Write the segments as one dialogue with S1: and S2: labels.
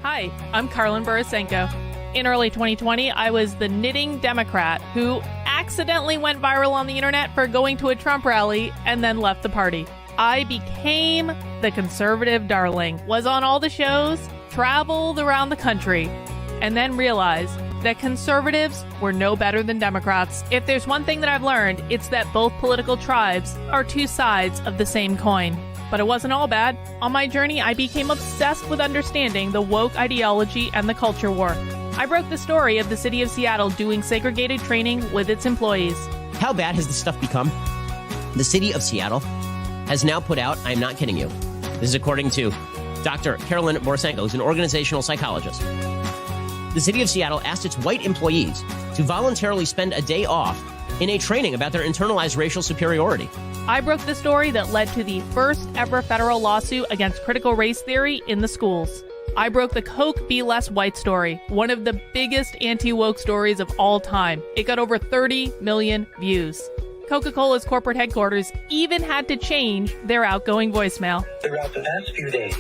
S1: Hi, I'm Carlin Borisenko. In early 2020, I was the knitting Democrat who accidentally went viral on the internet for going to a Trump rally and then left the party. I became the conservative darling, was on all the shows, traveled around the country, and then realized that conservatives were no better than Democrats. If there's one thing that I've learned, it's that both political tribes are two sides of the same coin. But it wasn't all bad. On my journey, I became obsessed with understanding the woke ideology and the culture war. I broke the story of the city of Seattle doing segregated training with its employees.
S2: How bad has this stuff become? The city of Seattle has now put out, I'm not kidding you, this is according to Dr. Carolyn Borisenko, who's an organizational psychologist. The city of Seattle asked its white employees to voluntarily spend a day off in a training about their internalized racial superiority.
S1: I broke the story that led to the first ever federal lawsuit against critical race theory in the schools. I broke the Coke Be Less White story, one of the biggest anti-woke stories of all time. It got over 30 million views. Coca-Cola's corporate headquarters even had to change their outgoing voicemail.
S3: Throughout the past few days,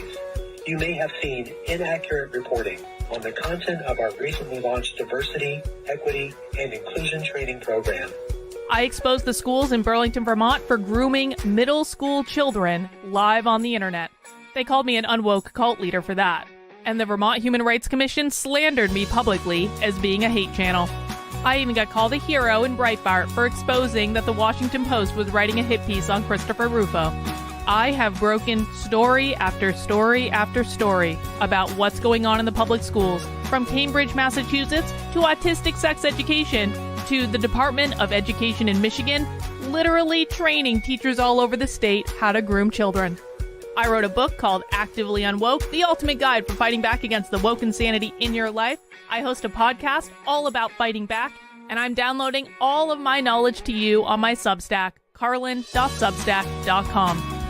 S3: you may have seen inaccurate reporting on the content of our recently launched diversity, equity, and inclusion training program.
S1: I exposed the schools in Burlington, Vermont for grooming middle school children live on the internet. They called me an unwoke cult leader for that. And the Vermont Human Rights Commission slandered me publicly as being a hate channel. I even got called a hero in Breitbart for exposing that the Washington Post was writing a hit piece on Christopher Rufo. I have broken story after story after story about what's going on in the public schools, from Cambridge, Massachusetts, to autistic sex education, to the Department of Education in Michigan, literally training teachers all over the state how to groom children. I wrote a book called Actively Unwoke, the ultimate guide for fighting back against the woke insanity in your life. I host a podcast all about fighting back, and I'm downloading all of my knowledge to you on my Substack, carlin.substack.com.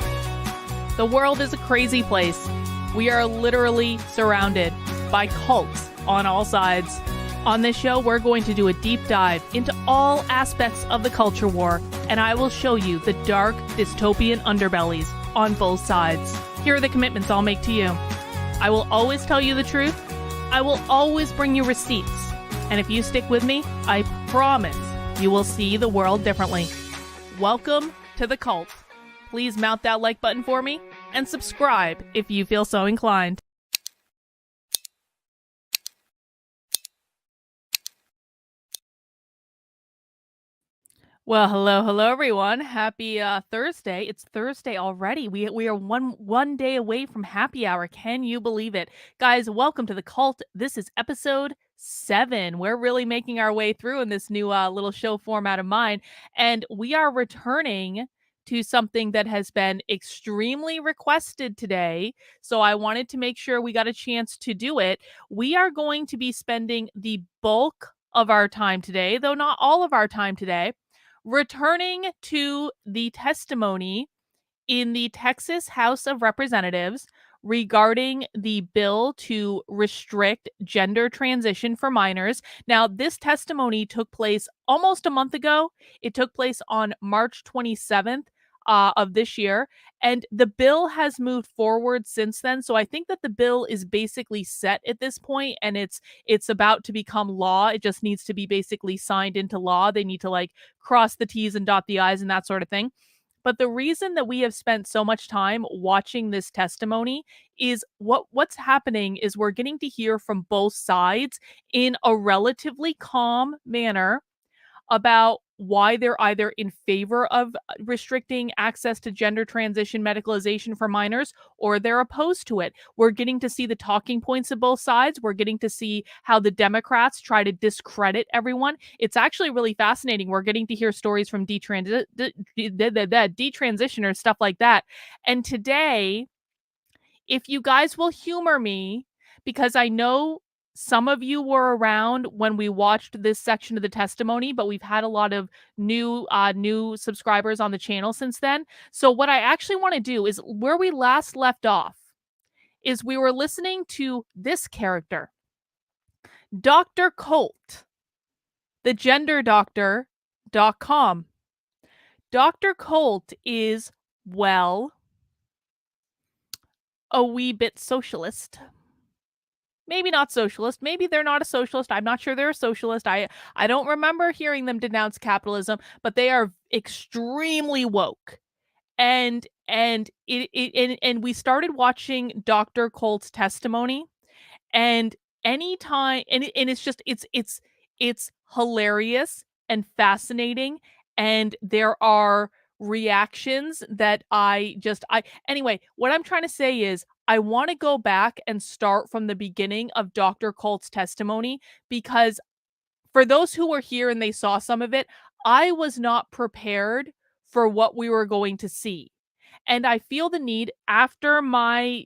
S1: The world is a crazy place. We are literally surrounded by cults on all sides. On this show, we're going to do a deep dive into all aspects of the culture war, and I will show you the dark, dystopian underbellies on both sides. Here are the commitments I'll make to you. I will always tell you the truth. I will always bring you receipts. And if you stick with me, I promise you will see the world differently. Welcome to the cult. Please mount that like button for me and subscribe if you feel so inclined. Well, hello, everyone. Happy Thursday. It's Thursday already. We are one day away from happy hour. Can you believe it? Guys, welcome to the cult. This is episode 7. We're really making our way through in this new little show format of mine. And we are returning to something that has been extremely requested today. So I wanted to make sure we got a chance to do it. We are going to be spending the bulk of our time today, though not all of our time today, returning to the testimony in the Texas House of Representatives regarding the bill to restrict gender transition for minors. Now, this testimony took place almost a month ago. It took place on March 27th of this year, and the bill has moved forward since then. So I think that the bill is basically set at this point, and it's about to become law. It just needs to be basically signed into law. They need to cross the T's and dot the I's and that sort of thing. But the reason that we have spent so much time watching this testimony is what's happening is we're getting to hear from both sides in a relatively calm manner about why they're either in favor of restricting access to gender transition medicalization for minors or they're opposed to it. We're getting to see the talking points of both sides. We're getting to see how the Democrats try to discredit everyone. It's actually really fascinating. We're getting to hear stories from detransitioners, stuff like that. And today, if you guys will humor me, because I know some of you were around when we watched this section of the testimony, but we've had a lot of new subscribers on the channel since then. So what I actually want to do is where we last left off is we were listening to this character, Dr. Colt, the genderdoctor.com. Dr. Colt is, well, a wee bit socialist. maybe not socialist, maybe they're not a socialist. I'm not sure they're a socialist. I don't remember hearing them denounce capitalism, but they are extremely woke. And we started watching Dr. Colt's testimony, and anytime and it's just it's hilarious and fascinating, and there are reactions that I anyway, what I'm trying to say is I want to go back and start from the beginning of Dr. Colt's testimony, because for those who were here and they saw some of it, I was not prepared for what we were going to see. And I feel the need, after my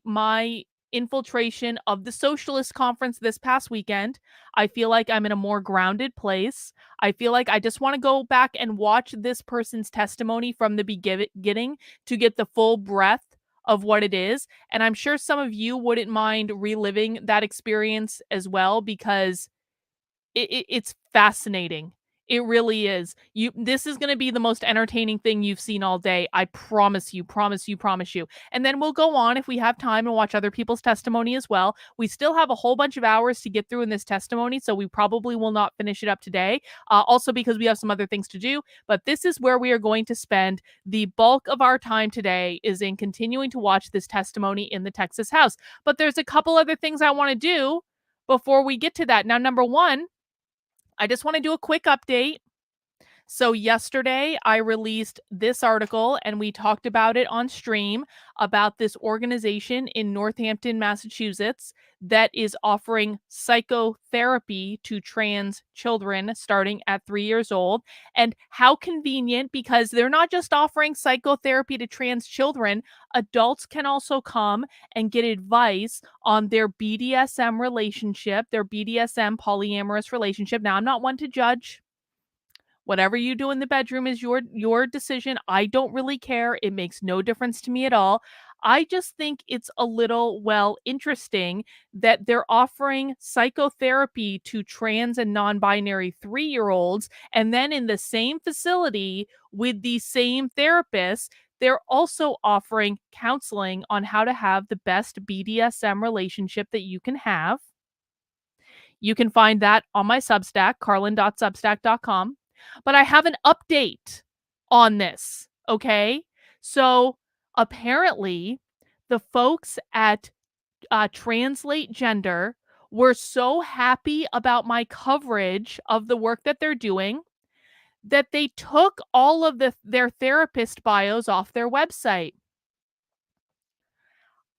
S1: infiltration of the socialist conference this past weekend, I feel like I'm in a more grounded place. I feel like I just want to go back and watch this person's testimony from the beginning to get the full breadth of what it is. And I'm sure some of you wouldn't mind reliving that experience as well, because it's fascinating. It really is. This is gonna be the most entertaining thing you've seen all day. I promise you, promise you, promise you. And then we'll go on, if we have time, and watch other people's testimony as well. We still have a whole bunch of hours to get through in this testimony, so we probably will not finish it up today. Also because we have some other things to do, but this is where we are going to spend the bulk of our time today, is in continuing to watch this testimony in the Texas House. But there's a couple other things I wanna do before we get to that. Now, number one, I just want to do a quick update. So, yesterday I released this article and we talked about it on stream, about this organization in Northampton, Massachusetts, that is offering psychotherapy to trans children starting at 3 years old. And how convenient, because they're not just offering psychotherapy to trans children, adults can also come and get advice on their BDSM relationship, their BDSM polyamorous relationship. Now, I'm not one to judge. Whatever you do in the bedroom is your decision. I don't really care. It makes no difference to me at all. I just think it's a little, well, interesting that they're offering psychotherapy to trans and non-binary 3-year-olds, and then in the same facility with the same therapist, they're also offering counseling on how to have the best BDSM relationship that you can have. You can find that on my Substack, carlin.substack.com. But I have an update on this, okay? So apparently, the folks at Translate Gender were so happy about my coverage of the work that they're doing that they took all of their therapist bios off their website.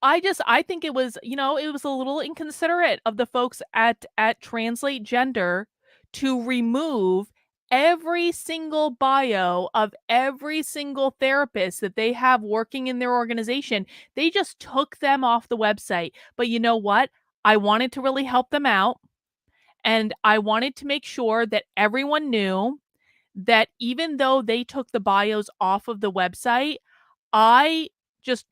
S1: I think it was, it was a little inconsiderate of the folks at Translate Gender to remove every single bio of every single therapist that they have working in their organization. They just took them off the website. But you know what? I wanted to really help them out, and I wanted to make sure that everyone knew that even though they took the bios off of the website, I'm just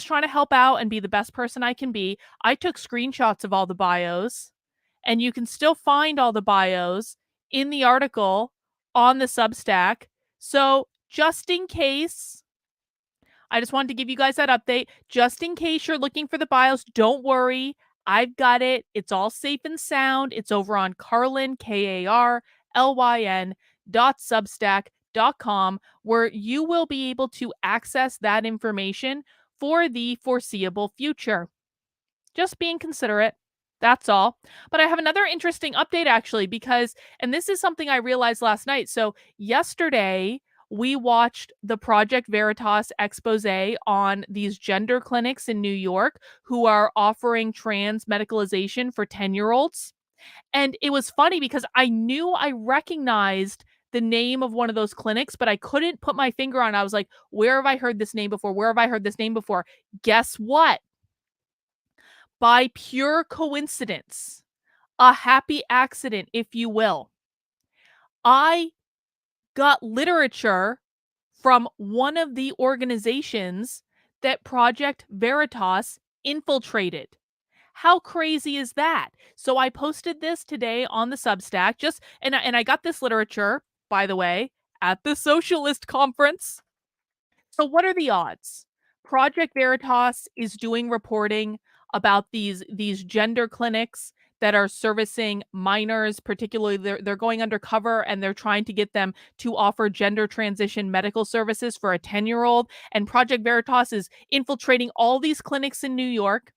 S1: trying to help out and be the best person I can be. I took screenshots of all the bios, and you can still find all the bios in the article on the Substack. So, just in case, I just wanted to give you guys that update. Just in case you're looking for the bios, don't worry. I've got it. It's all safe and sound. It's over on Carlin, KARLYN .substack.com, where you will be able to access that information for the foreseeable future. Just being considerate. That's all. But I have another interesting update, actually, because, and this is something I realized last night. So, yesterday, we watched the Project Veritas expose on these gender clinics in New York who are offering trans medicalization for 10-year-olds. And it was funny because I knew I recognized the name of one of those clinics, but I couldn't put my finger on it. I was like, where have I heard this name before? Where have I heard this name before? Guess what? By pure coincidence, a happy accident, if you will, I got literature from one of the organizations that Project Veritas infiltrated. How crazy is that? So I posted this today on the Substack, and I got this literature, by the way, at the Socialist Conference. So what are the odds? Project Veritas is doing reporting about these gender clinics that are servicing minors, particularly they're going undercover and they're trying to get them to offer gender transition medical services for a 10-year-old. And Project Veritas is infiltrating all these clinics in New York.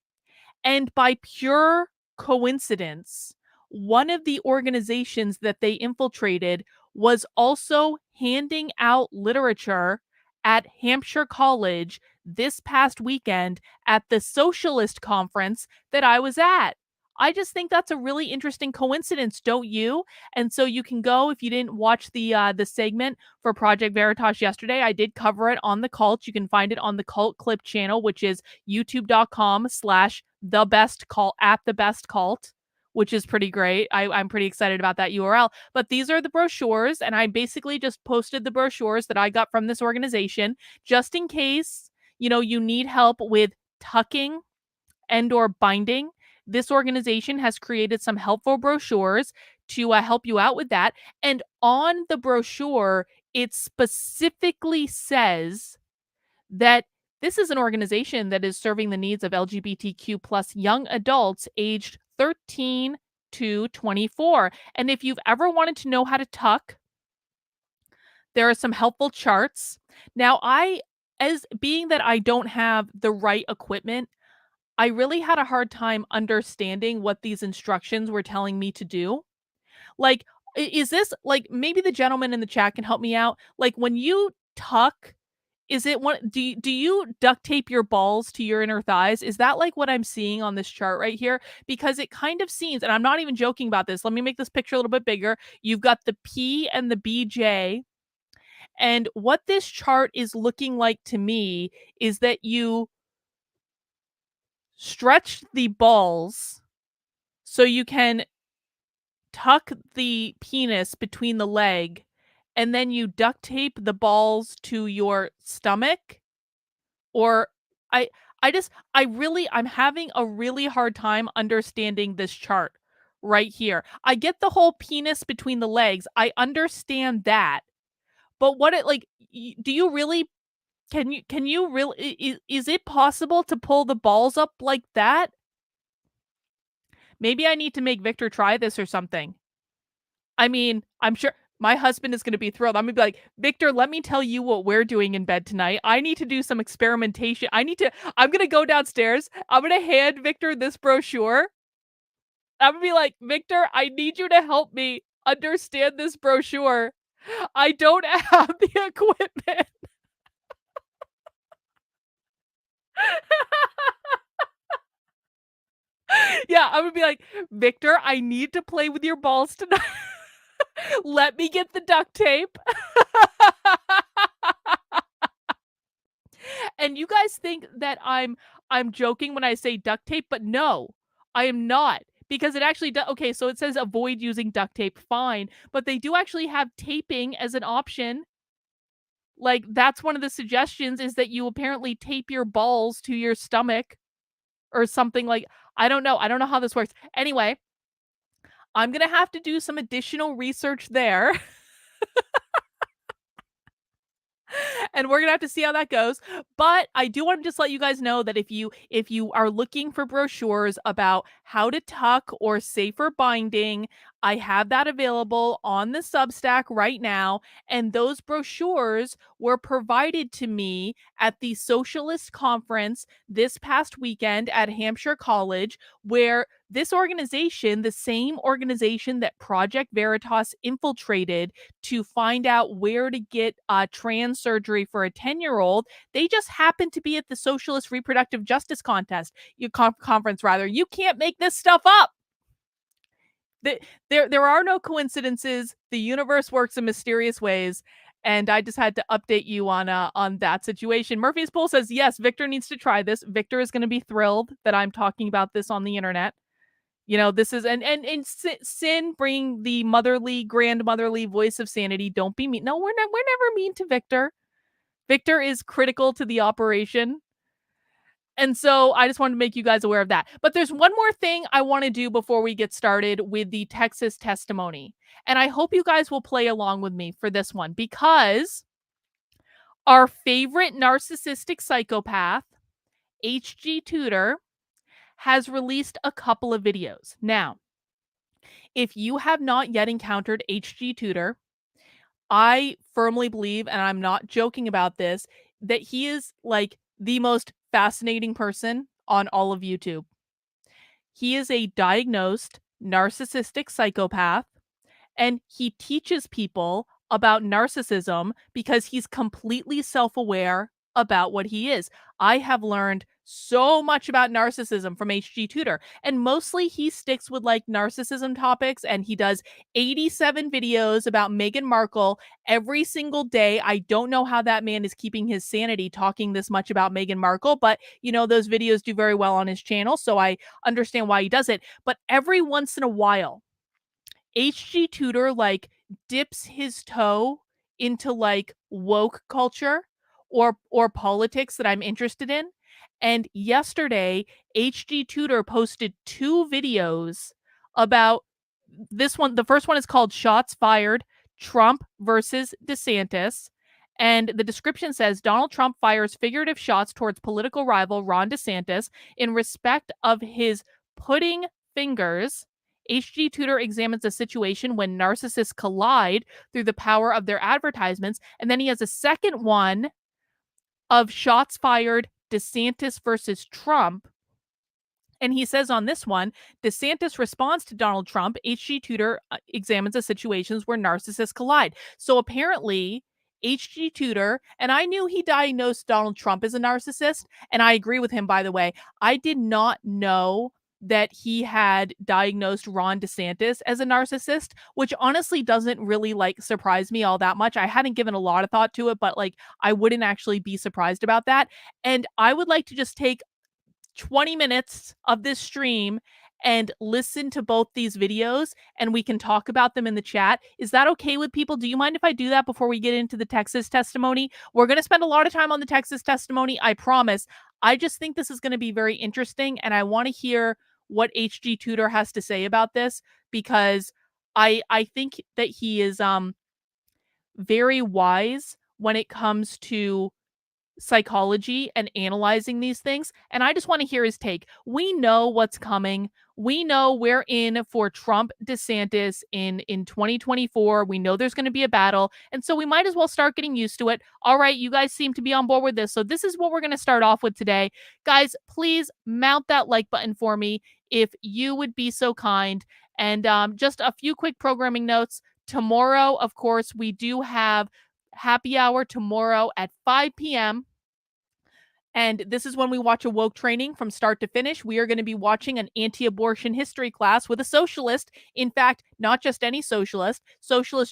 S1: And by pure coincidence, one of the organizations that they infiltrated was also handing out literature at Hampshire College this past weekend at the socialist conference that I was at. I just think that's a really interesting coincidence, don't you? And so you can go if you didn't watch the segment for Project Veritas yesterday. I did cover it on the Cult. You can find it on the Cult Clip channel, which is youtube.com/the-best-cult at the best cult, which is pretty great. I'm pretty excited about that URL. But these are the brochures, and I basically just posted the brochures that I got from this organization just in case, you need help with tucking and or binding. This organization has created some helpful brochures to help you out with that. And on the brochure, it specifically says that this is an organization that is serving the needs of LGBTQ plus young adults aged 13 to 24. And if you've ever wanted to know how to tuck, there are some helpful charts. Now, as being that I don't have the right equipment, I really had a hard time understanding what these instructions were telling me to do. Like, is this like maybe the gentleman in the chat can help me out? Like when you tuck, is it one do you duct tape your balls to your inner thighs? Is that like what I'm seeing on this chart right here? Because it kind of seems, and I'm not even joking about this. Let me make this picture a little bit bigger. You've got the P and the BJ. And what this chart is looking like to me is that you stretch the balls so you can tuck the penis between the leg, and then you duct tape the balls to your stomach. Or I I'm having a really hard time understanding this chart right here. I get the whole penis between the legs. I understand that. But what it like do you really can you really is it possible to pull the balls up like that? Maybe I need to make Victor try this or something. I mean, I'm sure my husband is gonna be thrilled. I'm gonna be like, "Victor, let me tell you what we're doing in bed tonight. I need to do some experimentation. I'm gonna go downstairs. I'm gonna hand Victor this brochure. I'm gonna be like, Victor, I need you to help me understand this brochure. I don't have the equipment." Yeah, I'm gonna be like, "Victor, I need to play with your balls tonight. Let me get the duct tape." And you guys think that I'm joking when I say duct tape, but no, I am not. Because it actually okay, so it says avoid using duct tape, fine, but they do actually have taping as an option. Like that's one of the suggestions is that you apparently tape your balls to your stomach or something like I don't know. I don't know how this works. Anyway, I'm going to have to do some additional research there. And we're gonna have to see how that goes. But I do want to just let you guys know that if you are looking for brochures about how to tuck or safer binding, I have that available on the Substack right now. And those brochures were provided to me at the Socialist Conference this past weekend at Hampshire College, where this organization, the same organization that Project Veritas infiltrated to find out where to get trans surgery for a 10-year-old, they just happened to be at the Socialist Reproductive Justice Contest, conference rather. You can't make this stuff up. There are no coincidences. The universe works in mysterious ways, and I just had to update you on that situation. Murphy's Poll says yes, Victor needs to try this. Victor is going to be thrilled that I'm talking about this on the internet. This is and Sin bringing the motherly, grandmotherly voice of sanity. Don't be mean. No, we're never mean to Victor. Victor is critical to the operation. And so I just wanted to make you guys aware of that. But there's one more thing I want to do before we get started with the Texas testimony. And I hope you guys will play along with me for this one because our favorite narcissistic psychopath, H.G. Tudor, has released a couple of videos. Now, if you have not yet encountered HG Tutor, I firmly believe, and I'm not joking about this, that he is like the most fascinating person on all of YouTube. He is a diagnosed narcissistic psychopath, and he teaches people about narcissism because he's completely self aware about what he is. I have learned so much about narcissism from HG Tutor, and mostly he sticks with like narcissism topics, and he does 87 videos about Meghan Markle every single day. I don't know how that man is keeping his sanity talking this much about Meghan Markle, but those videos do very well on his channel, so I understand why he does it. But every once in a while, HG Tutor like dips his toe into like woke culture or politics that I'm interested in. And yesterday, HG Tutor posted two videos about this one. The first one is called Shots Fired: Trump versus DeSantis. And the description says Donald Trump fires figurative shots towards political rival Ron DeSantis in respect of his pudding fingers. HG Tutor examines a situation when narcissists collide through the power of their advertisements. And then he has a second one of Shots Fired: DeSantis versus Trump. And he says on this one, DeSantis responds to Donald Trump. HG Tutor examines the situations where narcissists collide. So apparently, HG Tutor, and I knew he diagnosed Donald Trump as a narcissist, and I agree with him, by the way. I did not know that he had diagnosed Ron DeSantis as a narcissist, which honestly doesn't really like surprise me all that much. I hadn't given a lot of thought to it, but like I wouldn't actually be surprised about that. And I would like to just take 20 minutes of this stream and listen to both these videos, and we can talk about them in the chat. Is that okay with people? Do you mind if I do that before we get into the Texas testimony? We're going to spend a lot of time on the Texas testimony, I promise. I just think this is going to be very interesting, and I want to hear what HG Tutor has to say about this, because I think that he is very wise when it comes to psychology and analyzing these things. And I just want to hear his take. We know what's coming. We know we're in for Trump DeSantis in 2024. We know there's going to be a battle. And so we might as well start getting used to it. All right, you guys seem to be on board with this. So this is what we're going to start off with today. Guys, please mount that like button for me if you would be so kind. And just a few quick programming notes. Tomorrow, of course, we do have happy hour tomorrow at 5 p.m. And this is when we watch Awoke training from start to finish. We are going to be watching an anti-abortion history class with a socialist. In fact, not just any socialist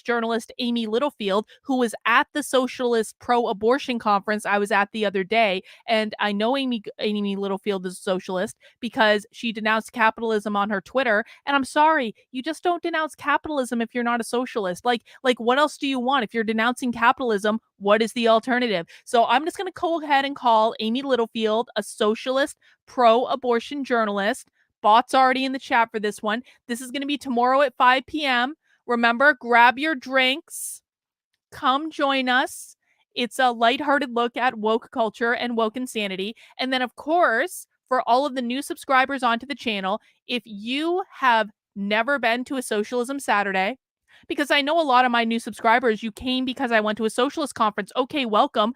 S1: journalist Amy Littlefield, who was at the socialist pro-abortion conference I was at the other day. And I know Amy Littlefield is a socialist because she denounced capitalism on her Twitter. And I'm sorry, you just don't denounce capitalism if you're not a socialist. Like what else do you want? If you're denouncing capitalism, what is the alternative? So I'm just going to go ahead and call Amy Littlefield a socialist pro-abortion journalist. Bot's already in the chat for this one. This is going to be tomorrow at 5 p.m. Remember, grab your drinks. Come join us. It's a lighthearted look at woke culture and woke insanity. And then, of course, for all of the new subscribers onto the channel, if you have never been to a Socialism Saturday, because I know a lot of my new subscribers, you came because I went to a socialist conference. Okay, welcome.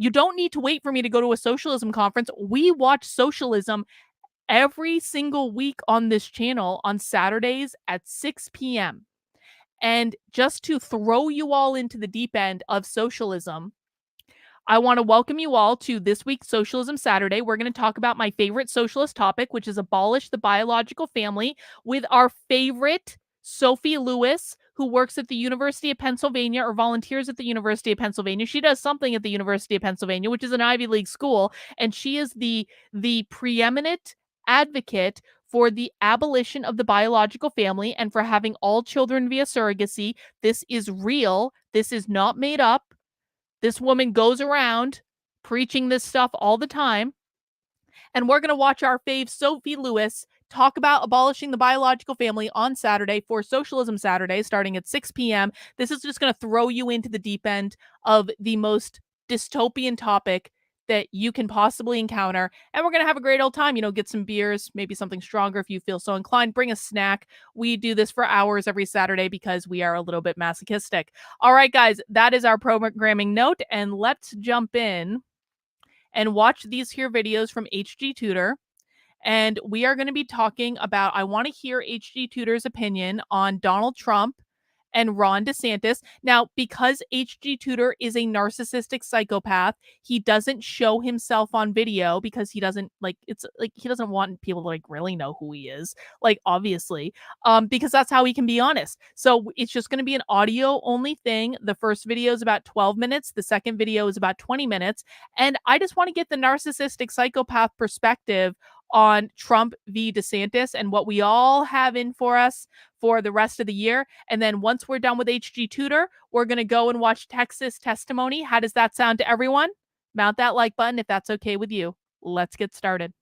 S1: You don't need to wait for me to go to a socialism conference. We watch socialism every single week on this channel on Saturdays at 6 p.m. And just to throw you all into the deep end of socialism, I want to welcome you all to this week's Socialism Saturday. We're going to talk about my favorite socialist topic, which is abolish the biological family, with our favorite Sophie Lewis, who works at the University of Pennsylvania or volunteers at the University of Pennsylvania. She does something at the University of Pennsylvania, which is an Ivy League school, and she is the preeminent advocate for the abolition of the biological family and for having all children via surrogacy. This is real. This is not made up. This woman goes around preaching this stuff all the time. And we're going to watch our fave Sophie Lewis talk about abolishing the biological family on Saturday for Socialism Saturday, starting at 6 p.m. This is just going to throw you into the deep end of the most dystopian topic that you can possibly encounter. And we're going to have a great old time. Get some beers, maybe something stronger if you feel so inclined. Bring a snack. We do this for hours every Saturday because we are a little bit masochistic. All right, guys, that is our programming note. And let's jump in and watch these here videos from HG Tutor. And we are going to be talking about, I want to hear HG Tutor's opinion on Donald Trump and Ron DeSantis. Now, because HG Tutor is a narcissistic psychopath, he doesn't show himself on video because he doesn't he doesn't want people to really know who he is, obviously, because that's how he can be honest. So it's just going to be an audio only thing. The first video is about 12 minutes. The second video is about 20 minutes. And I just want to get the narcissistic psychopath perspective on Trump v. DeSantis and what we all have in for us for the rest of the year. And then once we're done with HG Tutor, we're going to go and watch Texas Testimony. How does that sound to everyone? Mount that like button if that's okay with you. Let's get started.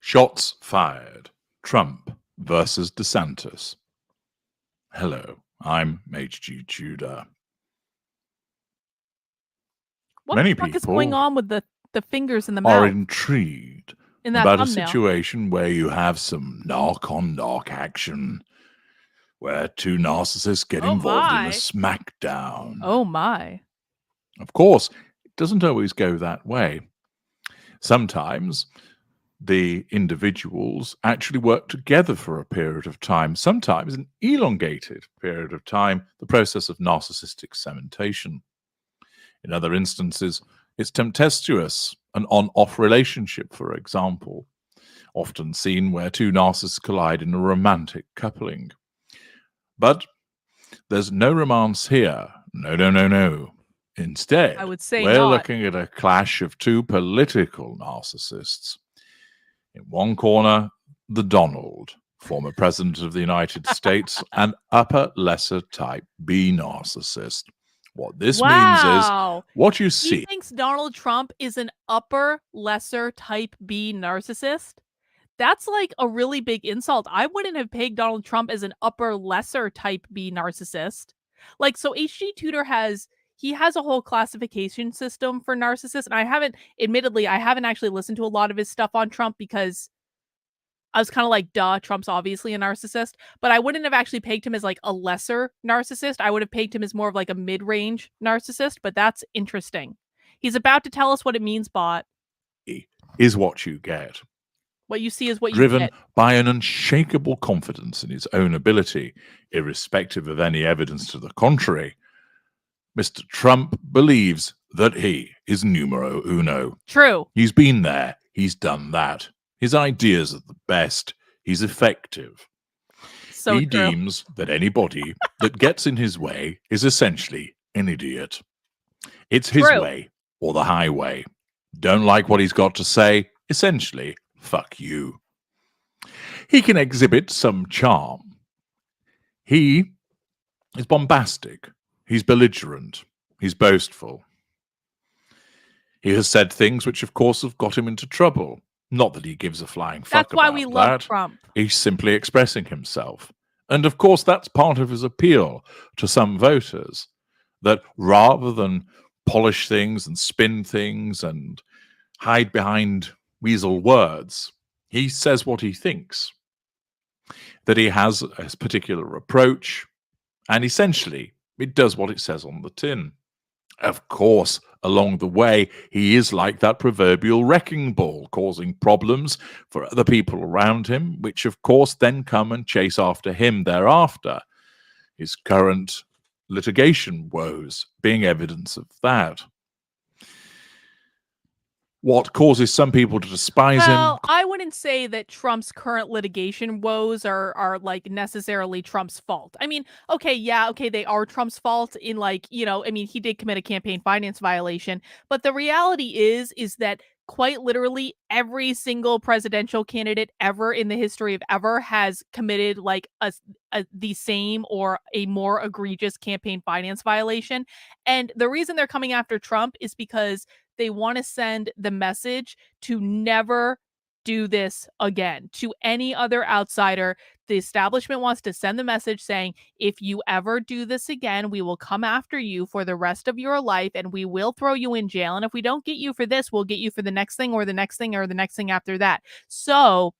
S4: Shots fired. Trump versus DeSantis. Hello, I'm HG Tudor.
S1: What
S4: Many
S1: the fuck is
S4: people
S1: going on with the fingers in the
S4: are
S1: mouth
S4: intrigued
S1: in that
S4: about
S1: thumbnail?
S4: a situation where you have some knock-on-knock action, where two narcissists get involved in a smackdown.
S1: Oh my.
S4: Of course, it doesn't always go that way. Sometimes the individuals actually work together for a period of time, sometimes an elongated period of time, the process of narcissistic cementation. In other instances, it's tempestuous, an on-off relationship, for example, often seen where two narcissists collide in a romantic coupling. But there's no romance here. No. Instead,
S1: I would say
S4: we're
S1: not.
S4: looking at a clash of two political narcissists. In one corner, the Donald, former president of the United States, an upper lesser type B narcissist. What this means is what you see.
S1: He thinks Donald Trump is an upper lesser type B narcissist. That's like a really big insult. I wouldn't have pegged Donald Trump as an upper lesser type B narcissist. So HG Tutor has a whole classification system for narcissists. And I haven't actually listened to a lot of his stuff on Trump because I was kind of like, duh, Trump's obviously a narcissist, but I wouldn't have actually pegged him as a lesser narcissist. I would have pegged him as more of a mid-range narcissist, but that's interesting. He's about to tell us what it means, Bot.
S4: Is what you get.
S1: What you see is what you
S4: get.
S1: Driven
S4: by an unshakable confidence in his own ability, irrespective of any evidence to the contrary. Mr. Trump believes that he is numero uno.
S1: True.
S4: He's been there. He's done that. His ideas are the best. He's effective. He deems that anybody that gets in his way is essentially an idiot. It's his way or the highway. Don't like what he's got to say? Essentially, fuck you. He can exhibit some charm. He is bombastic. He's belligerent. He's boastful. He has said things which, of course, have got him into trouble. Not that he gives a flying fuck about that.
S1: That's why we love Trump.
S4: He's simply expressing himself. And, of course, that's part of his appeal to some voters, that rather than polish things and spin things and hide behind weasel words, he says what he thinks, that he has a particular approach, and essentially it does what it says on the tin. Of course, along the way, he is like that proverbial wrecking ball, causing problems for other people around him, which, of course, then come and chase after him thereafter. His current litigation woes being evidence of that. What causes some people to despise him?
S1: Well, I wouldn't say that Trump's current litigation woes are necessarily Trump's fault. I mean, okay, they are Trump's fault in he did commit a campaign finance violation, but the reality is that quite literally every single presidential candidate ever in the history of ever has committed the same or a more egregious campaign finance violation. And the reason they're coming after Trump is because they want to send the message to never do this again to any other outsider. The establishment wants to send the message saying, if you ever do this again, we will come after you for the rest of your life and we will throw you in jail. And if we don't get you for this, we'll get you for the next thing or the next thing or the next thing after that. So,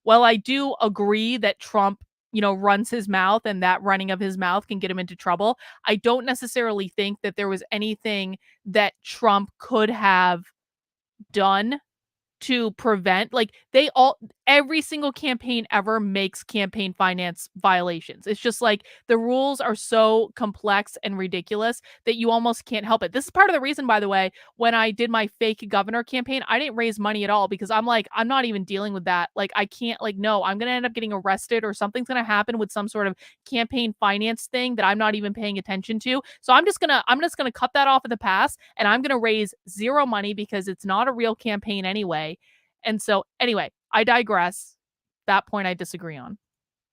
S1: while I do agree that Trump, runs his mouth and that running of his mouth can get him into trouble, I don't necessarily think that there was anything that Trump could have done to prevent, like, every single campaign ever makes campaign finance violations. It's just like the rules are so complex and ridiculous that you almost can't help it. This is part of the reason, by the way, when I did my fake governor campaign, I didn't raise money at all because I'm like, I'm not even dealing with that. Like, I can't, like, no, I'm going to end up getting arrested or something's going to happen with some sort of campaign finance thing that I'm not even paying attention to. So I'm just going to cut that off in the past and I'm going to raise zero money because it's not a real campaign anyway. And so, anyway, I digress. That point I disagree on.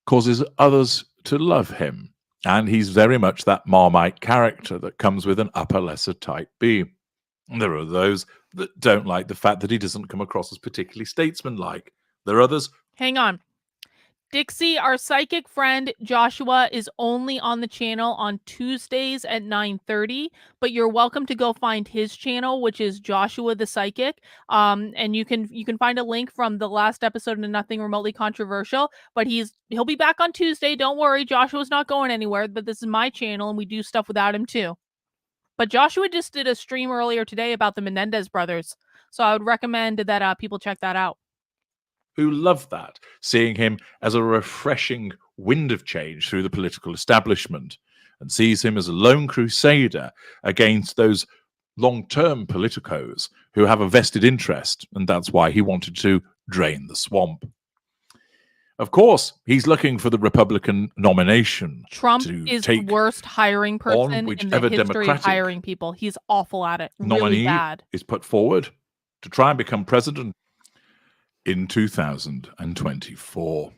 S4: Causes others to love him. And he's very much that Marmite character that comes with an upper lesser type B. There are those that don't like the fact that he doesn't come across as particularly statesmanlike. There are others.
S1: Hang on. Dixie, our psychic friend Joshua is only on the channel on Tuesdays at 9:30, but you're welcome to go find his channel, which is Joshua the Psychic. And you can find a link from the last episode of Nothing Remotely Controversial. But he'll be back on Tuesday. Don't worry, Joshua's not going anywhere. But this is my channel, and we do stuff without him too. But Joshua just did a stream earlier today about the Menendez brothers, so I would recommend that people check that out.
S4: Who love that, seeing him as a refreshing wind of change through the political establishment, and sees him as a lone crusader against those long-term politicos who have a vested interest, and that's why he wanted to drain the swamp. Of course, he's looking for the Republican nomination.
S1: Trump is the worst hiring person in the history
S4: Democratic
S1: of hiring people. He's awful at it. Really
S4: nominee
S1: bad.
S4: Is put forward to try and become president in 2024.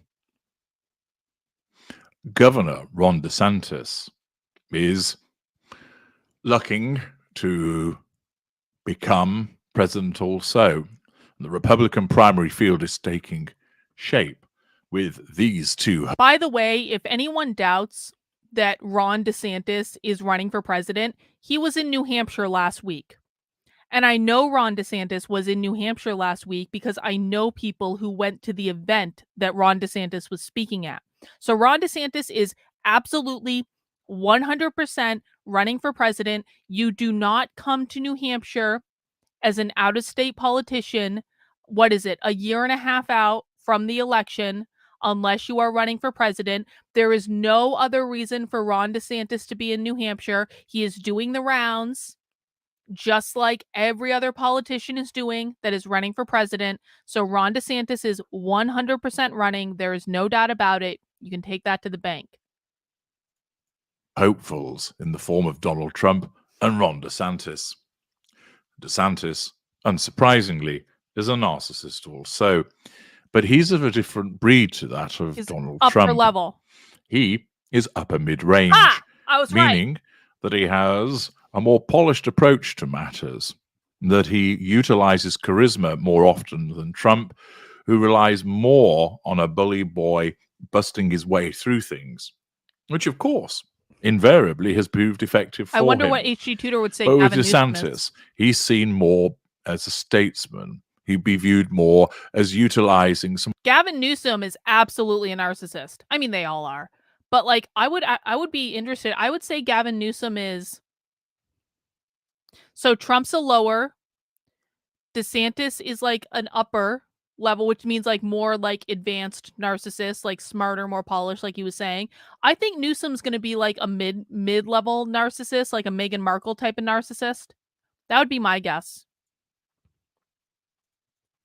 S4: Governor Ron DeSantis is looking to become president also. The Republican primary field is taking shape with these two.
S1: By the way, if anyone doubts that Ron DeSantis is running for president, he was in New Hampshire last week. And I know Ron DeSantis was in New Hampshire last week because I know people who went to the event that Ron DeSantis was speaking at. So Ron DeSantis is absolutely 100% running for president. You do not come to New Hampshire as an out-of-state politician, what is it, a year and a half out from the election, unless you are running for president. There is no other reason for Ron DeSantis to be in New Hampshire. He is doing the rounds, just like every other politician is doing that is running for president. So Ron DeSantis is 100% running. There is no doubt about it. You can take that to the bank.
S4: Hopefuls in the form of Donald Trump and Ron DeSantis. DeSantis, unsurprisingly, is a narcissist also, but he's of a different breed to that of Donald Trump.
S1: Upper level.
S4: He is upper mid-range,
S1: I was
S4: meaning
S1: right.
S4: that he has a more polished approach to matters, that he utilizes charisma more often than Trump, who relies more on a bully boy busting his way through things, which, of course, invariably has proved effective for him.
S1: I wonder what H.G. Tudor would say.
S4: But with DeSantis, he's seen more as a statesman. He'd be viewed more as utilizing some.
S1: Gavin Newsom is absolutely a narcissist. I mean, they all are. But like, I would be interested. I would say Gavin Newsom is. So Trump's a lower. DeSantis is like an upper level, which means like more like advanced narcissist, like smarter, more polished, like he was saying. I think Newsom's going to be like a mid-level narcissist, like a Meghan Markle type of narcissist. That would be my guess.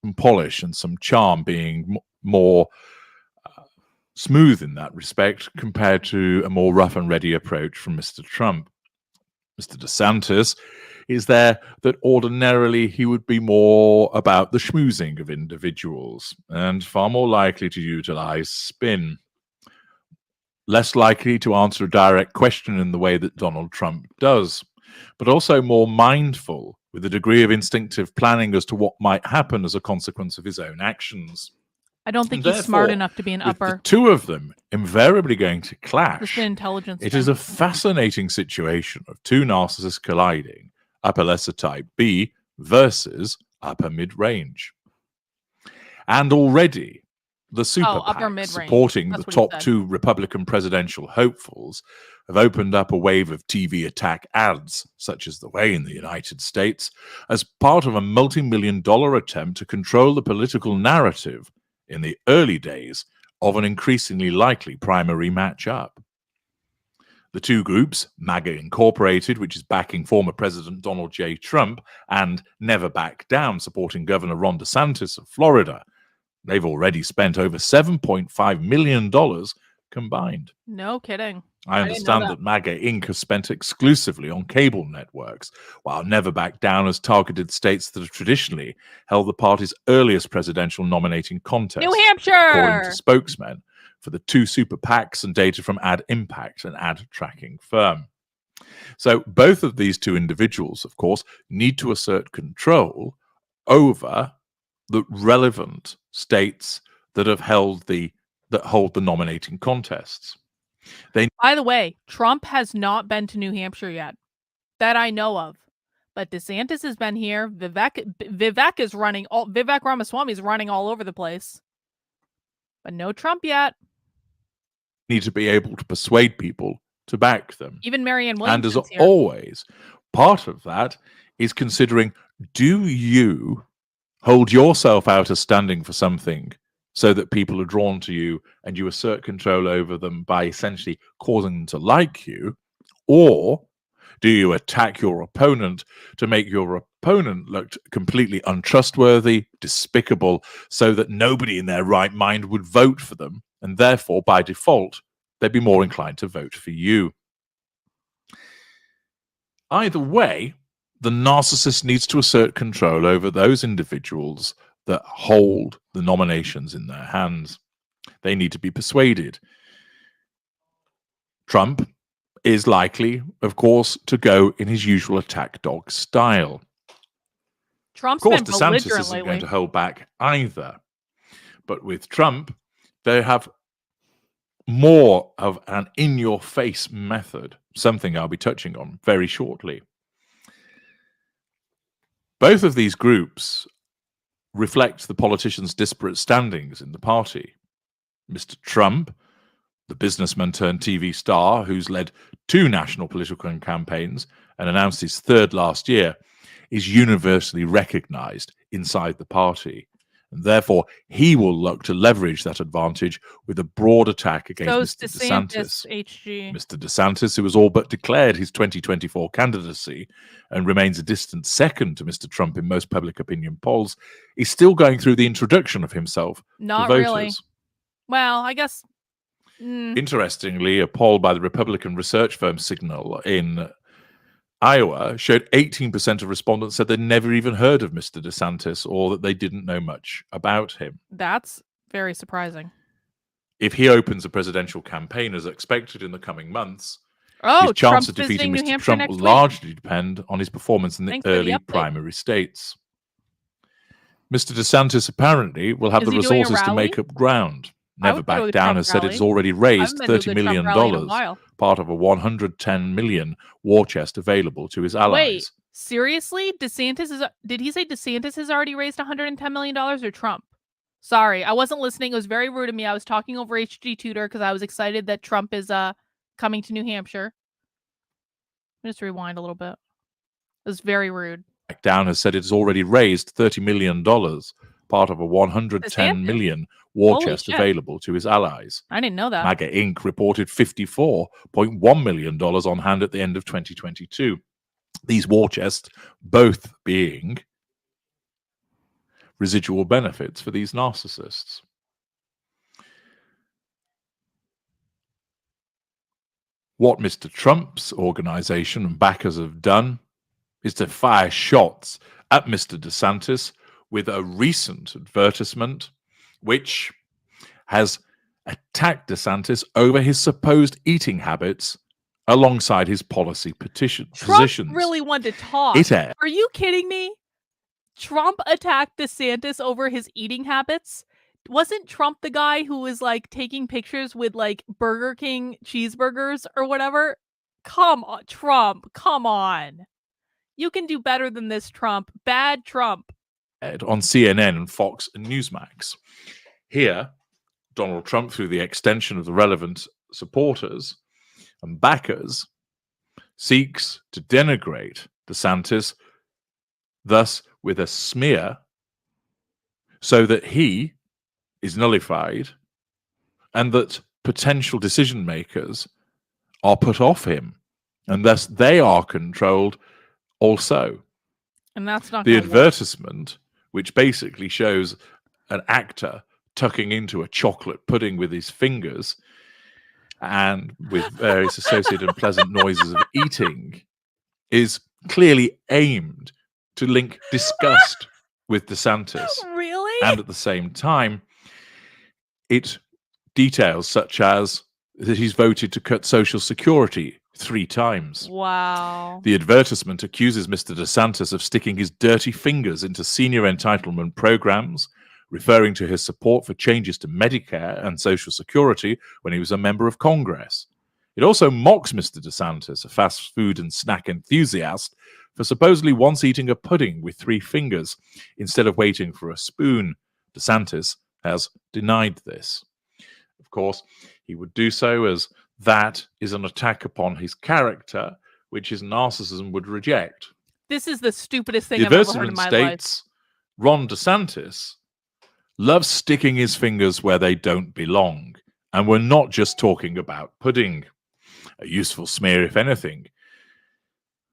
S4: Some polish and some charm, being more smooth in that respect compared to a more rough and ready approach from Mr. Trump. Mr. DeSantis is there that ordinarily he would be more about the schmoozing of individuals and far more likely to utilize spin. Less likely to answer a direct question in the way that Donald Trump does, but also more mindful with a degree of instinctive planning as to what might happen as a consequence of his own actions.
S1: I don't think
S4: And
S1: he's smart
S4: therefore,
S1: enough to be an
S4: with the
S1: upper.
S4: two of them invariably going to
S1: Just an
S4: clash,
S1: intelligence
S4: it
S1: thing.
S4: is a fascinating situation of two narcissists colliding, upper lesser type B versus upper mid-range. And already the super
S1: upper
S4: PACs
S1: mid-range.
S4: supporting
S1: That's
S4: the
S1: what he
S4: top
S1: said.
S4: two Republican presidential hopefuls have opened up a wave of TV attack ads, such as The Way in the United States, as part of a multi-million-dollar attempt to control the political narrative in the early days of an increasingly likely primary matchup. The two groups, MAGA Incorporated, which is backing former President Donald J. Trump, and Never Back Down, supporting Governor Ron DeSantis of Florida, they've already spent over $7.5 million combined.
S1: No kidding.
S4: I understand that MAGA Inc. has spent exclusively on cable networks, while Never Back Down has targeted states that have traditionally held the party's earliest presidential nominating contest.
S1: New Hampshire!
S4: According to spokesmen for the two super PACs and data from Ad Impact, an ad tracking firm. So both of these two individuals, of course, need to assert control over the relevant states that hold the nominating contests.
S1: By the way, Trump has not been to New Hampshire yet, that I know of. But DeSantis has been here. Vivek Ramaswamy is running all over the place. But no Trump yet.
S4: Need to be able to persuade people to back them.
S1: Even Marianne Williamson's
S4: and as
S1: here.
S4: always, part of that is considering, do you hold yourself out as standing for something so that people are drawn to you and you assert control over them by essentially causing them to like you? Or do you attack your opponent to make your opponent look completely untrustworthy, despicable, so that nobody in their right mind would vote for them, and therefore, by default, they'd be more inclined to vote for you? Either way, the narcissist needs to assert control over those individuals that hold the nominations in their hands. They need to be persuaded. Trump is likely, of course, to go in his usual attack dog style.
S1: Trump's
S4: of course,
S1: been
S4: DeSantis
S1: belligerent
S4: isn't
S1: lately.
S4: going to hold back either. But with Trump, they have more of an in-your-face method, something I'll be touching on very shortly. Both of these groups reflect the politicians' disparate standings in the party. Mr. Trump, the businessman turned TV star who's led two national political campaigns and announced his third last year, is universally recognized inside the party. And therefore, he will look to leverage that advantage with a broad attack against Mr. DeSantis.
S1: HG.
S4: Mr. DeSantis, who has all but declared his 2024 candidacy and remains a distant second to Mr. Trump in most public opinion polls, is still going through the introduction of himself
S1: Not
S4: to voters.
S1: really. Well, I guess.
S4: Interestingly, a poll by the Republican research firm Signal in Iowa showed 18% of respondents said they'd never even heard of Mr. DeSantis or that they didn't know much about him.
S1: That's very surprising.
S4: If he opens a presidential campaign as expected in the coming months, his chance
S1: Trump's
S4: of defeating
S1: visiting New
S4: Mr.
S1: Hampshire
S4: Trump
S1: next
S4: will
S1: week.
S4: largely depend on his performance in the
S1: Thanks for the
S4: early
S1: update.
S4: primary states. Mr. DeSantis apparently will have
S1: Is
S4: the
S1: he doing a
S4: resources to
S1: rally?
S4: make up ground.
S1: I
S4: Never
S1: would go to
S4: Back
S1: a
S4: Down
S1: Trump
S4: has said
S1: rally.
S4: it's already
S1: I
S4: raised
S1: haven't been to a
S4: $30
S1: good Trump
S4: million,
S1: rally in a while.
S4: part of a $110 million war chest available to his allies.
S1: Wait, seriously? Did he say DeSantis has already raised $110 million or Trump? Sorry, I wasn't listening. It was very rude of me. I was talking over HG Tutor because I was excited that Trump is coming to New Hampshire. Let me just rewind a little bit. It was very rude.
S4: Back Down has said it's already raised $30 million, part of a $110
S1: DeSantis?
S4: million war
S1: Holy
S4: chest
S1: shit.
S4: available to his allies.
S1: I didn't know that.
S4: MAGA Inc. reported $54.1 million on hand at the end of 2022. These war chests both being residual benefits for these narcissists. What Mr. Trump's organization and backers have done is to fire shots at Mr. DeSantis with a recent advertisement which has attacked DeSantis over his supposed eating habits alongside his policy
S1: Trump
S4: positions.
S1: really wanted to talk.
S4: It
S1: Are you kidding me? Trump attacked DeSantis over his eating habits. Wasn't Trump the guy who was like taking pictures with like Burger King cheeseburgers or whatever? Come on, Trump. Come on. You can do better than this, Trump. Bad Trump.
S4: on CNN and Fox and Newsmax. Here, Donald Trump, through the extension of the relevant supporters and backers, seeks to denigrate DeSantis, thus with a smear, so that he is nullified and that potential decision makers are put off him, and thus they are controlled also.
S1: And that's not
S4: the
S1: gonna work.
S4: advertisement, which basically shows an actor tucking into a chocolate pudding with his fingers and with various associated pleasant noises of eating, is clearly aimed to link disgust with DeSantis.
S1: Really?
S4: And at the same time, it details such as that he's voted to cut Social Security 3 times.
S1: Wow.
S4: The advertisement accuses Mr. DeSantis of sticking his dirty fingers into senior entitlement programs, referring to his support for changes to Medicare and Social Security when he was a member of Congress. It also mocks Mr. DeSantis, a fast food and snack enthusiast, for supposedly once eating a pudding with 3 fingers instead of waiting for a spoon. DeSantis has denied this. Of course, he would do so as that is an attack upon his character, which his narcissism would reject.
S1: This is the stupidest thing
S4: The
S1: I've ever heard in
S4: advertisement
S1: my life.
S4: states Ron DeSantis loves sticking his fingers where they don't belong. And we're not just talking about pudding. A useful smear, if anything.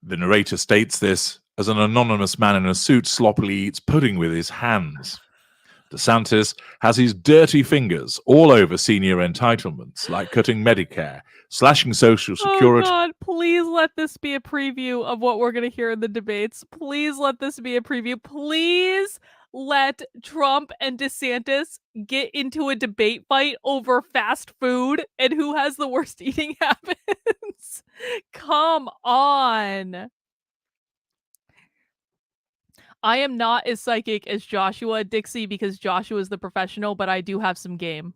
S4: The narrator states this as an anonymous man in a suit sloppily eats pudding with his hands. DeSantis has his dirty fingers all over senior entitlements, like cutting Medicare, slashing Social Security.
S1: Oh God, please let this be a preview of what we're going to hear in the debates. Please let this be a preview. Please let Trump and DeSantis get into a debate fight over fast food and who has the worst eating habits. Come on. I am not as psychic as Joshua Dixie because Joshua is the professional, but I do have some game.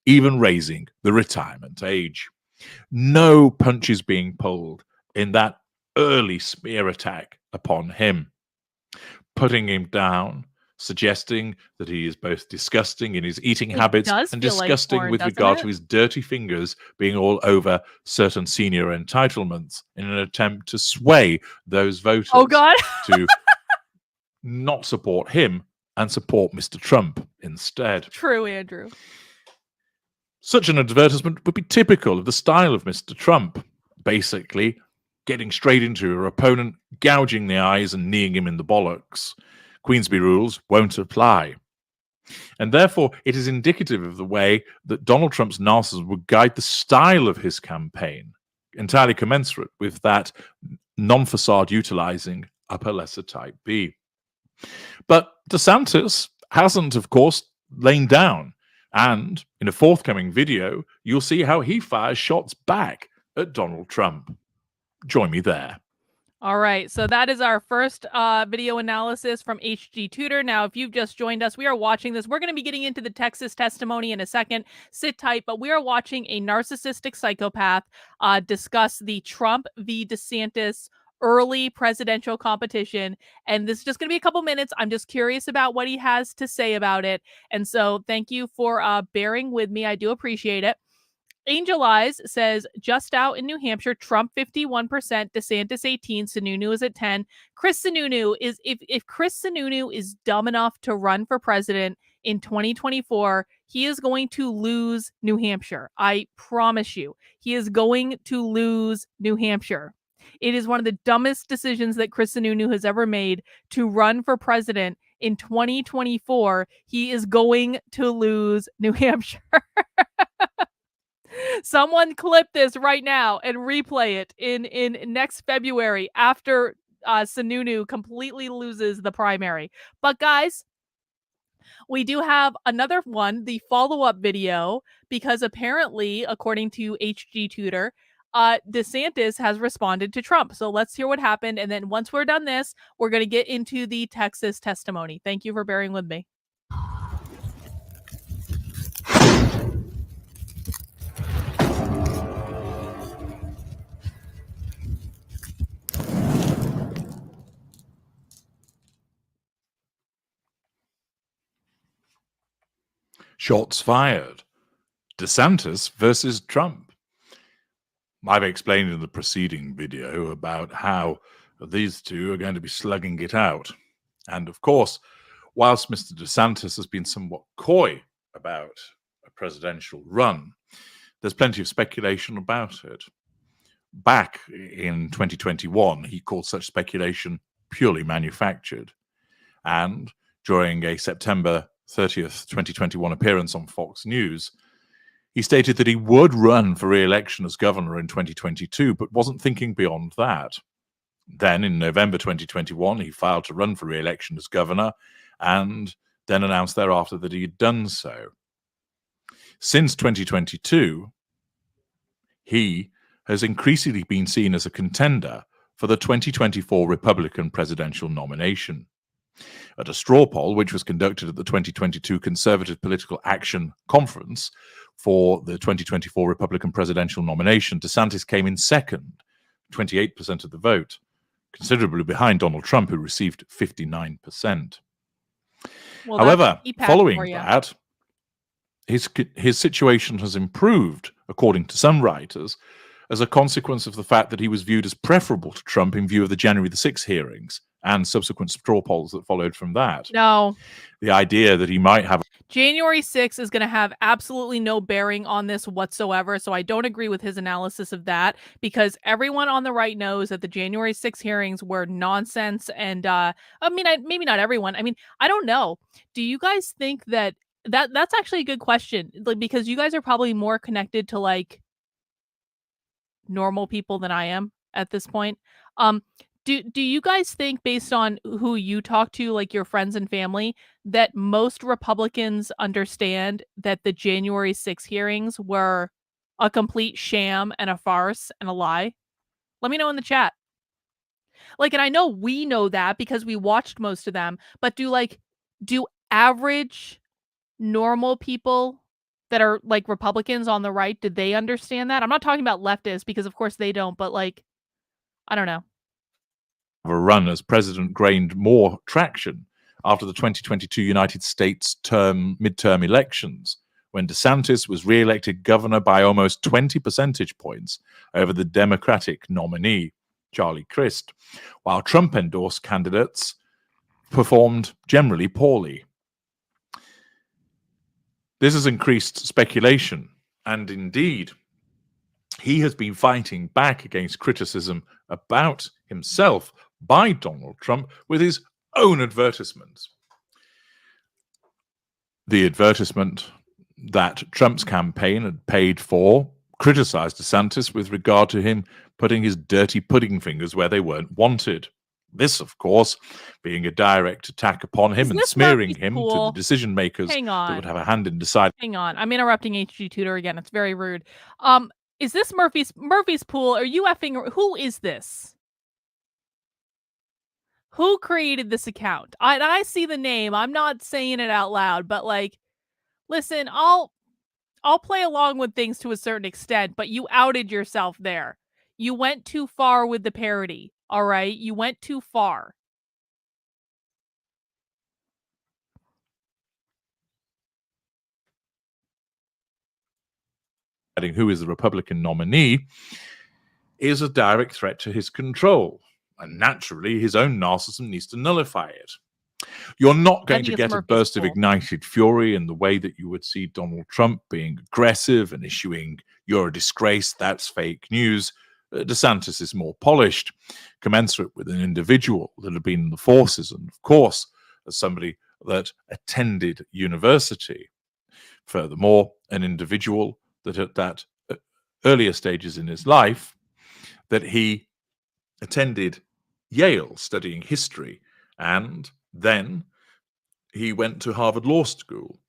S4: Even raising the retirement age. No punches being pulled in that early smear attack upon him, putting him down, suggesting that he is both disgusting in his eating habits and disgusting with regard to his dirty fingers being all over certain senior entitlements in an attempt to sway those voters to not support him and support Mr. Trump instead.
S1: True, Andrew.
S4: Such an advertisement would be typical of the style of Mr. Trump, basically getting straight into your opponent, gouging the eyes and kneeing him in the bollocks. Queensberry rules won't apply. And therefore, it is indicative of the way that Donald Trump's narcissism would guide the style of his campaign, entirely commensurate with that non-facade utilizing upper lesser type B. But DeSantis hasn't, of course, lain down. And in a forthcoming video, you'll see how he fires shots back at Donald Trump. Join me there.
S1: All right, so that is our first video analysis from HG Tutor. Now, if you've just joined us, we are watching this. We're going to be getting into the Texas testimony in a second. Sit tight, but we are watching a narcissistic psychopath discuss the Trump v. DeSantis early presidential competition. And this is just going to be a couple minutes. I'm just curious about what he has to say about it. And so thank you for bearing with me. I do appreciate it. Angel Eyes says, just out in New Hampshire, Trump 51%, DeSantis 18, Sununu is at 10. Chris Sununu is, if Chris Sununu is dumb enough to run for president in 2024, he is going to lose New Hampshire. I promise you, he is going to lose New Hampshire. It is one of the dumbest decisions that Chris Sununu has ever made to run for president in 2024. He is going to lose New Hampshire. Someone clip this right now and replay it in next February after Sununu completely loses the primary. But guys, We do have another one, the follow-up video, because apparently, according to HG Tutor, DeSantis has responded to Trump. So let's hear what happened. And then once we're done this, we're going to get into the Texas testimony. Thank you for bearing with me.
S4: Shots fired. DeSantis versus Trump. I've explained in the preceding video about how these two are going to be slugging it out. And of course, whilst Mr. DeSantis has been somewhat coy about a presidential run, there's plenty of speculation about it. Back in 2021, he called such speculation purely manufactured. And during a September 30th, 2021 appearance on Fox News, he stated that he would run for re-election as governor in 2022, but wasn't thinking beyond that. Then, in November 2021, he filed to run for re-election as governor, and then announced thereafter that he had done so. Since 2022, he has increasingly been seen as a contender for the 2024 Republican presidential nomination. At a straw poll, which was conducted at the 2022 Conservative Political Action Conference for the 2024 Republican presidential nomination, DeSantis came in second, 28% of the vote, considerably behind Donald Trump, who received 59%.
S1: Well,
S4: However,
S1: that's
S4: following that, his situation has improved, according to some writers, as a consequence of the fact that he was viewed as preferable to Trump in view of the January the 6th hearings and subsequent straw polls that followed from that.
S1: No.
S4: The idea that he might have
S1: January 6th is going to have absolutely no bearing on this whatsoever, so I don't agree with his analysis of that, because everyone on the right knows that the January 6th hearings were nonsense, and maybe not everyone. I mean, I don't know. Do you guys think that's actually a good question, like, because you guys are probably more connected to like normal people than I am at this point. Do you guys think, based on who you talk to, like your friends and family, that most Republicans understand that the January 6 hearings were a complete sham and a farce and a lie? Let me know in the chat. Like, and I know we know that because we watched most of them, but do average normal people that are like Republicans on the right, did they understand that? I'm not talking about leftists, because of course they don't, but like, I don't know.
S4: A run as president gained more traction after the 2022 United States midterm elections, when DeSantis was re-elected governor by almost 20 percentage points over the Democratic nominee, Charlie Crist, while Trump-endorsed candidates performed generally poorly. This has increased speculation, and indeed, he has been fighting back against criticism about himself by Donald Trump with his own advertisements. The advertisement that Trump's campaign had paid for criticized DeSantis with regard to him putting his dirty pudding fingers where they weren't wanted. This, of course, being a direct attack upon him and smearing him to the decision makers that would have a hand in deciding.
S1: Hang on, I'm interrupting HG Tutor again. It's very rude. Is this Murphy's Pool? Are you effing? Who is this? Who created this account? I see the name. I'm not saying it out loud, but like, listen, I'll play along with things to a certain extent, but you outed yourself there. You went too far with the parody. All right, you went too far.
S4: Who is the Republican nominee is a direct threat to his control. And naturally, his own narcissism needs to nullify it. You're not going to get a burst of ignited fury in the way that you would see Donald Trump being aggressive and issuing, "You're a disgrace, that's fake news." DeSantis is more polished, commensurate with an individual that had been in the forces, and of course, as somebody that attended university. Furthermore, an individual that at that earlier stages in his life, that he attended Yale studying history, and then he went to Harvard Law School.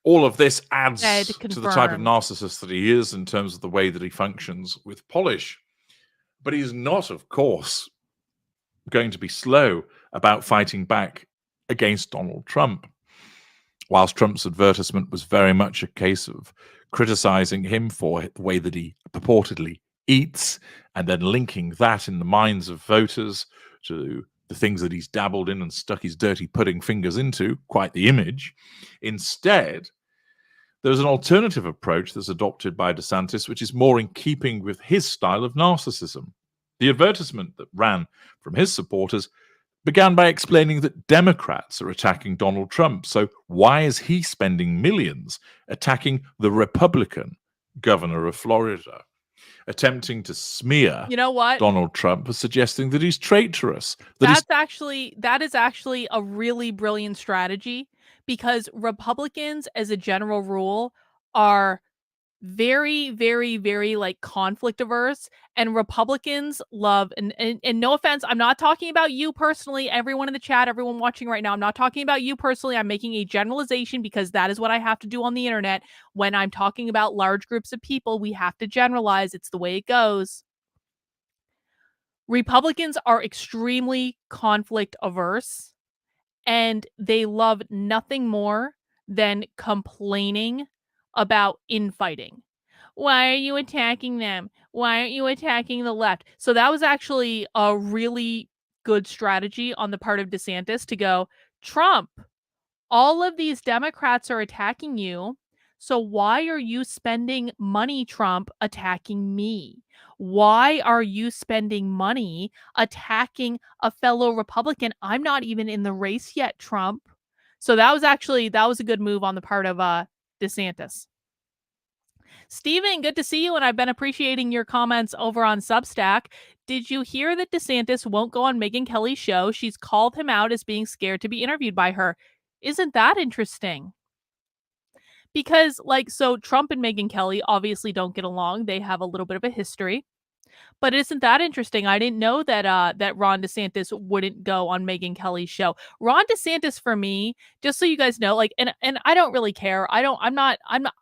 S4: All of this adds
S1: Ed
S4: to the type of
S1: confirmed.
S4: narcissist that he is in terms of the way that he functions with polish. But he's not, of course, going to be slow about fighting back against Donald Trump. Whilst Trump's advertisement was very much a case of criticizing him for the way that he purportedly eats, and then linking that in the minds of voters to the things that he's dabbled in and stuck his dirty pudding fingers into, quite the image. Instead, there's an alternative approach that's adopted by DeSantis, which is more in keeping with his style of narcissism. The advertisement that ran from his supporters began by explaining that Democrats are attacking Donald Trump. So why is he spending millions attacking the Republican governor of Florida, attempting to smear
S1: You know what?
S4: Donald Trump for suggesting that he's traitorous?
S1: That is actually a really brilliant strategy, because Republicans, as a general rule, are very, very, very like conflict averse, and Republicans love, and no offense, I'm not talking about you personally, everyone in the chat, everyone watching right now, I'm not talking about you personally. I'm making a generalization because that is what I have to do on the internet. When I'm talking about large groups of people, we have to generalize. It's the way it goes. Republicans are extremely conflict averse, and they love nothing more than complaining about infighting. Why are you attacking them? Why aren't you attacking the left? So that was actually a really good strategy on the part of DeSantis to go, Trump, all of these Democrats are attacking you. So why are you spending money, Trump, attacking me? Why are you spending money attacking a fellow Republican? I'm not even in the race yet, Trump. So that was a good move on the part of DeSantis. Steven, good to see you, and I've been appreciating your comments over on Substack. Did you hear that DeSantis won't go on Megyn Kelly's show? She's called him out as being scared to be interviewed by her. Isn't that interesting? Because, so Trump and Megyn Kelly obviously don't get along. They have a little bit of a history. But isn't that interesting? I didn't know that Ron DeSantis wouldn't go on Megyn Kelly's show. Ron DeSantis, for me, just so you guys know, and I don't really care. I'm not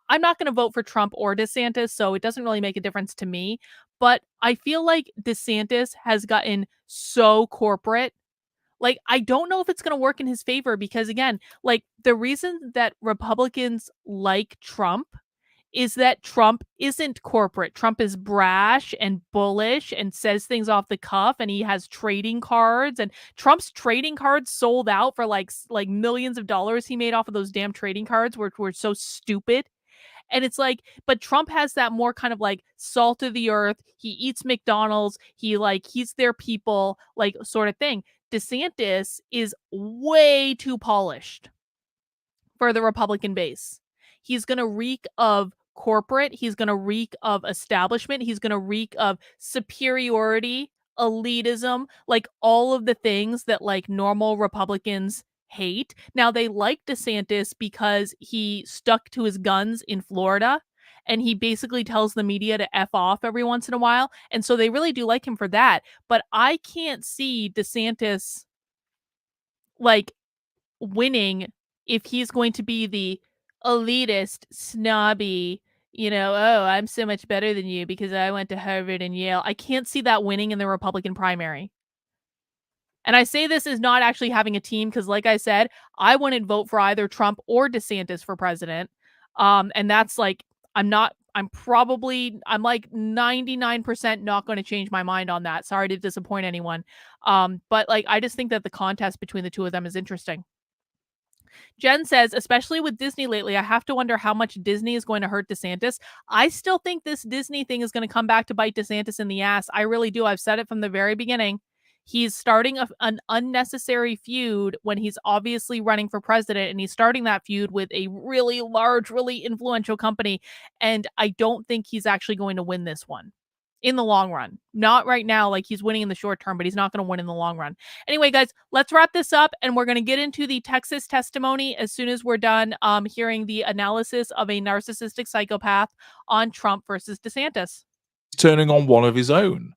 S1: going to vote for Trump or DeSantis, so it doesn't really make a difference to me. But I feel like DeSantis has gotten so corporate. I don't know if it's going to work in his favor, because again, the reason that Republicans like Trump is that Trump isn't corporate. Trump is brash and bullish and says things off the cuff, and he has trading cards, and Trump's trading cards sold out for like millions of dollars he made off of those damn trading cards, which were so stupid. And it's but Trump has that more kind of salt of the earth. He eats McDonald's. He's their people, sort of thing. DeSantis is way too polished for the Republican base. He's going to reek of corporate. He's going to reek of establishment. He's going to reek of superiority, elitism, all of the things that normal Republicans hate. Now, they like DeSantis because he stuck to his guns in Florida, and he basically tells the media to F off every once in a while. And so they really do like him for that. But I can't see DeSantis winning if he's going to be the elitist, snobby, oh, I'm so much better than you because I went to Harvard and Yale. I can't see that winning in the Republican primary. And I say this is not actually having a team, because like I said, I wouldn't vote for either Trump or DeSantis for president. And that's I'm 99% not going to change my mind on that. Sorry to disappoint anyone. But I just think that the contest between the two of them is interesting. Jen says, especially with Disney lately, I have to wonder how much Disney is going to hurt DeSantis. I still think this Disney thing is going to come back to bite DeSantis in the ass. I really do. I've said it from the very beginning. He's starting an unnecessary feud when he's obviously running for president, and he's starting that feud with a really large, really influential company. And I don't think he's actually going to win this one in the long run. Not right now, he's winning in the short term, but he's not going to win in the long run. Anyway, guys, let's wrap this up, and we're going to get into the Texas testimony as soon as we're done hearing the analysis of a narcissistic psychopath on Trump versus DeSantis.
S4: Turning on one of his own,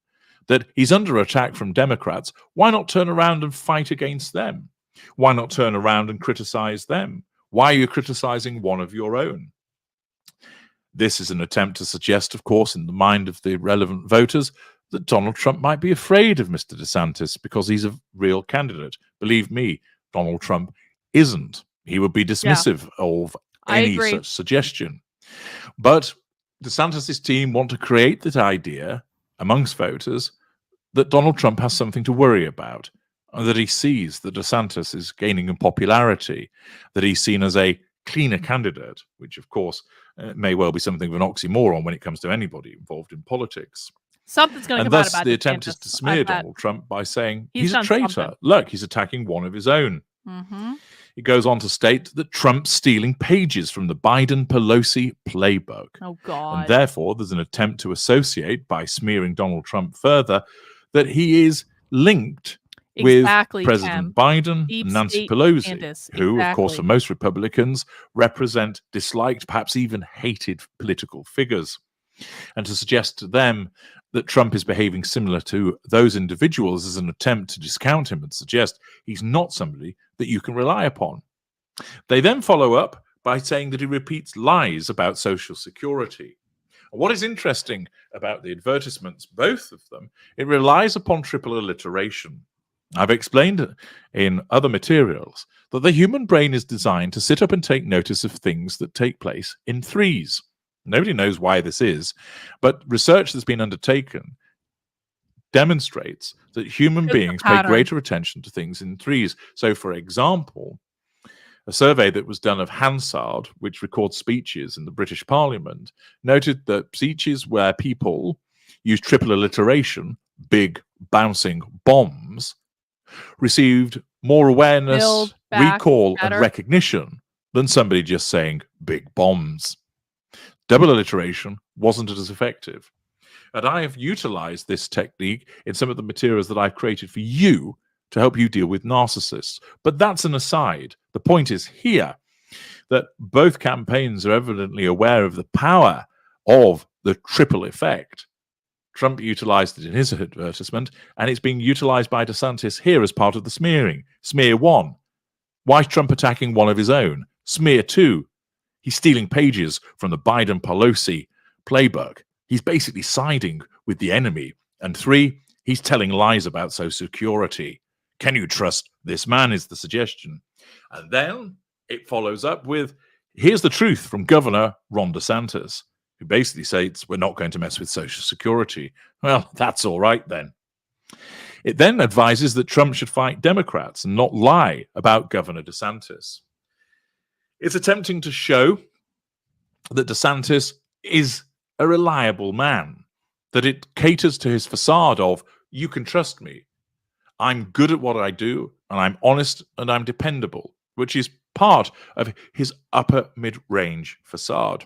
S4: that he's under attack from Democrats. Why not turn around and fight against them? Why not turn around and criticize them? Why are you criticizing one of your own? This is an attempt to suggest, of course, in the mind of the relevant voters, that Donald Trump might be afraid of Mr. DeSantis because he's a real candidate. Believe me, Donald Trump isn't. He would be dismissive of any such suggestion. But DeSantis' team want to create that idea amongst voters that Donald Trump has something to worry about, and that he sees that DeSantis is gaining in popularity, that he's seen as a cleaner candidate, which, of course, may well be something of an oxymoron when it comes to anybody involved in politics.
S1: Something's going to
S4: And
S1: come out
S4: thus,
S1: about
S4: the attempt is
S1: DeSantis.
S4: to smear Donald Trump by saying he's a
S1: done
S4: traitor.
S1: something.
S4: Look, he's attacking one of his own.
S1: Mm-hmm.
S4: He goes on to state that Trump's stealing pages from the Biden-Pelosi playbook.
S1: Oh, God.
S4: And therefore, there's an attempt to associate, by smearing Donald Trump further, that he is linked with President Biden and Nancy Pelosi, who, of course, for most Republicans, represent disliked, perhaps even hated political figures. And to suggest to them that Trump is behaving similar to those individuals is an attempt to discount him and suggest he's not somebody that you can rely upon. They then follow up by saying that he repeats lies about Social Security. What is interesting about the advertisements, both of them, it relies upon triple alliteration. I've explained in other materials that the human brain is designed to sit up and take notice of things that take place in threes. Nobody knows why this is, but research that's been undertaken demonstrates that human beings pay greater attention to things in threes. So, for example, a survey that was done of Hansard, which records speeches in the British Parliament, noted that speeches where people use triple alliteration, big bouncing bombs, received more awareness, recall, and recognition than somebody just saying big bombs. Double alliteration wasn't as effective. And I have utilized this technique in some of the materials that I've created for you to help you deal with narcissists. But that's an aside. The point is here that both campaigns are evidently aware of the power of the triple effect. Trump utilized it in his advertisement, and it's being utilized by DeSantis here as part of the smearing. Smear 1. Why is Trump attacking one of his own? Smear 2. He's stealing pages from the Biden-Pelosi playbook. He's basically siding with the enemy. And 3, he's telling lies about Social Security. Can you trust this man, is the suggestion. And then it follows up with, here's the truth from Governor Ron DeSantis, who basically says we're not going to mess with Social Security. Well, that's all right then. It then advises that Trump should fight Democrats and not lie about Governor DeSantis. It's attempting to show that DeSantis is a reliable man, that it caters to his facade of, you can trust me. I'm good at what I do, and I'm honest, and I'm dependable, which is part of his upper mid-range facade.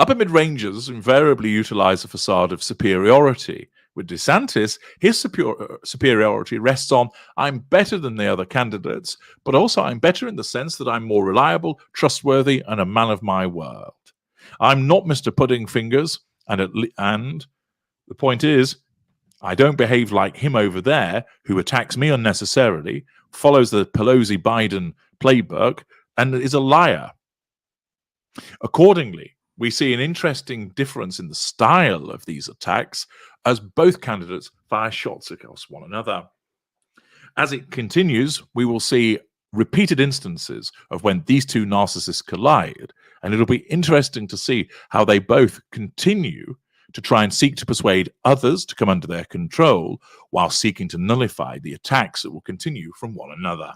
S4: Upper mid-rangers invariably utilize a facade of superiority. With DeSantis, his superiority rests on, I'm better than the other candidates, but also I'm better in the sense that I'm more reliable, trustworthy, and a man of my word. I'm not Mr. Pudding Fingers, and the point is, I don't behave like him over there, who attacks me unnecessarily, follows the Pelosi-Biden playbook, and is a liar. Accordingly, we see an interesting difference in the style of these attacks as both candidates fire shots across one another. As it continues, we will see repeated instances of when these two narcissists collide, and it'll be interesting to see how they both continue to try and seek to persuade others to come under their control while seeking to nullify the attacks that will continue from one another.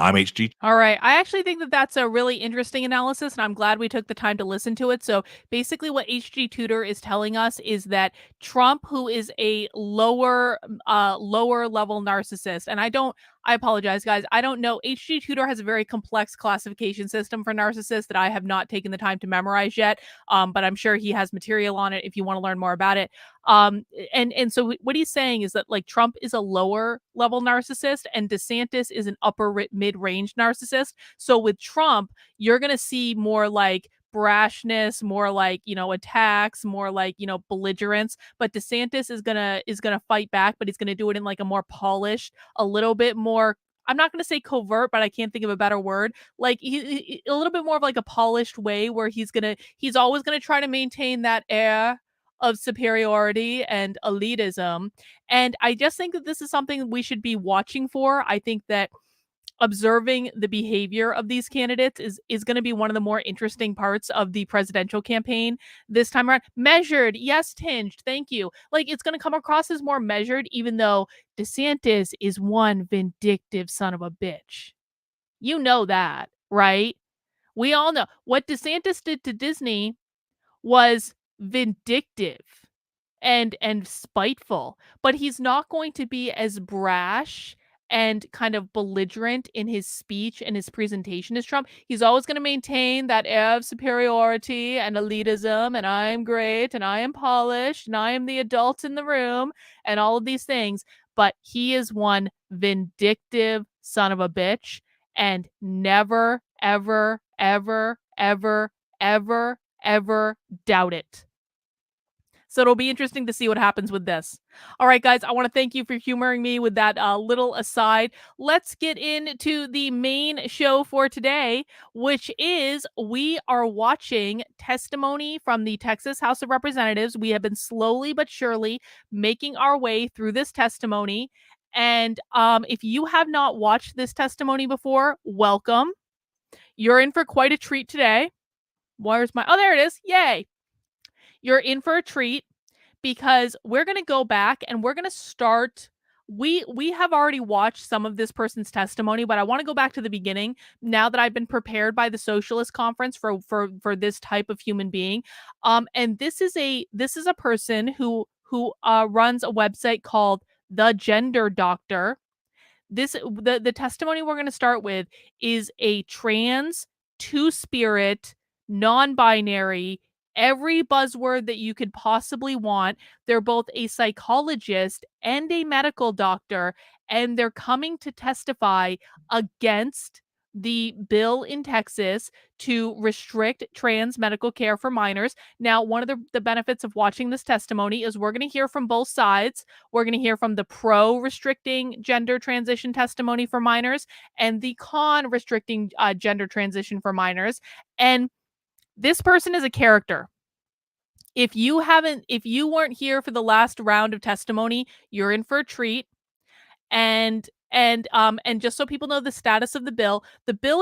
S4: I'm HG.
S1: All right. I actually think that that's a really interesting analysis, and I'm glad we took the time to listen to it. So basically what HG Tudor is telling us is that Trump, who is a lower level narcissist, and I apologize, guys. I don't know. HG Tudor has a very complex classification system for narcissists that I have not taken the time to memorize yet, but I'm sure he has material on it if you want to learn more about it. And so what he's saying is that, like, Trump is a lower level narcissist and DeSantis is an upper mid-range narcissist. So with Trump, you're going to see more like brashness, more like, attacks, more like, belligerence, but DeSantis is going to fight back, but he's going to do it in like a more polished, a little bit more, I'm not going to say covert, but I can't think of a better word. Like a little bit more of like a polished way where he's always going to try to maintain that air of superiority and elitism. And I just think that this is something we should be watching for. I think that observing the behavior of these candidates is going to be one of the more interesting parts of the presidential campaign this time around. Measured, yes, tinged, thank you. Like, it's going to come across as more measured, even though DeSantis is one vindictive son of a bitch. You know that, right? We all know what DeSantis did to Disney was vindictive and spiteful, but he's not going to be as brash and kind of belligerent in his speech and his presentation as Trump. He's always going to maintain that air of superiority and elitism, and I am great and I am polished and I am the adult in the room and all of these things, but he is one vindictive son of a bitch, and never ever ever ever ever ever doubt it. So it'll be interesting to see what happens with this. All right, guys, I want to thank you for humoring me with that little aside. Let's get into the main show for today, which is we are watching testimony from the Texas House of Representatives. We have been slowly but surely making our way through this testimony. And if you have not watched this testimony before, welcome. You're in for quite a treat today. Where's my... Oh, there it is. Yay. You're in for a treat because we're going to go back and we're going to start. We have already watched some of this person's testimony, but I want to go back to the beginning now that I've been prepared by the Socialist Conference for this type of human being. And this is a person who runs a website called The Gender Doctor. The testimony we're going to start with is a trans, two-spirit, non-binary, every buzzword that you could possibly want. They're both a psychologist and a medical doctor, and they're coming to testify against the bill in Texas to restrict trans medical care for minors. Now, one of the benefits of watching this testimony is we're going to hear from both sides. We're going to hear from the pro restricting gender transition testimony for minors and the con restricting gender transition for minors. And this person is a character. If you weren't here for the last round of testimony, you're in for a treat. And just so people know the status of the bill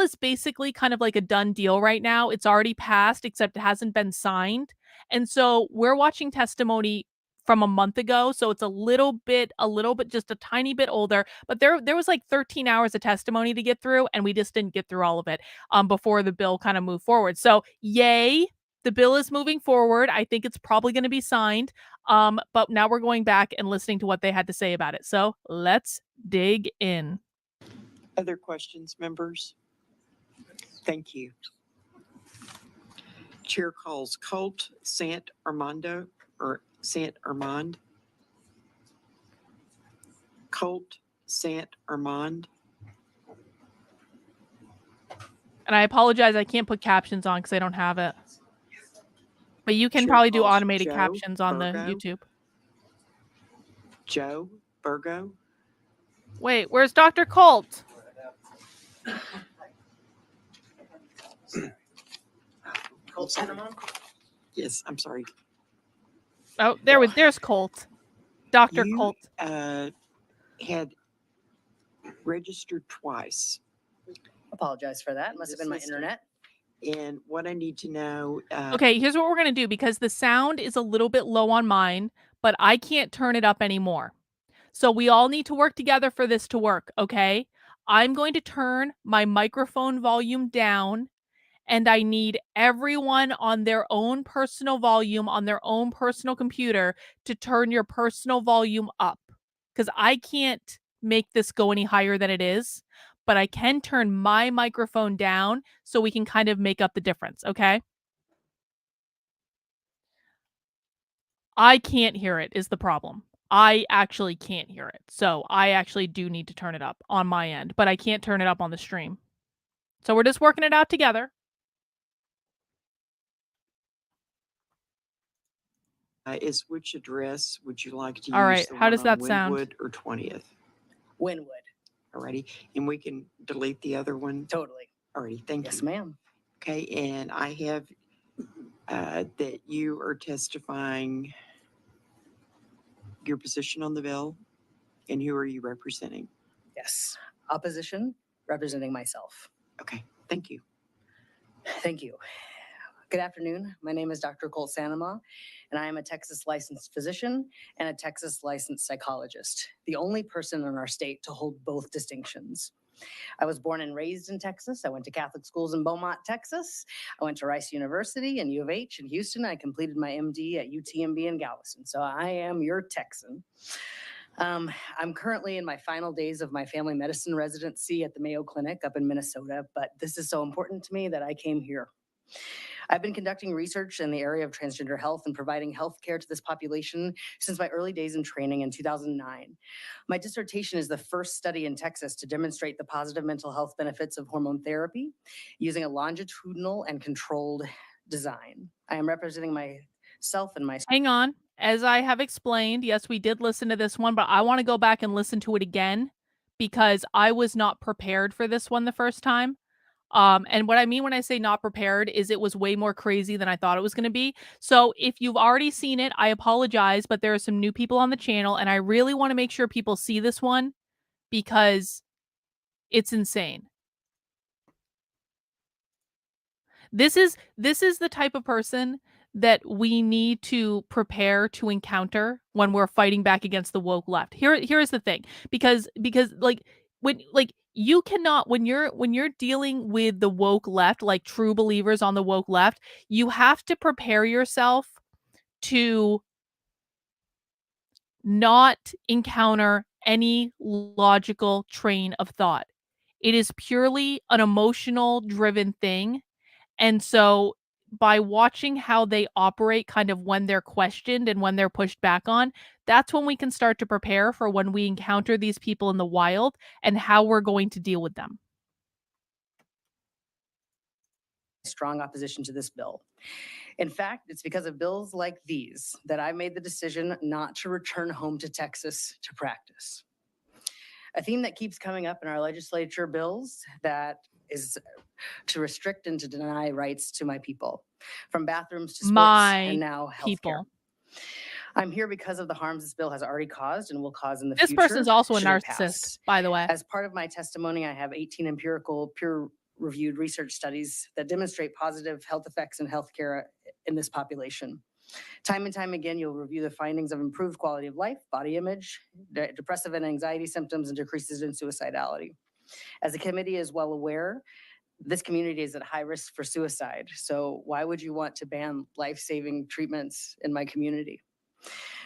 S1: is basically kind of like a done deal right now. It's already passed, except it hasn't been signed. And so we're watching testimony from a month ago, so it's a little bit just a tiny bit older, but there was like 13 hours of testimony to get through, and we just didn't get through all of it before the bill kind of moved forward. So yay, the bill is moving forward. I think it's probably going to be signed. But now we're going back and listening to what they had to say about it. So let's dig in.
S5: Other questions, members? Thank you. Chair calls Colt Sant Armando or Sant Armand. Colt Sant Armand.
S1: And I apologize, I can't put captions on because I don't have it. But you can
S5: Chair
S1: probably do
S5: calls
S1: automated
S5: Joe
S1: captions on the
S5: Virgo.
S1: YouTube.
S5: Joe Virgo.
S1: Wait, where's Dr. Colt?
S5: Yes, I'm sorry.
S1: Oh, there's Colt. Dr.
S5: You,
S1: Colt.
S5: had registered twice.
S6: Apologize for that. Must have been my internet.
S5: And what I need to know.
S1: Okay, here's what we're going to do, because the sound is a little bit low on mine, but I can't turn it up anymore. So we all need to work together for this to work, okay? I'm going to turn my microphone volume down, and I need everyone on their own personal volume on their own personal computer to turn your personal volume up, because I can't make this go any higher than it is, but I can turn my microphone down so we can kind of make up the difference, okay? I can't hear it is the problem. I actually can't hear it. So I actually do need to turn it up on my end, but I can't turn it up on the stream. So we're just working it out together.
S5: Is which address would you like to
S1: All
S5: use?
S1: right,
S5: The
S1: how
S5: one
S1: does
S5: on
S1: that sound?
S5: Wynwood or 20th?
S6: Winwood.
S5: Alrighty, and we can delete the other one.
S6: Totally.
S5: Alrighty, thank
S6: Yes,
S5: you.
S6: ma'am.
S5: Okay, and I have that you are testifying your position on the bill, and who are you representing?
S6: Yes. Opposition, representing myself.
S5: Okay, thank you.
S6: Thank you. Good afternoon. My name is Dr. Colt Sanama, and I am a Texas licensed physician and a Texas licensed psychologist, the only person in our state to hold both distinctions. I was born and raised in Texas. I went to Catholic schools in Beaumont, Texas. I went to Rice University and U of H in Houston. I completed my MD at UTMB in Galveston. So I am your Texan. I'm currently in my final days of my family medicine residency at the Mayo Clinic up in Minnesota, but this is so important to me that I came here. I've been conducting research in the area of transgender health and providing health care to this population since my early days in training in 2009. My dissertation is the first study in Texas to demonstrate the positive mental health benefits of hormone therapy using a longitudinal and controlled design. I am representing myself and my
S1: Hang on. As I have explained, yes, we did listen to this one, but I want to go back and listen to it again because I was not prepared for this one the first time. And what I mean when I say not prepared is it was way more crazy than I thought it was going to be. So if you've already seen it, I apologize, but there are some new people on the channel, and I really want to make sure people see this one because it's insane. This is the type of person that we need to prepare to encounter when we're fighting back against the woke left. Here's the thing. Because like when like you cannot when you're dealing with the woke left, like true believers on the woke left, you have to prepare yourself to not encounter any logical train of thought. It is purely an emotional driven thing. And so by watching how they operate kind of when they're questioned and when they're pushed back on, that's when we can start to prepare for when we encounter these people in the wild and how we're going to deal with them.
S6: strong opposition to this bill. In fact, it's because of bills like these that I made the decision not to return home to Texas to practice. A theme that keeps coming up in our legislature bills that is to restrict and to deny rights to my people, from bathrooms to sports
S1: My
S6: and now healthcare.
S1: people.
S6: I'm here because of the harms this bill has already caused and will cause in the
S1: This
S6: future.
S1: person's also a
S6: should it
S1: narcissist,
S6: pass.
S1: by the way.
S6: As part of my testimony, I have 18 empirical peer-reviewed research studies that demonstrate positive health effects in healthcare in this population. Time and time again, you'll review the findings of improved quality of life, body image, depressive and anxiety symptoms, and decreases in suicidality. As the committee is well aware, this community is at high risk for suicide. So why would you want to ban life-saving treatments in my community?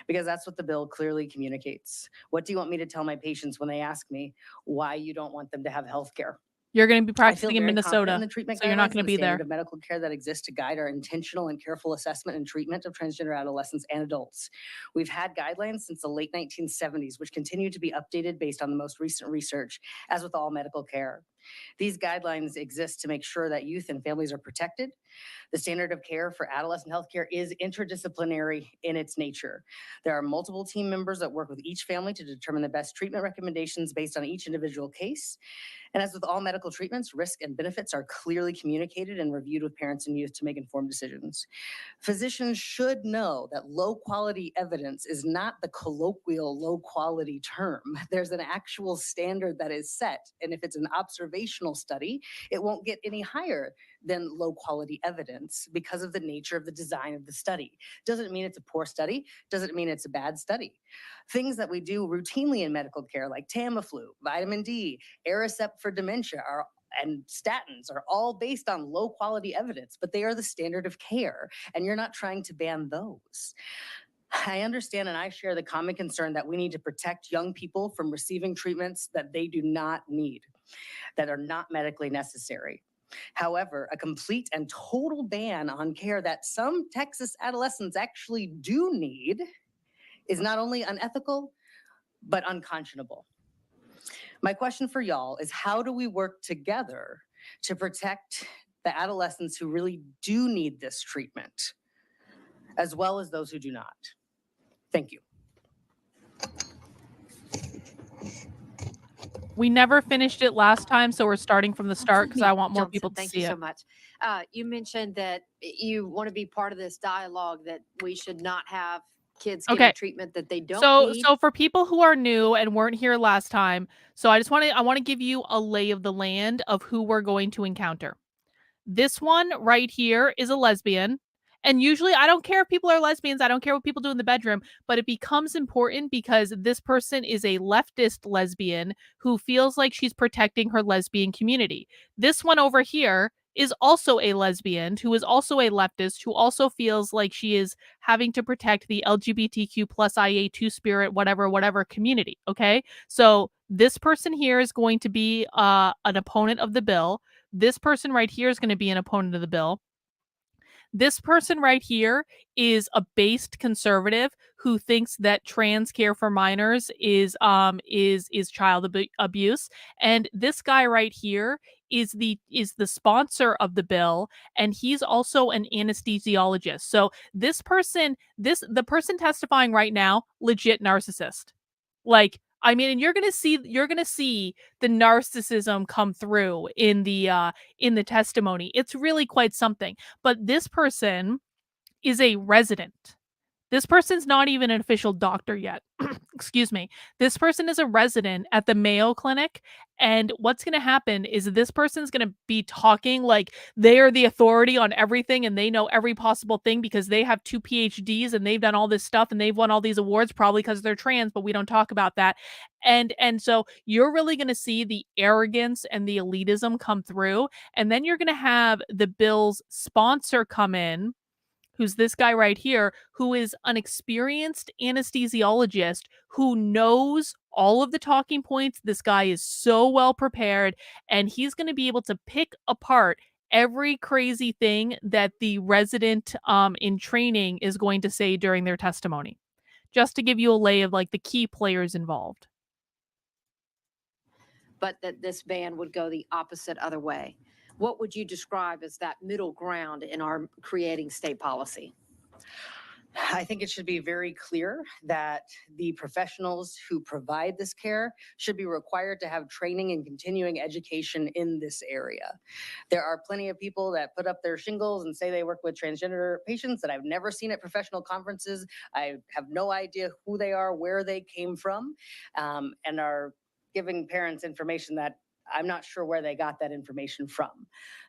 S6: Because that's what the bill clearly communicates. What do you want me to tell my patients when they ask me why you don't want them to have health care?
S1: You're going to be
S6: I feel
S1: practicing in
S6: very confident
S1: Minnesota,
S6: in the treatment
S1: so you're not
S6: guidelines
S1: going to
S6: and the
S1: be
S6: standard
S1: there.
S6: of medical care that exists to guide our intentional and careful assessment and treatment of transgender adolescents and adults. We've had guidelines since the late 1970s, which continue to be updated based on the most recent research, as with all medical care. These guidelines exist to make sure that youth and families are protected. The standard of care for adolescent healthcare is interdisciplinary in its nature. There are multiple team members that work with each family to determine the best treatment recommendations based on each individual case. And as with all medical treatments, risk and benefits are clearly communicated and reviewed with parents and youth to make informed decisions. Physicians should know that low quality evidence is not the colloquial low quality term. There's an actual standard that is set. And if it's an observational study, it won't get any higher than low quality evidence because of the nature of the design of the study. Doesn't mean it's a poor study, doesn't mean it's a bad study. Things that we do routinely in medical care, like Tamiflu, vitamin D, Aricept for dementia, and statins are all based on low quality evidence, but they are the standard of care, and you're not trying to ban those. I understand and I share the common concern that we need to protect young people from receiving treatments that they do not need, that are not medically necessary. However, a complete and total ban on care that some Texas adolescents actually do need is not only unethical, but unconscionable. My question for y'all is, how do we work together to protect the adolescents who really do need this treatment, as well as those who do not? Thank you.
S1: We never finished it last time, so we're starting from the start because I want more
S7: Johnson,
S1: people to
S7: thank
S1: see
S7: you so
S1: it.
S7: much. You mentioned that you want to be part of this dialogue, that we should not have kids
S1: Okay.
S7: getting treatment that they don't need.
S1: So for people who are new and weren't here last time, so I want to give you a lay of the land of who we're going to encounter. This one right here is a lesbian. And usually I don't care if people are lesbians, I don't care what people do in the bedroom, but it becomes important because this person is a leftist lesbian who feels like she's protecting her lesbian community. This one over here is also a lesbian who is also a leftist who also feels like she is having to protect the LGBTQ plus IA2 spirit, whatever community. Okay. So this person here is going to be an opponent of the bill. This person right here is going to be an opponent of the bill. This person right here is a based conservative who thinks that trans care for minors is child abuse, and this guy right here is the sponsor of the bill, and he's also an anesthesiologist. So the person testifying right now, legit narcissist. Like, I mean, and you're gonna see the narcissism come through in the testimony. It's really quite something. But this person is a resident. This person's not even an official doctor yet. Excuse me. This person is a resident at the Mayo Clinic. And what's going to happen is this person's going to be talking like they are the authority on everything and they know every possible thing because they have 2 PhDs and they've done all this stuff and they've won all these awards probably because they're trans, but we don't talk about that. And so you're really going to see the arrogance and the elitism come through. And then you're going to have the bill's sponsor come in, who's this guy right here, who is an experienced anesthesiologist who knows all of the talking points. This guy is so well prepared, and he's going to be able to pick apart every crazy thing that the resident in training is going to say during their testimony, just to give you a lay of like the key players involved.
S7: But that this ban would go the opposite other way. What would you describe as that middle ground in our creating state policy?
S6: I think it should be very clear that the professionals who provide this care should be required to have training and continuing education in this area. There are plenty of people that put up their shingles and say they work with transgender patients that I've never seen at professional conferences. I have no idea who they are, where they came from, and are giving parents information that I'm not sure where they got that information from.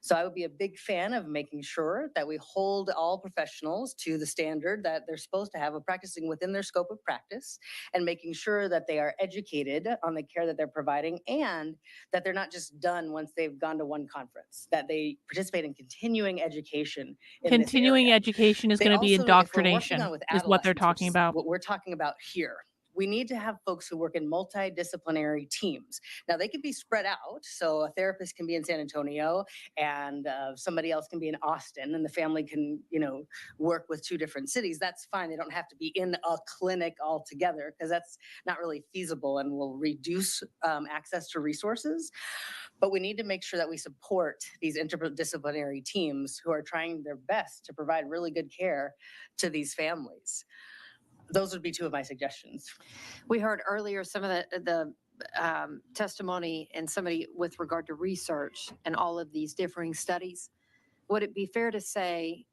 S6: So I would be a big fan of making sure that we hold all professionals to the standard that they're supposed to have of practicing within their scope of practice, and making sure that they are educated on the care that they're providing, and that they're not just done once they've gone to one conference, that they participate in continuing education in
S1: Continuing
S6: this area.
S1: education is
S6: They
S1: going to be
S6: also, if we're working
S1: indoctrination,
S6: on with
S1: is what they're
S6: adolescents, which
S1: talking
S6: is
S1: about.
S6: what we're talking about here, we need to have folks who work in multidisciplinary teams. Now, they could be spread out. So a therapist can be in San Antonio and somebody else can be in Austin, and the family can, work with 2 different cities. That's fine. They don't have to be in a clinic altogether because that's not really feasible and will reduce access to resources. But we need to make sure that we support these interdisciplinary teams who are trying their best to provide really good care to these families. Those would be 2 of my suggestions.
S7: We heard earlier some of the testimony and somebody with regard to research and all of these differing studies. Would it be fair to say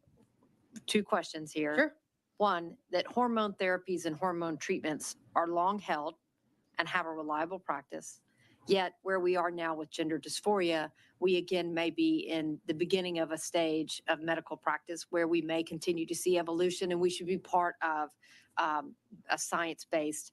S7: 2 questions here?
S6: Sure.
S7: One, that hormone therapies and hormone treatments are long held and have a reliable practice. Yet where we are now with gender dysphoria, we again may be in the beginning of a stage of medical practice where we may continue to see evolution, and we should be part of a science-based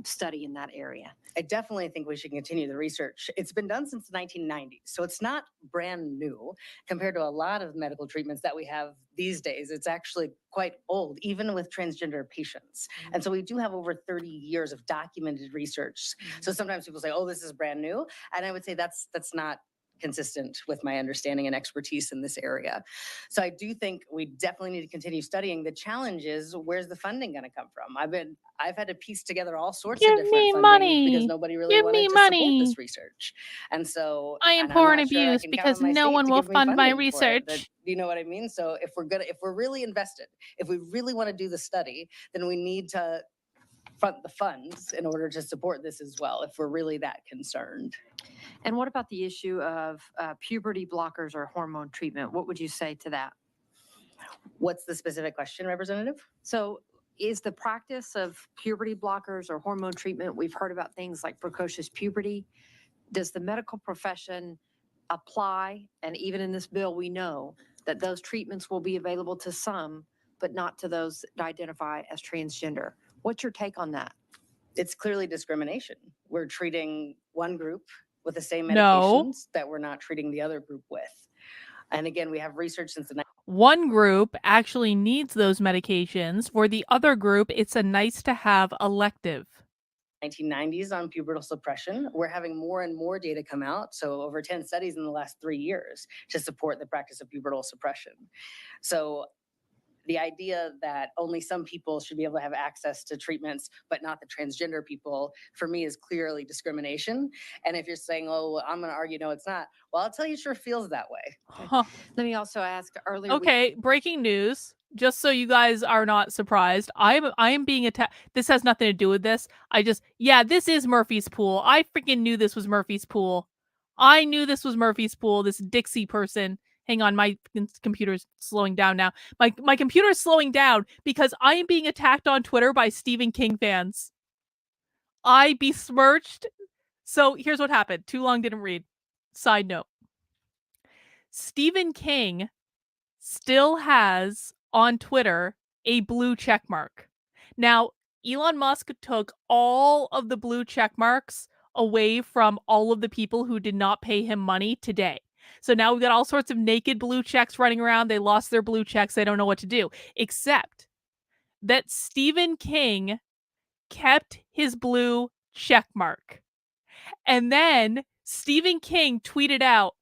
S7: study in that area.
S6: I definitely think we should continue the research. It's been done since the 1990s, so it's not brand new compared to a lot of medical treatments that we have these days. It's actually quite old, even with transgender patients. And so we do have over 30 years of documented research. So sometimes people say, oh, this is brand new. And I would say that's not consistent with my understanding and expertise in this area. So I do think we definitely need to continue studying. The challenge is, where's the funding going to come from? I've had to piece together all sorts of different funding because nobody really wanted to support this research. And so
S1: I am
S6: I'm
S1: poor and
S6: not sure I
S1: abused
S6: can count
S1: because
S6: on my
S1: no
S6: state
S1: one
S6: to
S1: will
S6: give me
S1: fund my
S6: funding for it.
S1: research.
S6: You know what I mean? So if we're really invested, if we really want to do the study, then we need to front the funds in order to support this as well, if we're really that concerned.
S7: And what about the issue of puberty blockers or hormone treatment? What would you say to that?
S6: What's the specific question, Representative?
S7: So is the practice of puberty blockers or hormone treatment, we've heard about things like precocious puberty. Does the medical profession apply? And even in this bill, we know that those treatments will be available to some, but not to those that identify as transgender. What's your take on that?
S6: It's clearly discrimination. We're treating one group with the same
S1: No.
S6: medications that we're not treating the other group with. And again, we have research since the
S1: One group actually needs those medications. For the other group, it's a nice to have elective.
S6: 1990s on pubertal suppression. We're having more and more data come out. So over 10 studies in the last 3 years to support the practice of pubertal suppression. So the idea that only some people should be able to have access to treatments, but not the transgender people, for me is clearly discrimination. And if you're saying, oh, well, I'm going to argue, no, it's not. Well, I'll tell you, it sure feels that way.
S1: Huh.
S7: Let me also ask earlier.
S1: Okay, breaking news. Just so you guys are not surprised, I am being attacked. This has nothing to do with this. This is Murphy's Pool. I freaking knew this was Murphy's Pool. I knew this was Murphy's Pool. This Dixie person. Hang on, my computer's slowing down now. My computer's slowing down because I am being attacked on Twitter by Stephen King fans. I besmirched. So here's what happened. Too long didn't read. Side note. Stephen King still has on Twitter a blue check mark. Now, Elon Musk took all of the blue check marks away from all of the people who did not pay him money today. So now we've got all sorts of naked blue checks running around. They lost their blue checks. They don't know what to do. Except that Stephen King kept his blue check mark. And then Stephen King tweeted out,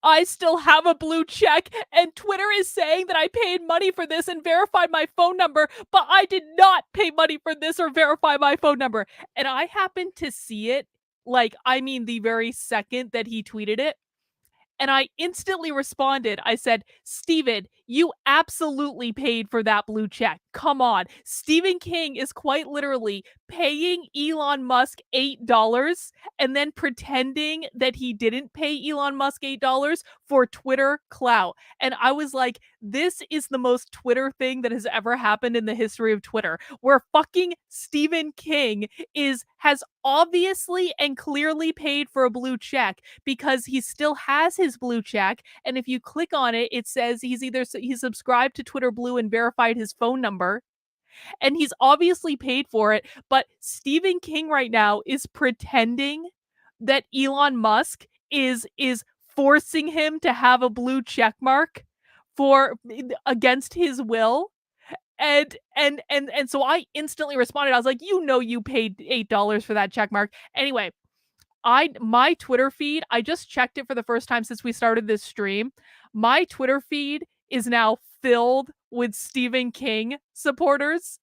S1: I still have a blue check, and Twitter is saying that I paid money for this and verified my phone number, but I did not pay money for this or verify my phone number. And I happened to see it, the very second that he tweeted it. And I instantly responded. I said, Steven, you absolutely paid for that blue check. Come on. Stephen King is quite literally paying Elon Musk $8 and then pretending that he didn't pay Elon Musk $8 for Twitter clout. And I was like, this is the most Twitter thing that has ever happened in the history of Twitter, where fucking Stephen King has obviously and clearly paid for a blue check because he still has his blue check. And if you click on it, it says he's subscribed to Twitter Blue and verified his phone number. And he's obviously paid for it. But Stephen King right now is pretending that Elon Musk is forcing him to have a blue check mark against his will. And so I instantly responded. I was like, you paid $8 for that check mark. Anyway, my Twitter feed, I just checked it for the first time since we started this stream. My Twitter feed is now filled with Stephen King supporters.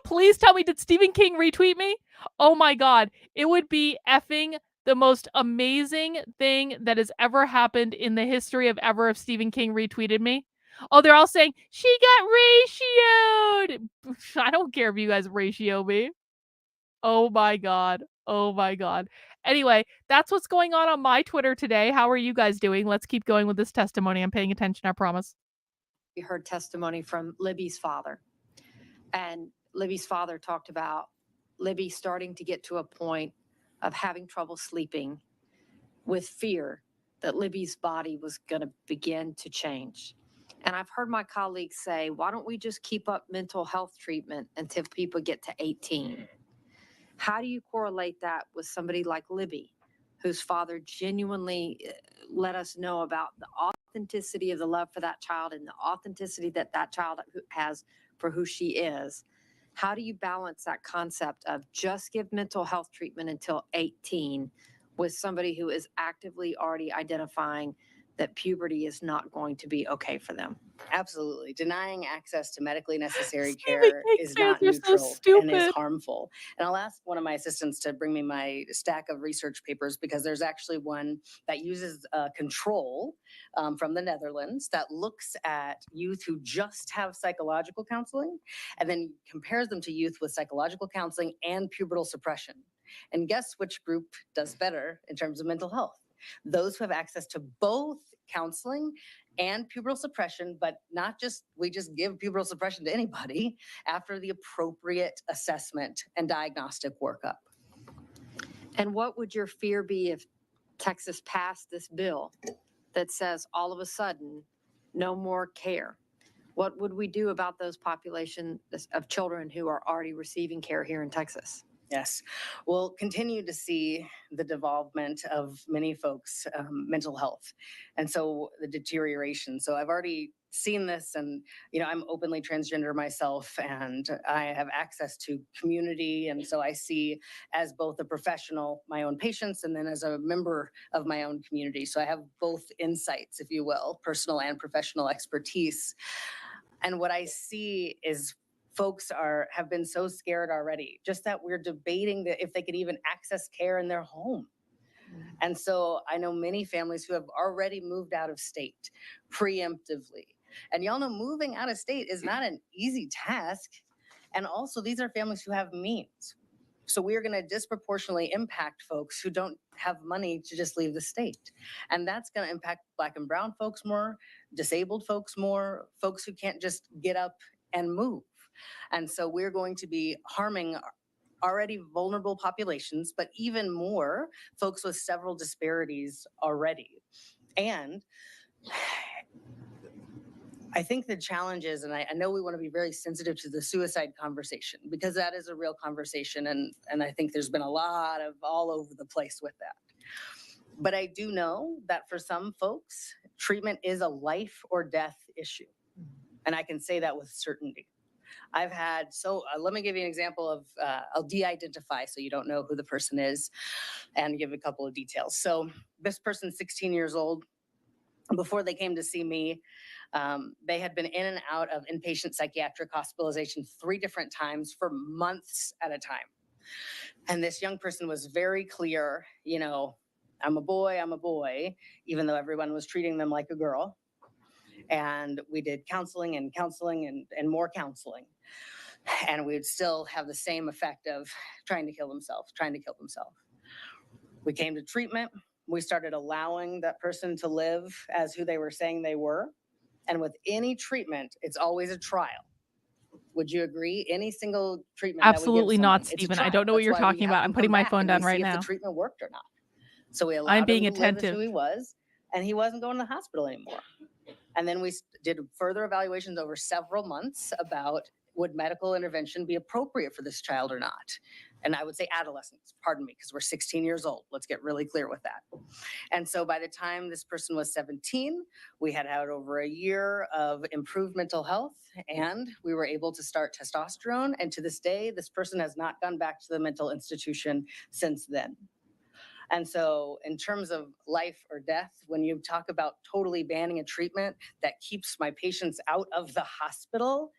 S1: Please tell me, did Stephen King retweet me? Oh my God. It would be effing the most amazing thing that has ever happened in the history of ever if Stephen King retweeted me. Oh, they're all saying, she got ratioed. I don't care if you guys ratio me. Oh my God. Oh my God. Anyway, that's what's going on my Twitter today. How are you guys doing? Let's keep going with this testimony. I'm paying attention, I promise.
S7: We heard testimony from Libby's father. And Libby's father talked about Libby starting to get to a point of having trouble sleeping with fear that Libby's body was going to begin to change. And I've heard my colleagues say, why don't we just keep up mental health treatment until people get to 18? How do you correlate that with somebody like Libby, whose father genuinely let us know about the authenticity of the love for that child and the authenticity that that child has for who she is? How do you balance that concept of just give mental health treatment until 18 with somebody who is actively already identifying that puberty is not going to be okay for them.
S6: Absolutely. Denying access to medically necessary
S1: Stephen
S6: care
S1: King
S6: is
S1: fans
S6: not
S1: are so
S6: neutral and is
S1: stupid.
S6: harmful. And I'll ask one of my assistants to bring me my stack of research papers, because there's actually one that uses a control from the Netherlands that looks at youth who just have psychological counseling and then compares them to youth with psychological counseling and pubertal suppression. And guess which group does better in terms of mental health? Those who have access to both counseling and pubertal suppression, but not just, we just give pubertal suppression to anybody after the appropriate assessment and diagnostic workup.
S7: And what would your fear be if Texas passed this bill that says all of a sudden, no more care? What would we do about those population of children who are already receiving care here in Texas?
S6: Yes, we'll continue to see the development of many folks' mental health, and so the deterioration. So I've already seen this, and I'm openly transgender myself, and I have access to community, and so I see as both a professional my own patients, and then as a member of my own community. So I have both insights, if you will, personal and professional expertise. And what I see is folks have been so scared already, just that we're debating if they could even access care in their home. And so I know many families who have already moved out of state preemptively. And y'all know moving out of state is not an easy task. And also, these are families who have means. So we are going to disproportionately impact folks who don't have money to just leave the state. And that's going to impact Black and brown folks more, disabled folks more, folks who can't just get up and move. And so we're going to be harming already vulnerable populations, but even more folks with several disparities already. And I think the challenge is, and I know we want to be very sensitive to the suicide conversation, because that is a real conversation. And I think there's been a lot of all over the place with that. But I do know that for some folks, treatment is a life or death issue. And I can say that with certainty. I've had, let me give you an example of, I'll de-identify so you don't know who the person is, and give a couple of details. So this person's 16 years old. Before they came to see me, they had been in and out of inpatient psychiatric hospitalization 3 different times for months at a time. And this young person was very clear, I'm a boy, even though everyone was treating them like a girl. And we did counseling and more counseling. And we'd still have the same effect of trying to kill themselves. We came to treatment. We started allowing that person to live as who they were saying they were. And with any treatment, it's always a trial. Would you agree? Any single treatment
S1: Absolutely
S6: that we give
S1: not,
S6: someone,
S1: Stephen. I don't know what you're talking about. I'm putting my phone down right
S6: see if
S1: now.
S6: the treatment worked or not. So we allowed
S1: I'm being
S6: him to live as
S1: attentive.
S6: who he was, and he wasn't going to the hospital anymore. And then we did further evaluations over several months about would medical intervention be appropriate for this child or not. And I would say adolescents, pardon me, because we're 16 years old. Let's get really clear with that. And so by the time this person was 17, we had had over a year of improved mental health, and we were able to start testosterone. And to this day, this person has not gone back to the mental institution since then. And so in terms of life or death, when you talk about totally banning a treatment that keeps my patients out of the hospital,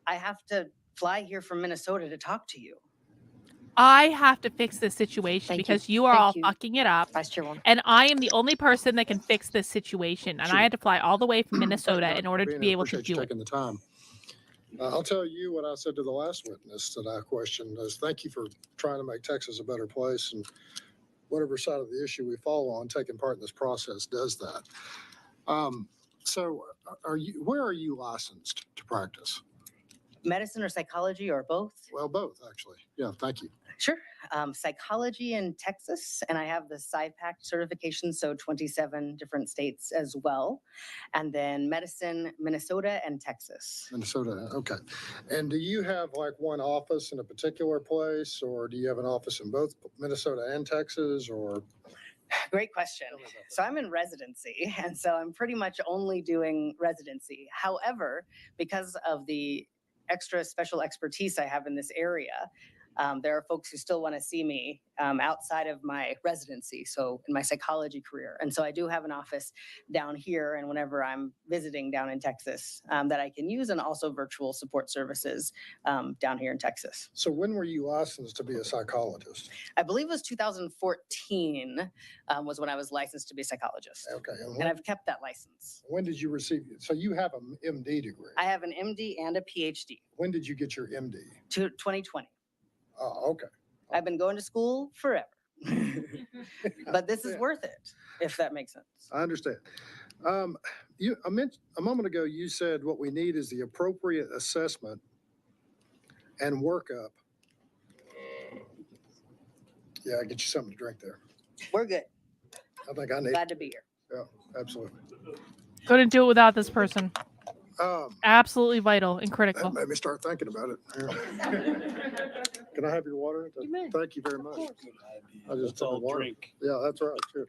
S6: I have to fly here from Minnesota to talk to you.
S1: I have to fix this situation because you are all fucking it up.
S7: Vice Chairwoman.
S1: And I am the only person that can fix this situation. And
S8: Sure.
S1: I had to fly all the way from Minnesota in order to be able to
S8: appreciate you
S1: do it.
S8: taking the time. I'll tell you what I said to the last witness that I questioned is thank you for trying to make Texas a better place, and whatever side of the issue we fall on, taking part in this process does that. So where are you licensed to practice?
S6: Medicine or psychology or both?
S8: Well, both actually. Yeah, thank you.
S6: Sure. Psychology in Texas, and I have the SciPact certification, so 27 different states as well. And then medicine, Minnesota and Texas.
S8: Minnesota, okay. And do you have like one office in a particular place, or do you have an office in both Minnesota and Texas, or?
S6: Great question. So I'm in residency, and so I'm pretty much only doing residency. However, because of the extra special expertise I have in this area, There are folks who still want to see me outside of my residency, so in my psychology career. And so I do have an office down here, and whenever I'm visiting down in Texas, that I can use, and also virtual support services down here in Texas.
S8: So when were you licensed to be a psychologist?
S6: I believe it was 2014 was when I was licensed to be a psychologist.
S8: Okay.
S6: And I've kept that license.
S8: When did you receive it? So you have an MD degree.
S6: I have an MD and a PhD.
S8: When did you get your MD?
S6: To 2020.
S8: Oh, okay.
S6: I've been going to school forever. But this is
S8: Yeah.
S6: worth it, if that makes sense.
S8: I understand. I mentioned a moment ago, you said what we need is the appropriate assessment and workup. Yeah, I get you something to drink there.
S6: We're good.
S8: I think I need.
S6: Glad to be here.
S8: Yeah, absolutely.
S1: Couldn't do it without this person.
S8: Um,
S1: Absolutely vital and
S8: that
S1: critical.
S8: made me start thinking about it. Yeah. Can I have your water?
S1: You may.
S8: Thank you very much. I just took
S9: all
S8: water.
S9: drink.
S8: Yeah, that's right. Sure.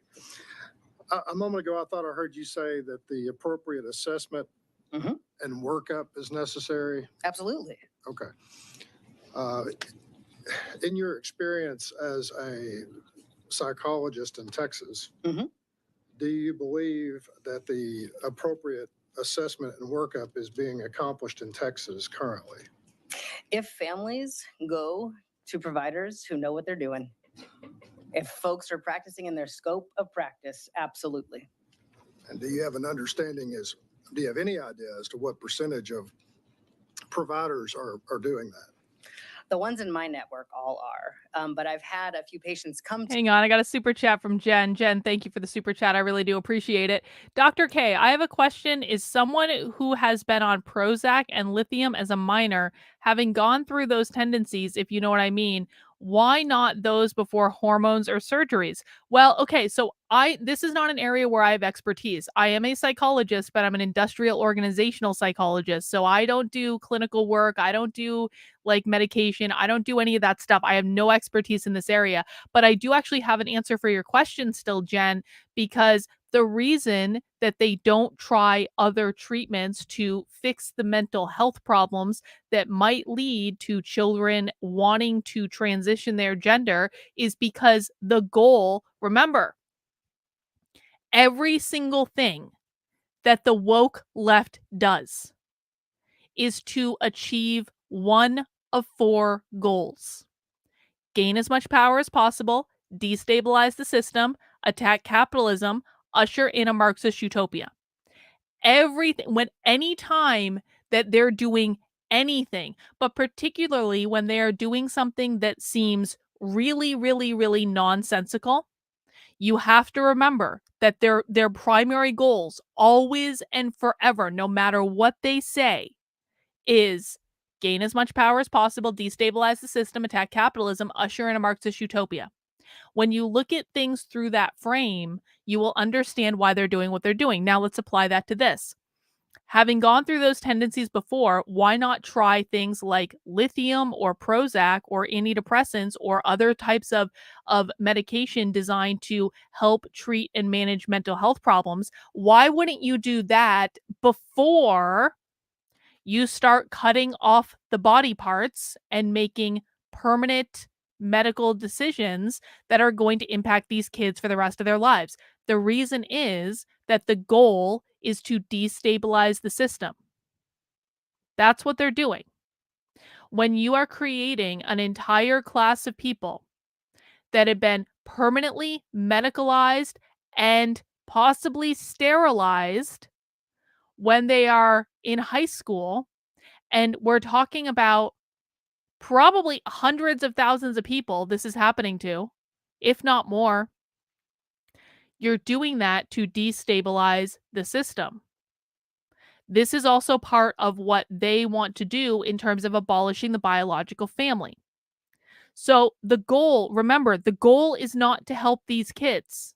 S8: A moment ago, I thought I heard you say that the appropriate assessment
S6: Mhm.
S8: and workup is necessary.
S6: Absolutely.
S8: Okay. In your experience as a psychologist in Texas,
S6: Mhm.
S8: do you believe that the appropriate assessment and workup is being accomplished in Texas currently?
S6: If families go to providers who know what they're doing, if folks are practicing in their scope of practice, absolutely.
S8: And do you have an understanding do you have any idea as to what percentage of providers are doing that?
S6: The ones in my network all are. But I've had a few patients come to
S1: Hang on, I got a super chat from Jen. Jen, thank you for the super chat. I really do appreciate it. Dr. K, I have a question. Is someone who has been on Prozac and lithium as a minor, having gone through those tendencies, if you know what I mean, why not those before hormones or surgeries? Well, okay, so this is not an area where I have expertise. I am a psychologist, but I'm an industrial organizational psychologist. So I don't do clinical work. I don't do like medication. I don't do any of that stuff. I have no expertise in this area, but I do actually have an answer for your question still, Jen, because the reason that they don't try other treatments to fix the mental health problems that might lead to children wanting to transition their gender is because the goal, remember, every single thing that the woke left does is to achieve one of 4 goals: gain as much power as possible, destabilize the system, attack capitalism, usher in a Marxist utopia. Any time that they're doing anything, but particularly when they are doing something that seems really, really, really nonsensical, you have to remember that their primary goals always and forever, no matter what they say, is gain as much power as possible, destabilize the system, attack capitalism, usher in a Marxist utopia. When you look at things through that frame, you will understand why they're doing what they're doing. Now let's apply that to this. Having gone through those tendencies before, why not try things like lithium or Prozac or antidepressants or other types of medication designed to help treat and manage mental health problems? Why wouldn't you do that before you start cutting off the body parts and making permanent medical decisions that are going to impact these kids for the rest of their lives? The reason is that the goal is to destabilize the system. That's what they're doing. When you are creating an entire class of people that have been permanently medicalized and possibly sterilized when they are in high school, and we're talking about probably hundreds of thousands of people this is happening to, if not more. You're doing that to destabilize the system. This is also part of what they want to do in terms of abolishing the biological family. So the goal, remember, the goal is not to help these kids.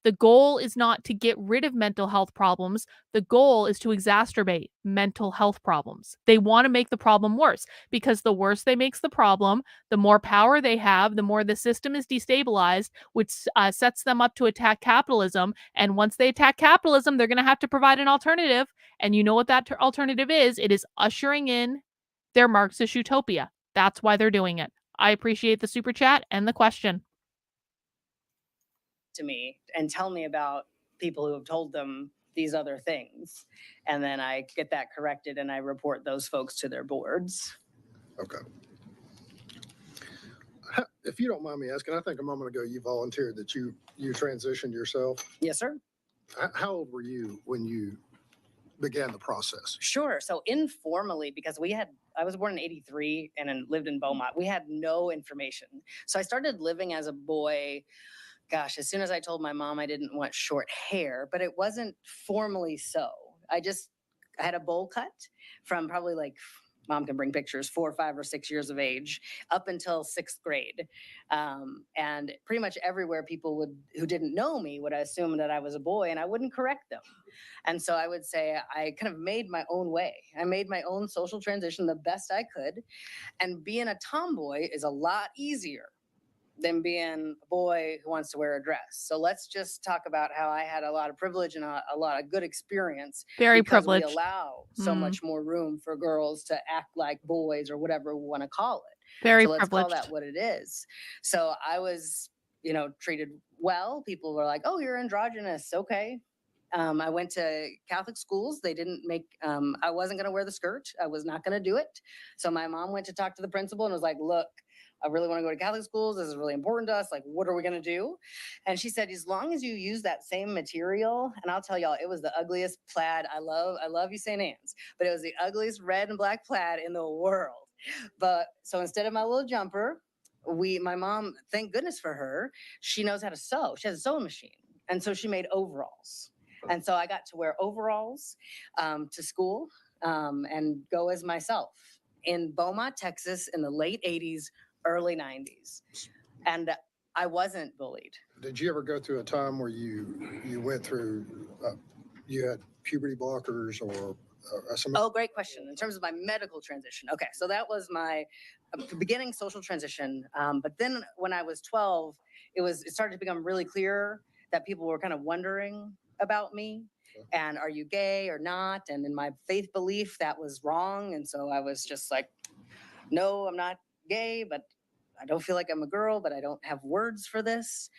S1: The goal is not to get rid of mental health problems. The goal is to exacerbate mental health problems. They want to make the problem worse, because the worse they makes the problem, the more power they have, the more the system is destabilized, which sets them up to attack capitalism. And once they attack capitalism, they're going to have to provide an alternative. And you know what that alternative is? It is ushering in their Marxist utopia. That's why they're doing it. I appreciate the super chat and the question.
S6: To me and tell me about people who have told them these other things. And then I get that corrected and I report those folks to their boards.
S8: Okay. If you don't mind me asking, I think a moment ago you volunteered that you transitioned yourself.
S6: Yes, sir.
S8: How old were you when you began the process?
S6: Sure. So informally, because I was born in 83 and then lived in Beaumont, we had no information. So I started living as a boy. Gosh, as soon as I told my mom I didn't want short hair, but it wasn't formally so. I had a bowl cut from probably like, mom can bring pictures, 4, 5, or 6 years of age up until 6th grade. And pretty much everywhere people who didn't know me would assume that I was a boy and I wouldn't correct them. And so I would say I kind of made my own way. I made my own social transition the best I could. And being a tomboy is a lot easier than being a boy who wants to wear a dress. So let's just talk about how I had a lot of privilege and a lot of good experience.
S1: Very
S6: because
S1: privileged.
S6: we allow so much more room for girls to act like boys or whatever we want to call it.
S1: Very
S6: so let's
S1: privileged.
S6: call that what it is. So I was, treated well. People were like, "Oh, you're androgynous." Okay. I went to Catholic schools. They didn't make, I wasn't going to wear the skirt. I was not going to do it. So my mom went to talk to the principal and was like, "Look, I really want to go to Catholic schools. This is really important to us. Like, what are we going to do?" And she said, "As long as you use that same material," and I'll tell y'all, it was the ugliest plaid. I love you, St. Anne's, but it was the ugliest red and black plaid in the world. But so instead of my little jumper, my mom, thank goodness for her, she knows how to sew. She has a sewing machine. And so she made overalls. And so I got to wear overalls to school and go as myself in Beaumont, Texas in the late 80s, early 90s. And I wasn't bullied.
S8: Did you ever go through a time where you went through, you had puberty blockers or some?
S6: Oh, great question. In terms of my medical transition. Okay, so that was my beginning social transition. But then when I was 12, it started to become really clear that people were kind of wondering about me. And are you gay or not? And in my faith belief, that was wrong. And so I was just like, no, I'm not gay, but I don't feel like I'm a girl, but I don't have words for this.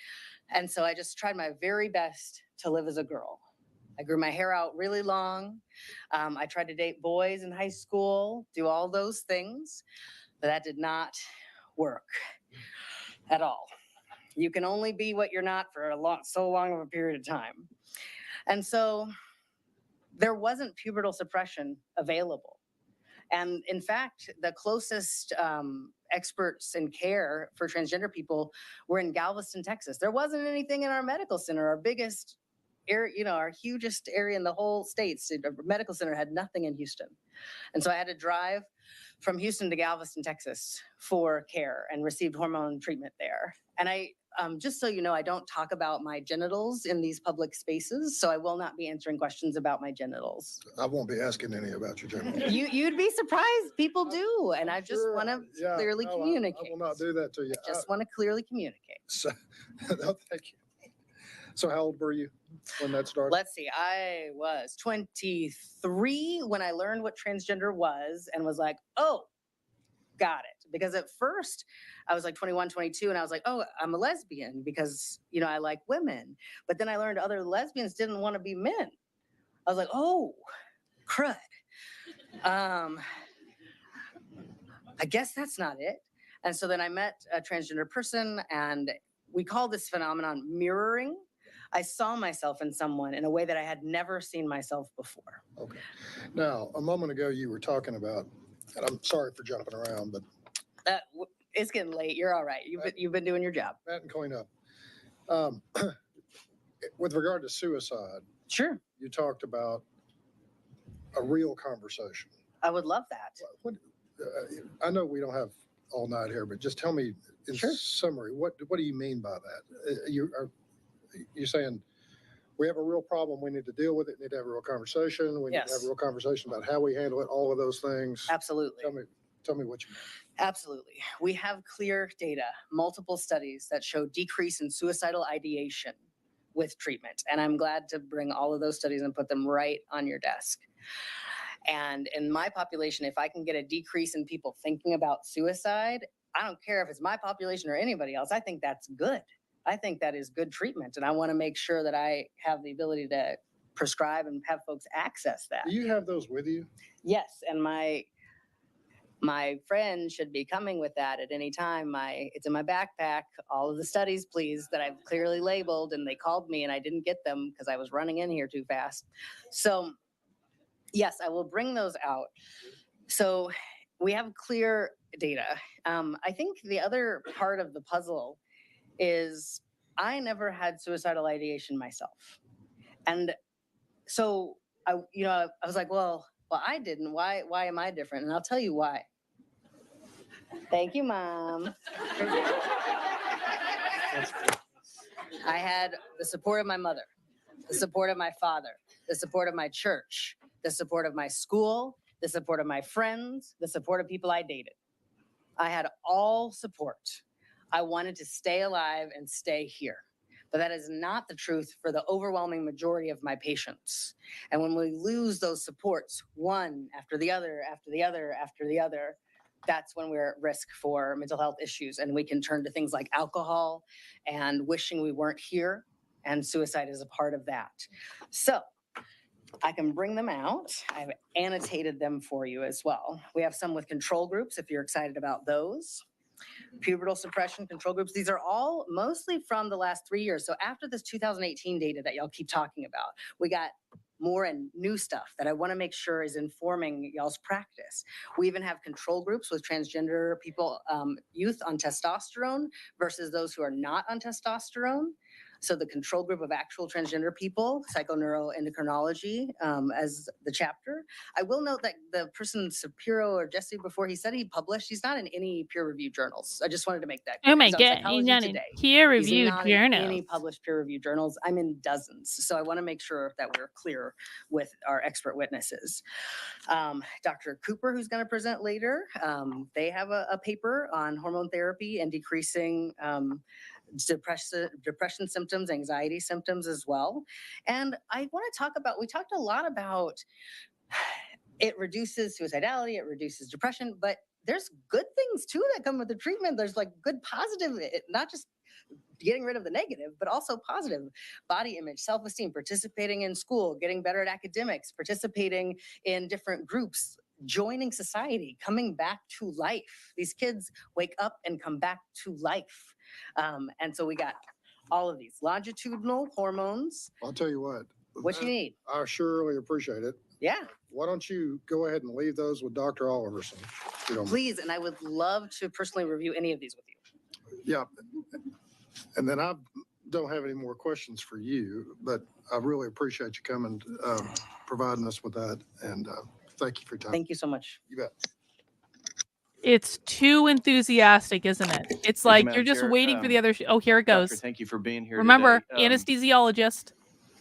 S6: And so I just tried my very best to live as a girl. I grew my hair out really long. I tried to date boys in high school, do all those things, but that did not work at all. You can only be what you're not for so long of a period of time. And so there wasn't pubertal suppression available. And in fact, the closest experts in care for transgender people were in Galveston, Texas. There wasn't anything in our medical center, our biggest area, our hugest area in the whole state. Our medical center had nothing in Houston. And so I had to drive from Houston to Galveston, Texas for care and received hormone treatment there. And just so you know, I don't talk about my genitals in these public spaces, so I will not be answering questions about my genitals.
S8: I won't be asking any about your genitals.
S6: You'd be surprised. People do. And I just want to clearly communicate.
S8: I will not do that to you.
S6: I just want to clearly communicate.
S8: So, no, thank you. So how old were you when that started?
S6: Let's see. I was 23 when I learned what transgender was and was like, oh, got it. Because at first I was like 21, 22, and I was like, oh, I'm a lesbian because, I like women. But then I learned other lesbians didn't want to be men. I was like, oh, crud. I guess that's not it. And so then I met a transgender person, and we call this phenomenon mirroring. I saw myself in someone in a way that I had never seen myself before.
S8: Okay. Now, a moment ago, you were talking about, and I'm sorry for jumping around, but
S6: it's getting late. You're all right. You've been doing your job.
S8: Matt and clean up. With regard to suicide,
S6: sure,
S8: you talked about a real conversation.
S6: I would love that.
S8: I know we don't have all night here, but just tell me in summary, what do you mean by that? You're saying we have a real problem, we need to deal with it, need to have a real conversation, we need to have a real conversation about how we handle it, all of those things.
S6: Absolutely.
S8: Tell me what you mean.
S6: Absolutely. We have clear data, multiple studies that show decrease in suicidal ideation with treatment. And I'm glad to bring all of those studies and put them right on your desk. And in my population, if I can get a decrease in people thinking about suicide, I don't care if it's my population or anybody else. I think that's good. I think that is good treatment. And I want to make sure that I have the ability to prescribe and have folks access that.
S8: Do you have those with you?
S6: Yes. And my friend should be coming with that at any time. It's in my backpack. All of the studies, please, that I've clearly labeled, and they called me and I didn't get them because I was running in here too fast. So yes, I will bring those out. So we have clear data. I think the other part of the puzzle is I never had suicidal ideation myself. And so I was like, well, I didn't. Why am I different? And I'll tell you why. Thank you, Mom. I had the support of my mother, the support of my father, the support of my church, the support of my school, the support of my friends, the support of people I dated. I had all support. I wanted to stay alive and stay here. But that is not the truth for the overwhelming majority of my patients. And when we lose those supports, one after the other, after the other, after the other, that's when we're at risk for mental health issues. And we can turn to things like alcohol and wishing we weren't here. And suicide is a part of that. So I can bring them out. I've annotated them for you as well. We have some with control groups if you're excited about those. Pubertal suppression control groups. These are all mostly from the last 3 years. So after this 2018 data that y'all keep talking about, we got more and new stuff that I want to make sure is informing y'all's practice. We even have control groups with transgender people, youth on testosterone versus those who are not on testosterone. So the control group of actual transgender people, psychoneuroendocrinology as the chapter. I will note that the person Shapiro or Jesse before he said he published, he's not in any peer-reviewed journals. I just wanted to make that clear.
S1: Oh my
S6: He's on
S1: god,
S6: Psychology
S1: he's not in
S6: Today. He's
S1: peer-reviewed
S6: not in any
S1: journals.
S6: published peer-reviewed journals. I'm in dozens. So I want to make sure that we're clear with our expert witnesses. Dr. Cooper, who's going to present later, they have a paper on hormone therapy and decreasing depression symptoms, anxiety symptoms as well. And I want to talk about, we talked a lot about it reduces suicidality, it reduces depression, but there's good things too that come with the treatment. There's like good positive, not just getting rid of the negative, but also positive body image, self-esteem, participating in school, getting better at academics, participating in different groups, joining society, coming back to life. These kids wake up and come back to life. And so we got all of these longitudinal hormones.
S8: I'll tell you what.
S6: What you need.
S8: I surely appreciate it.
S6: Yeah.
S8: Why don't you go ahead and leave those with Dr. Oliverson?
S6: Please, and I would love to personally review any of these with you.
S8: Yeah. And then I don't have any more questions for you, but I really appreciate you coming, providing us with that. And thank you for your time.
S6: Thank you so much.
S8: You bet.
S1: It's too enthusiastic, isn't it? It's like
S9: Madam
S1: you're just
S9: Chair.
S1: waiting for the other. Oh, here it
S9: Doctor,
S1: goes.
S9: thank you for being here
S1: Remember,
S9: today.
S1: anesthesiologist,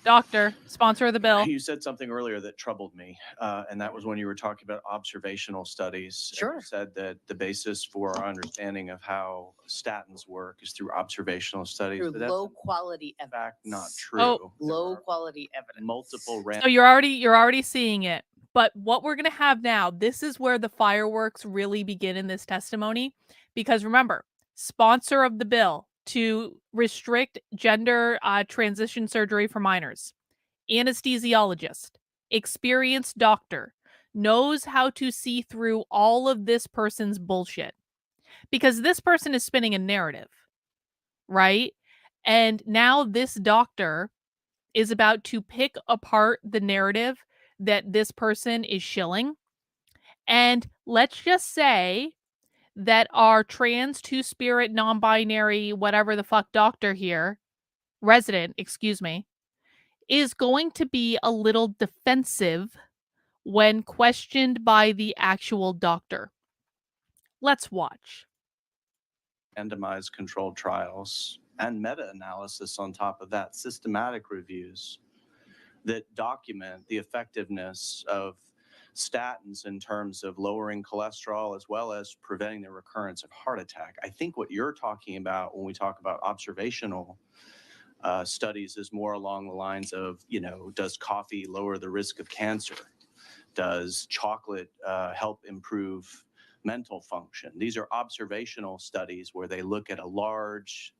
S1: doctor, sponsor of the bill.
S9: You said something earlier that troubled me, and that was when you were talking about observational studies.
S6: Sure.
S9: And you said that the basis for our understanding of how statins work is through observational studies.
S6: Through
S9: but that's
S6: low quality
S9: in
S6: evidence.
S9: fact not true.
S1: Oh.
S9: There
S6: Low
S9: are
S6: quality evidence.
S9: multiple
S1: So you're already seeing it. But what we're going to have now, this is where the fireworks really begin in this testimony. Because remember, sponsor of the bill to restrict gender transition surgery for minors, anesthesiologist, experienced doctor, knows how to see through all of this person's bullshit. Because this person is spinning a narrative, right? And now this doctor is about to pick apart the narrative that this person is shilling. And let's just say that our trans, two-spirit, non-binary, whatever the fuck doctor here, resident, excuse me, is going to be a little defensive when questioned by the actual doctor. Let's watch.
S9: randomized controlled trials and meta-analysis on top of that, systematic reviews that document the effectiveness of statins in terms of lowering cholesterol as well as preventing the recurrence of heart attack. I think what you're talking about when we talk about observational studies is more along the lines of, does coffee lower the risk of cancer? Does chocolate help improve mental function. These are observational studies where they look at a large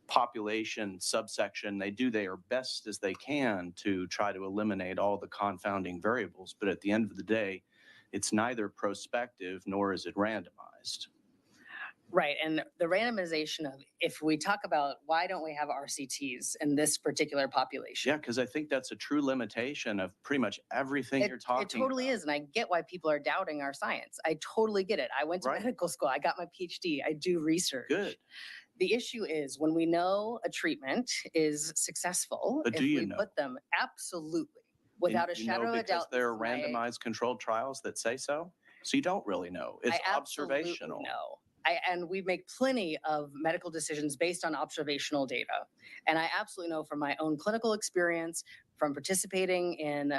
S9: population subsection. They do their best as they can to try to eliminate all the confounding variables. But at the end of the day, it's neither prospective nor is it randomized.
S6: Right. And the randomization of, if we talk about why don't we have RCTs in this particular population?
S9: Yeah, because I think that's a true limitation of pretty much everything you're talking
S6: It totally
S9: about.
S6: is. And I get why people are doubting our science. I totally get it. I went to
S9: Right.
S6: medical school. I got my PhD. I do research.
S9: Good.
S6: The issue is when we know a treatment is successful,
S9: But
S6: if
S9: do you
S6: we
S9: know?
S6: put them absolutely without a
S9: You know
S6: shadow of a
S9: because
S6: doubt.
S9: there are
S6: this is my-
S9: randomized controlled trials that say so. So you don't really know. It's
S6: I absolutely
S9: observational.
S6: know. And we make plenty of medical decisions based on observational data. And I absolutely know from my own clinical experience, from participating in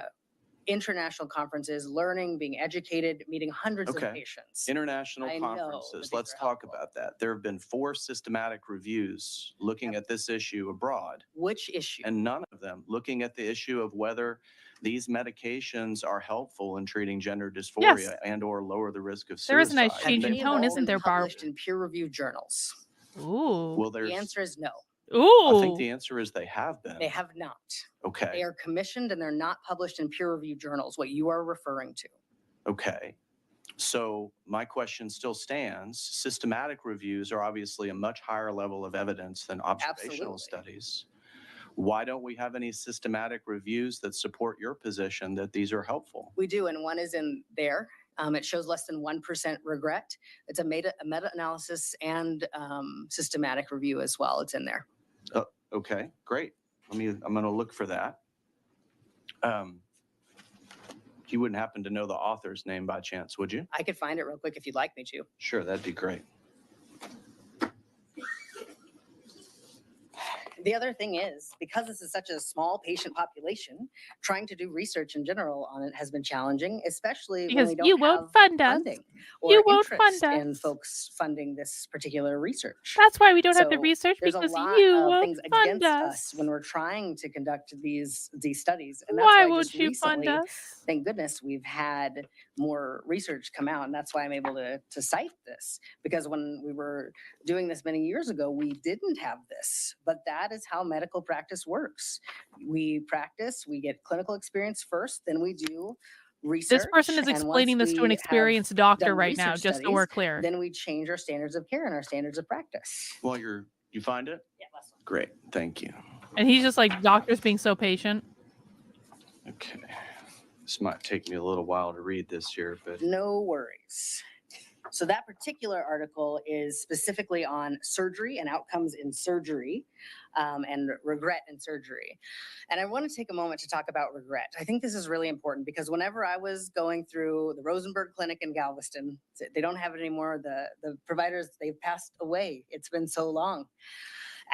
S6: international conferences, learning, being educated, meeting hundreds of
S9: Okay.
S6: patients.
S9: International
S6: I know that
S9: conferences.
S6: these
S9: Let's
S6: are
S9: talk
S6: helpful.
S9: about that. There have been 4 systematic reviews looking at this issue abroad,
S6: Which issue?
S9: and none of them looking at the issue of whether these medications are helpful in treating gender dysphoria
S1: Yes.
S9: and or lower the risk of suicide.
S1: There is a nice
S6: Have
S1: change in
S6: any of
S1: tone,
S6: those
S1: isn't
S6: been
S1: there, Barb?
S6: published in peer-reviewed journals?
S1: Ooh.
S9: Well, there's.
S6: The answer is no.
S9: I think
S1: Ooh.
S9: the answer is they have been.
S6: They have not.
S9: Okay.
S6: They are commissioned and they're not published in peer-reviewed journals, what you are referring to.
S9: Okay. So my question still stands. Systematic reviews are obviously a much higher level of evidence than observational
S6: Absolutely.
S9: studies. Why don't we have any systematic reviews that support your position that these are helpful?
S6: We do, and one is in there. It shows less than 1% regret. It's a meta-analysis and systematic review as well. It's in there.
S9: Okay, great. I'm going to look for that. You wouldn't happen to know the author's name by chance, would you?
S6: I could find it real quick if you'd like me to.
S9: Sure, that'd be great.
S6: The other thing is, because this is such a small patient population, trying to do research in general on it has been challenging, especially
S1: Because
S6: when we don't
S1: you won't
S6: have
S1: fund us.
S6: funding or
S1: You won't
S6: interest
S1: fund
S6: in
S1: us.
S6: folks funding this particular research.
S1: That's why we don't have the
S6: So
S1: research,
S6: there's a
S1: because
S6: lot
S1: you
S6: of
S1: won't
S6: things
S1: fund
S6: against us
S1: us.
S6: when we're trying to conduct these studies. And that's
S1: Why
S6: why
S1: won't
S6: just
S1: you fund
S6: recently,
S1: us?
S6: thank goodness, we've had more research come out. And that's why I'm able to cite this. Because when we were doing this many years ago, we didn't have this. But that is how medical practice works. We practice, we get clinical experience first, then we do research.
S1: This person is
S6: and once
S1: explaining this to an
S6: we have
S1: experienced doctor
S6: done
S1: right now,
S6: research
S1: just so we're
S6: studies,
S1: clear.
S6: then we change our standards of care and our standards of practice.
S9: Well, you find it?
S6: Yeah, last one.
S9: Great, thank you.
S1: And he's just like, doctors being so patient.
S9: Okay. This might take me a little while to read this here, but
S6: No worries. So that particular article is specifically on surgery and outcomes in surgery and regret in surgery. And I want to take a moment to talk about regret. I think this is really important because whenever I was going through the Rosenberg Clinic in Galveston, they don't have it anymore. The providers, they've passed away. It's been so long.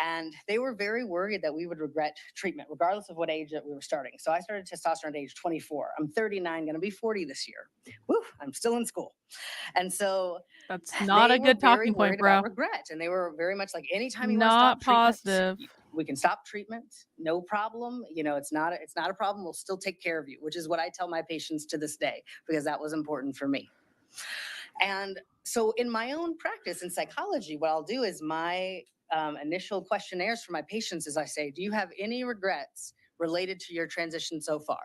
S6: And they were very worried that we would regret treatment, regardless of what age that we were starting. So I started testosterone at age 24. I'm 39, going to be 40 this year. Woo, I'm still in school. And so
S1: That's not
S6: they
S1: a
S6: were
S1: good
S6: very
S1: talking point,
S6: worried
S1: bro.
S6: about regret. And they were very much like, anytime you
S1: Not
S6: want to stop
S1: positive.
S6: treatment, we can stop treatment, no problem. You know, it's not a problem. We'll still take care of you, which is what I tell my patients to this day, because that was important for me. And so in my own practice in psychology, what I'll do is my initial questionnaires for my patients is I say, do you have any regrets related to your transition so far?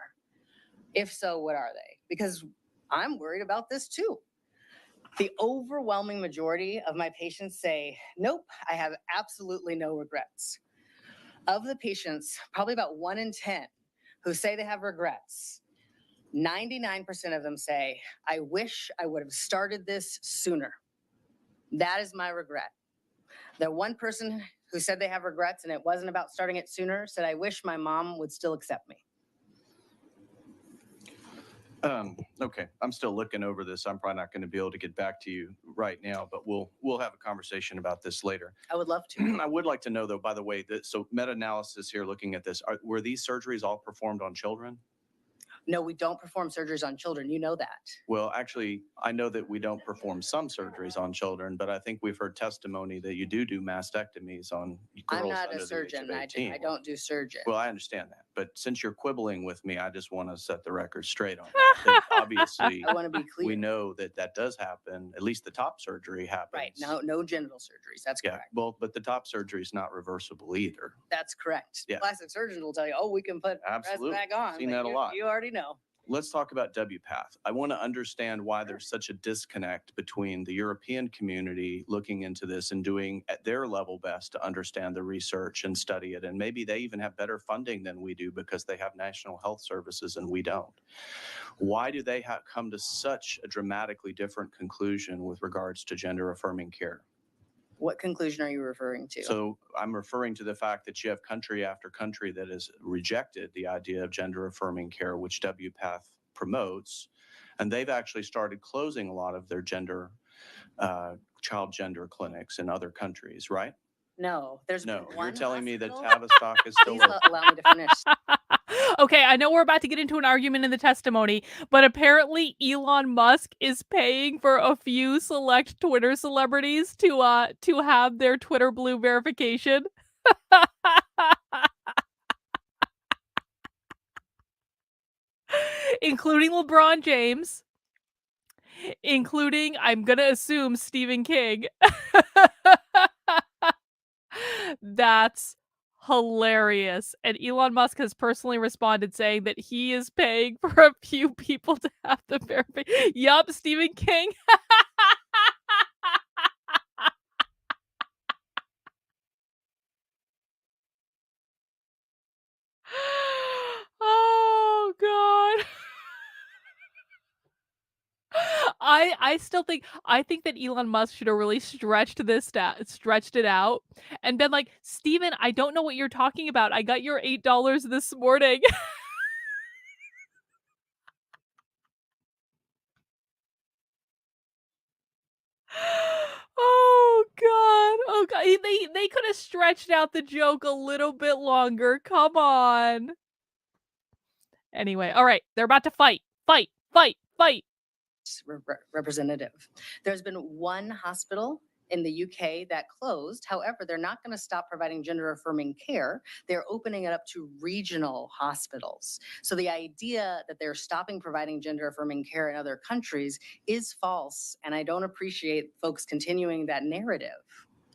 S6: If so, what are they? Because I'm worried about this too. The overwhelming majority of my patients say, nope, I have absolutely no regrets. Of the patients, probably about 1 in 10 who say they have regrets, 99% of them say, I wish I would have started this sooner. That is my regret. The one person who said they have regrets and it wasn't about starting it sooner said, I wish my mom would still accept me.
S9: Okay, I'm still looking over this. I'm probably not going to be able to get back to you right now, but we'll have a conversation about this later.
S6: I would love to.
S9: I would like to know, though, by the way, that so meta-analysis here, looking at this, were these surgeries all performed on children?
S6: No, we don't perform surgeries on children. You know that.
S9: Well, actually, I know that we don't perform some surgeries on children, but I think we've heard testimony that you do mastectomies on girls
S6: I'm not
S9: under
S6: a
S9: the age
S6: surgeon.
S9: of
S6: I
S9: 18.
S6: don't do surgeon.
S9: Well, I understand that, but since you're quibbling with me, I just want to set the record straight on that. That obviously,
S6: I want to be clear.
S9: we know that that does happen. At least the top surgery happens.
S6: Right. No genital surgeries. That's
S9: Yeah.
S6: correct.
S9: Well, but the top surgery is not reversible either.
S6: That's correct.
S9: Yeah.
S6: Plastic surgeons will tell you, oh, we can put breasts
S9: Absolutely.
S6: back on.
S9: Seen
S6: but
S9: that a lot.
S6: You already know.
S9: Let's talk about WPATH. I want to understand why there's such a disconnect between the European community looking into this and doing at their level best to understand the research and study it. And maybe they even have better funding than we do because they have national health services and we don't. Why do they come to such a dramatically different conclusion with regards to gender affirming care?
S6: What conclusion are you referring to?
S9: So I'm referring to the fact that you have country after country that has rejected the idea of gender affirming care, which WPATH promotes. And they've actually started closing a lot of their child gender clinics in other countries, right?
S6: No, there's
S9: No,
S6: been
S9: you're
S6: one
S9: telling me that
S6: hospital-
S9: Tavistock is still
S6: Please allow me to finish.
S1: Okay, I know we're about to get into an argument in the testimony, but apparently Elon Musk is paying for a few select Twitter celebrities to have their Twitter Blue verification. Including LeBron James, including, I'm gonna assume, Stephen King. That's hilarious. And Elon Musk has personally responded saying that he is paying for a few people to have the verification. Yup, Stephen King. Oh god. I think that Elon Musk should have really stretched it out and been like, "Steven, I don't know what you're talking about. I got your $8 this morning." Oh god. Oh god. They could have stretched out the joke a little bit longer. Come on. Anyway, all right. They're about to fight. Fight. Fight. Fight.
S6: Representative. There's been one hospital in the UK that closed. However, they're not going to stop providing gender affirming care. They're opening it up to regional hospitals. So the idea that they're stopping providing gender affirming care in other countries is false. And I don't appreciate folks continuing that narrative.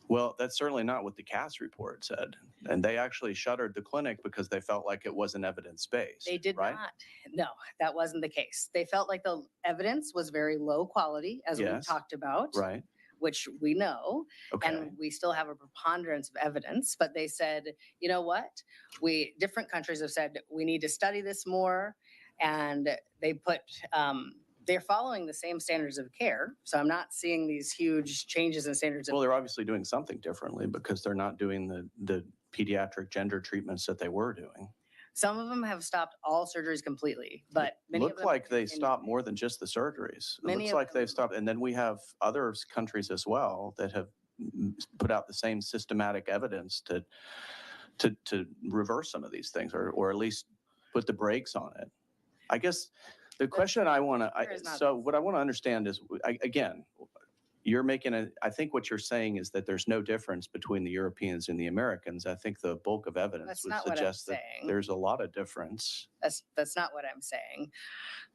S9: Well, that's certainly not what the Cass report said. And they actually shuttered the clinic because they felt like it wasn't evidence-based.
S6: They did
S9: right?
S6: not. No, that wasn't the case. They felt like the evidence was very low quality, as we
S9: Yes.
S6: talked about.
S9: Right.
S6: Which we know,
S9: Okay.
S6: and we still have a preponderance of evidence, but they said, you know what? Different countries have said, we need to study this more, and they put, they're following the same standards of care. So I'm not seeing these huge changes in standards of
S9: Well, they're obviously doing something differently because they're not doing the pediatric gender treatments that they were doing.
S6: Some of them have stopped all surgeries completely, but many of
S9: Look
S6: them
S9: like they
S6: continue.
S9: stopped more than just the surgeries. It
S6: Many
S9: looks
S6: of
S9: like they've
S6: them-
S9: stopped. And then we have other countries as well that have put out the same systematic evidence to reverse some of these things or at least put the brakes on it. I guess the question I want
S6: There is
S9: to,
S6: not
S9: so what I want to understand is, again, I think what you're saying is that there's no difference between the Europeans and the Americans. I think the bulk of evidence
S6: That's
S9: would
S6: not what I'm
S9: suggest that
S6: saying.
S9: there's a lot of difference.
S6: That's not what I'm saying.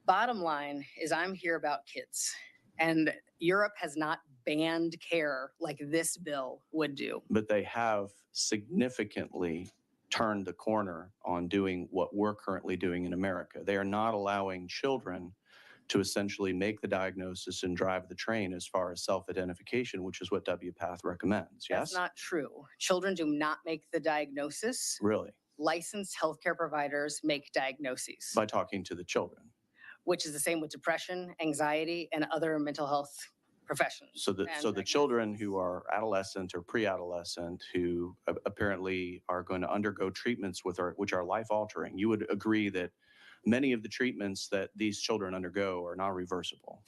S6: Bottom line is I'm here about kids, and Europe has not banned care like this bill would do.
S9: But they have significantly turned the corner on doing what we're currently doing in America. They are not allowing children to essentially make the diagnosis and drive the train as far as self-identification, which is what WPATH recommends. Yes?
S6: That's not true. Children do not make the diagnosis.
S9: Really?
S6: Licensed healthcare providers make diagnoses,
S9: By talking to the children.
S6: which is the same with depression, anxiety, and other mental health professions.
S9: So the children who are adolescent or pre-adolescent who apparently are going to undergo treatments which are life-altering, you would agree that many of the treatments that these children undergo are not reversible.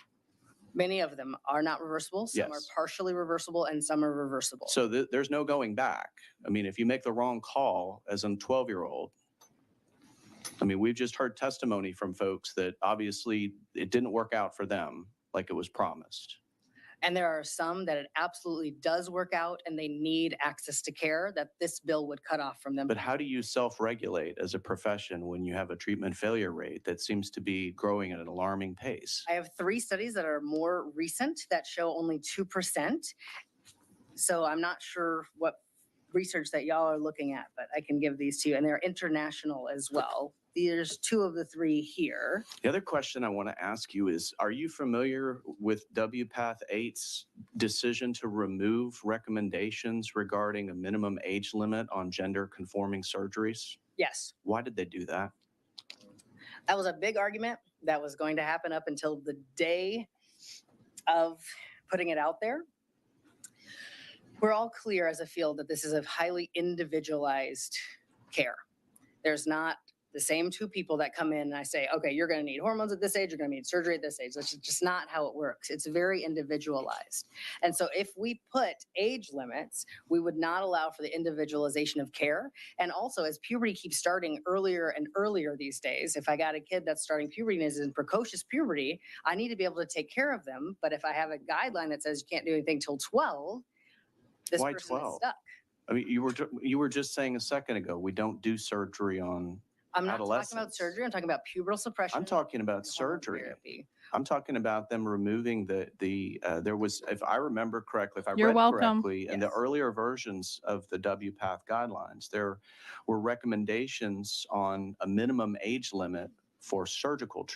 S6: Many of them are not reversible. Some are
S9: Yes.
S6: partially reversible, and some are reversible.
S9: So there's no going back. I mean, if you make the wrong call as a 12-year-old, I mean, we've just heard testimony from folks that obviously it didn't work out for them like it was promised.
S6: And there are some that it absolutely does work out and they need access to care that this bill would cut off from them.
S9: But how do you self-regulate as a profession when you have a treatment failure rate that seems to be growing at an alarming pace?
S6: I have 3 studies that are more recent that show only 2%. So I'm not sure what research that y'all are looking at, but I can give these to you. And they're international as well. There's 2 of the 3 here.
S9: The other question I want to ask you is, are you familiar with WPATH 8's decision to remove recommendations regarding a minimum age limit on gender conforming surgeries?
S6: Yes,
S9: Why did they do that?
S6: that was a big argument that was going to happen up until the day of putting it out there. We're all clear as a field that this is a highly individualized care. There's not the same 2 people that come in and I say, okay, you're going to need hormones at this age, you're going to need surgery at this age. That's just not how it works. It's very individualized. And so if we put age limits, we would not allow for the individualization of care. And also, as puberty keeps starting earlier and earlier these days, if I got a kid that's starting puberty and is in precocious puberty, I need to be able to take care of them. But if I have a guideline that says you can't do anything till 12, this
S9: Why
S6: person
S9: 12?
S6: is stuck.
S9: I mean, you were just saying a second ago, we don't do surgery on
S6: I'm not talking about
S9: adolescents.
S6: surgery. I'm talking about pubertal suppression.
S9: I'm talking about
S6: and hormone
S9: surgery.
S6: therapy.
S9: I'm talking about them removing there was, if I remember correctly, if I
S1: You're
S9: read
S1: welcome.
S9: correctly, in the
S6: Yes.
S9: earlier versions of the WPATH guidelines, there were recommendations on a minimum age limit for surgical,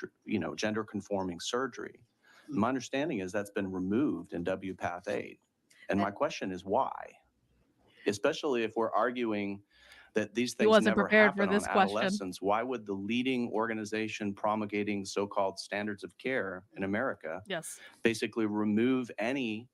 S9: gender conforming surgery. My understanding is that's been removed in WPATH 8. And my question is why? Especially if we're arguing that these things
S1: wasn't
S9: never
S1: prepared for
S9: happen
S1: this
S9: on
S1: question.
S9: adolescents, why would the leading organization promulgating so-called standards of care in America
S1: Yes.
S9: basically remove any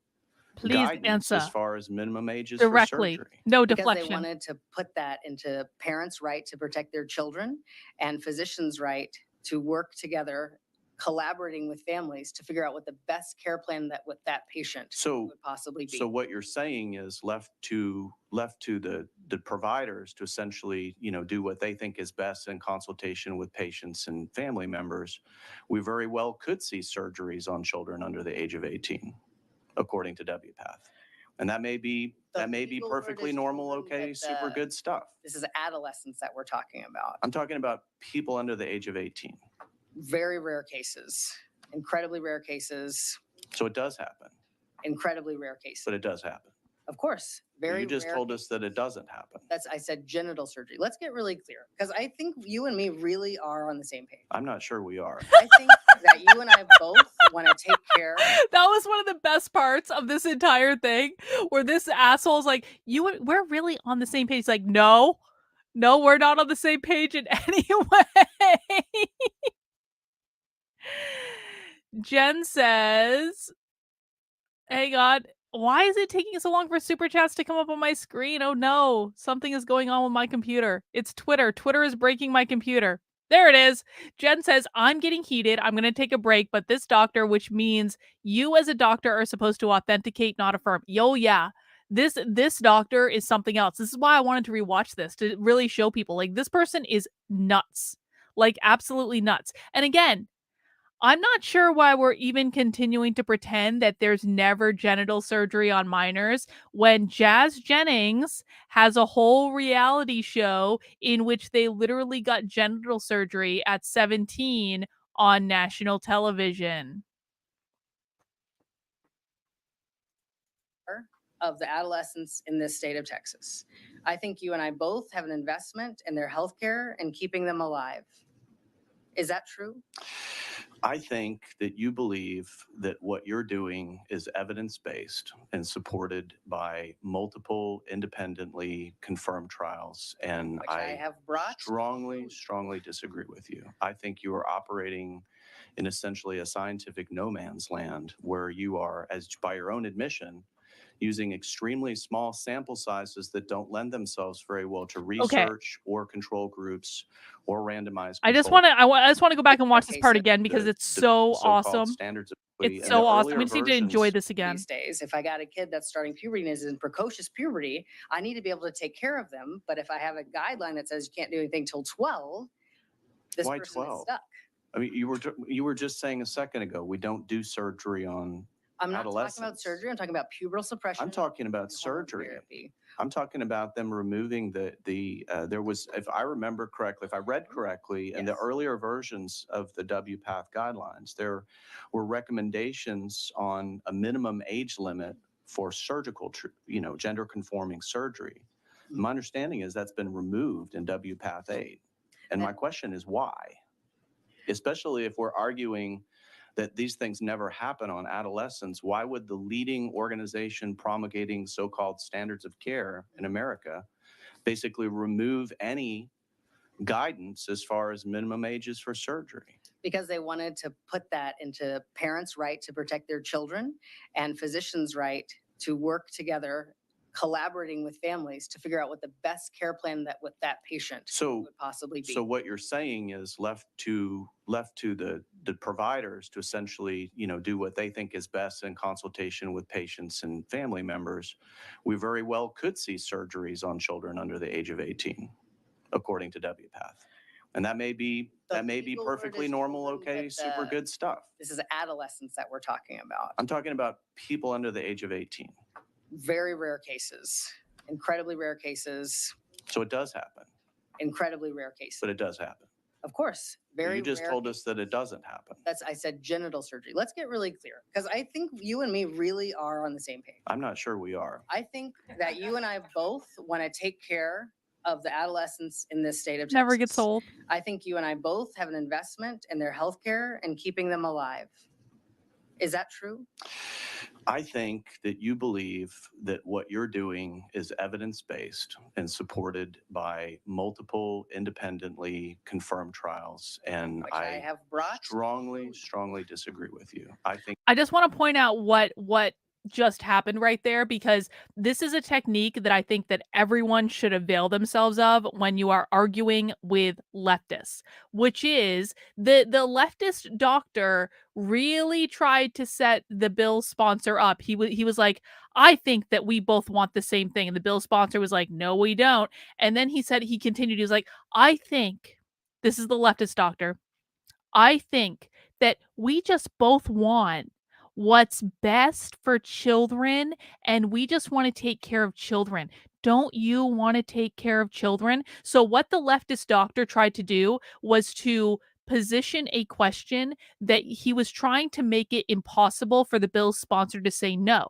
S1: Please
S9: guidance
S1: answer
S9: as far as minimum ages
S1: directly.
S9: for surgery?
S1: No
S6: Because they
S1: deflection.
S6: wanted to put that into parents' right to protect their children and physicians' right to work together, collaborating with families to figure out what the best care plan that with that patient
S9: So,
S6: would possibly be.
S9: so what you're saying is left to the providers to essentially, do what they think is best in consultation with patients and family members. We very well could see surgeries on children under the age of 18, according to WPATH. And that may be
S6: The legal word
S9: perfectly
S6: is
S9: normal,
S6: children,
S9: okay,
S6: but
S9: super good stuff.
S6: This is adolescents that we're talking about.
S9: I'm talking about people under the age of 18.
S6: Very rare cases, incredibly rare cases,
S9: So it does happen,
S6: incredibly rare cases.
S9: but it does happen.
S6: Of course, very
S9: You just
S6: rare
S9: told us that it doesn't happen.
S6: I said genital surgery. Let's get really clear because I think you and me really are on the same page.
S9: I'm not sure we are.
S6: I think that you and I both want to take care.
S1: That was one of the best parts of this entire thing, where this asshole's like, we're really on the same page. He's like, no, we're not on the same page in any way. Jen says, hang on, why is it taking so long for super chats to come up on my screen? Oh no, something is going on with my computer. It's Twitter. Twitter is breaking my computer. There it is. Jen says, I'm getting heated. I'm going to take a break, but this doctor, which means you as a doctor are supposed to authenticate, not affirm. Yo, yeah. This doctor is something else. This is why I wanted to rewatch this, to really show people, like, this person is nuts. Like, absolutely nuts. And again, I'm not sure why we're even continuing to pretend that there's never genital surgery on minors when Jazz Jennings has a whole reality show in which they literally got genital surgery at 17 on national television.
S6: Of the adolescents in this state of Texas. I think you and I both have an investment in their health care and keeping them alive. Is that true?
S9: I think that you believe that what you're doing is evidence-based and supported by multiple independently confirmed trials. And
S6: Which I have brought.
S9: strongly disagree with you. I think you are operating in essentially a scientific no man's land where you are, as by your own admission, using extremely small sample sizes that don't lend themselves very well to research or control groups or randomized.
S1: I just want to go back and watch this part again because it's so awesome.
S9: Standards of
S1: it's so awesome. We just need to enjoy this again.
S6: These days, if I got a kid that's starting puberty and is in precocious puberty, I need to be able to take care of them. But if I have a guideline that says you can't do anything till 12, This
S9: Why
S6: person is
S9: 12?
S6: stuck.
S9: I mean, you were just saying a second ago, we don't do surgery on
S6: I'm not talking about
S9: adolescents.
S6: surgery. I'm talking about pubertal suppression.
S9: I'm talking about
S6: and hormone
S9: surgery.
S6: therapy.
S9: I'm talking about them removing there was, if I remember correctly, if I read correctly, in the
S6: Yes.
S9: earlier versions of the WPATH guidelines, there were recommendations on a minimum age limit for surgical, gender conforming surgery. My understanding is that's been removed in WPATH 8. And my question is why? Especially if we're arguing that these things never happen on adolescents, why would the leading organization promulgating so-called standards of care in America basically remove any guidance as far as minimum ages for surgery?
S6: Because they wanted to put that into parents' right to protect their children and physicians' right to work together, collaborating with families to figure out what the best care plan that with that patient
S9: So,
S6: would possibly be.
S9: so what you're saying is left to the providers to essentially, do what they think is best in consultation with patients and family members. We very well could see surgeries on children under the age of 18, according to WPATH. And that may be
S6: legal word
S9: perfectly
S6: is
S9: normal,
S6: children,
S9: okay,
S6: but
S9: super good stuff.
S6: This is adolescents that we're talking about.
S9: I'm talking about people under the age of 18.
S6: Very rare cases, incredibly rare cases,
S9: So it does happen,
S6: incredibly rare cases.
S9: but it does happen.
S6: Of course, very
S9: You just
S6: rare
S9: told us that it doesn't happen.
S6: I said genital surgery. Let's get really clear because I think you and me really are on the same page.
S9: I'm not sure we are.
S6: I think that you and I both want to take care of the adolescents in this state of Texas.
S1: Never gets old.
S6: I think you and I both have an investment in their health care and keeping them alive. Is that true?
S9: I think that you believe that what you're doing is evidence-based and supported by multiple independently confirmed trials. And
S6: Which I have brought.
S9: strongly disagree with you. I think
S1: I just want to point out what just happened right there, because this is a technique that I think that everyone should avail themselves of when you are arguing with leftists, which is the leftist doctor really tried to set the bill sponsor up. He was like, I think that we both want the same thing, and the bill sponsor was like, no, we don't. And then he continued, he was like, I think, this is the leftist doctor, I think that we just both want what's best for children, and we just want to take care of children. Don't you want to take care of children? So, what the leftist doctor tried to do was to position a question that he was trying to make it impossible for the bill's sponsor to say no,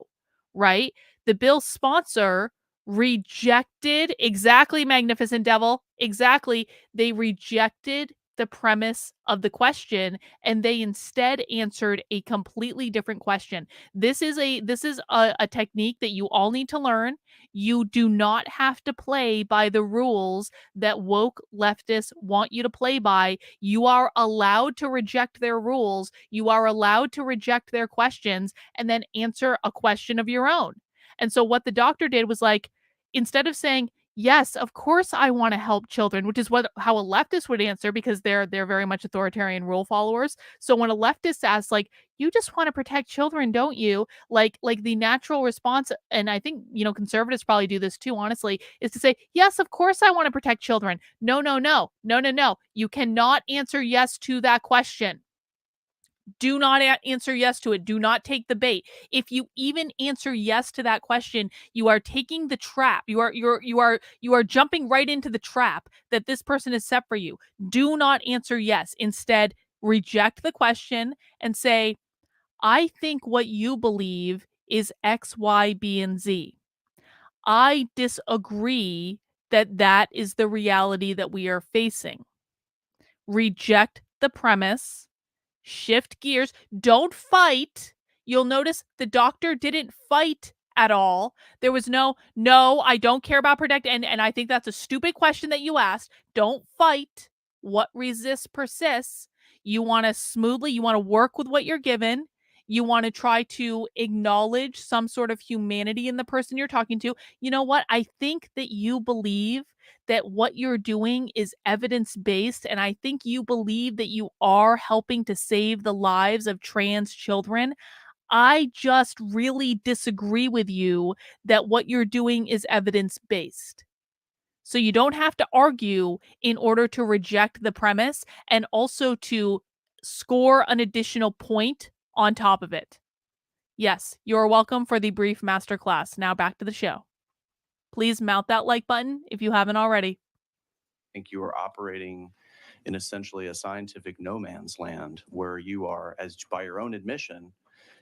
S1: right? The bill's sponsor rejected, exactly, Magnificent Devil, exactly. They rejected the premise of the question, and they instead answered a completely different question. This is a technique that you all need to learn. You do not have to play by the rules that woke leftists want you to play by. You are allowed to reject their rules. You are allowed to reject their questions and then answer a question of your own. And so what the doctor did was, like, instead of saying, yes, of course I want to help children, which is how a leftist would answer, because they're very much authoritarian rule followers. So when a leftist asks, like, you just want to protect children, don't you? Like the natural response, and I think, conservatives probably do this too, honestly, is to say, yes, of course I want to protect children. No, no, no, no, no, no. You cannot answer yes to that question. Do not answer yes to it. Do not take the bait. If you even answer yes to that question, you are taking the trap. You are jumping right into the trap that this person has set for you. Do not answer yes. Instead, reject the question and say, I think what you believe is X, Y, B, and Z. I disagree that is the reality that we are facing. Reject the premise. Shift gears. Don't fight. You'll notice the doctor didn't fight at all. There was no, I don't care about protect. And I think that's a stupid question that you asked. Don't fight. What resists persists. You want to work with what you're given. You want to try to acknowledge some sort of humanity in the person you're talking to. You know what? I think that you believe that what you're doing is evidence based, and I think you believe that you are helping to save the lives of trans children. I just really disagree with you that what you're doing is evidence based. So you don't have to argue in order to reject the premise and also to score an additional point on top of it. Yes, you are welcome for the brief masterclass. Now back to the show. Please mount that like button if you haven't already.
S9: I think you are operating in essentially a scientific no man's land where you are, as by your own admission,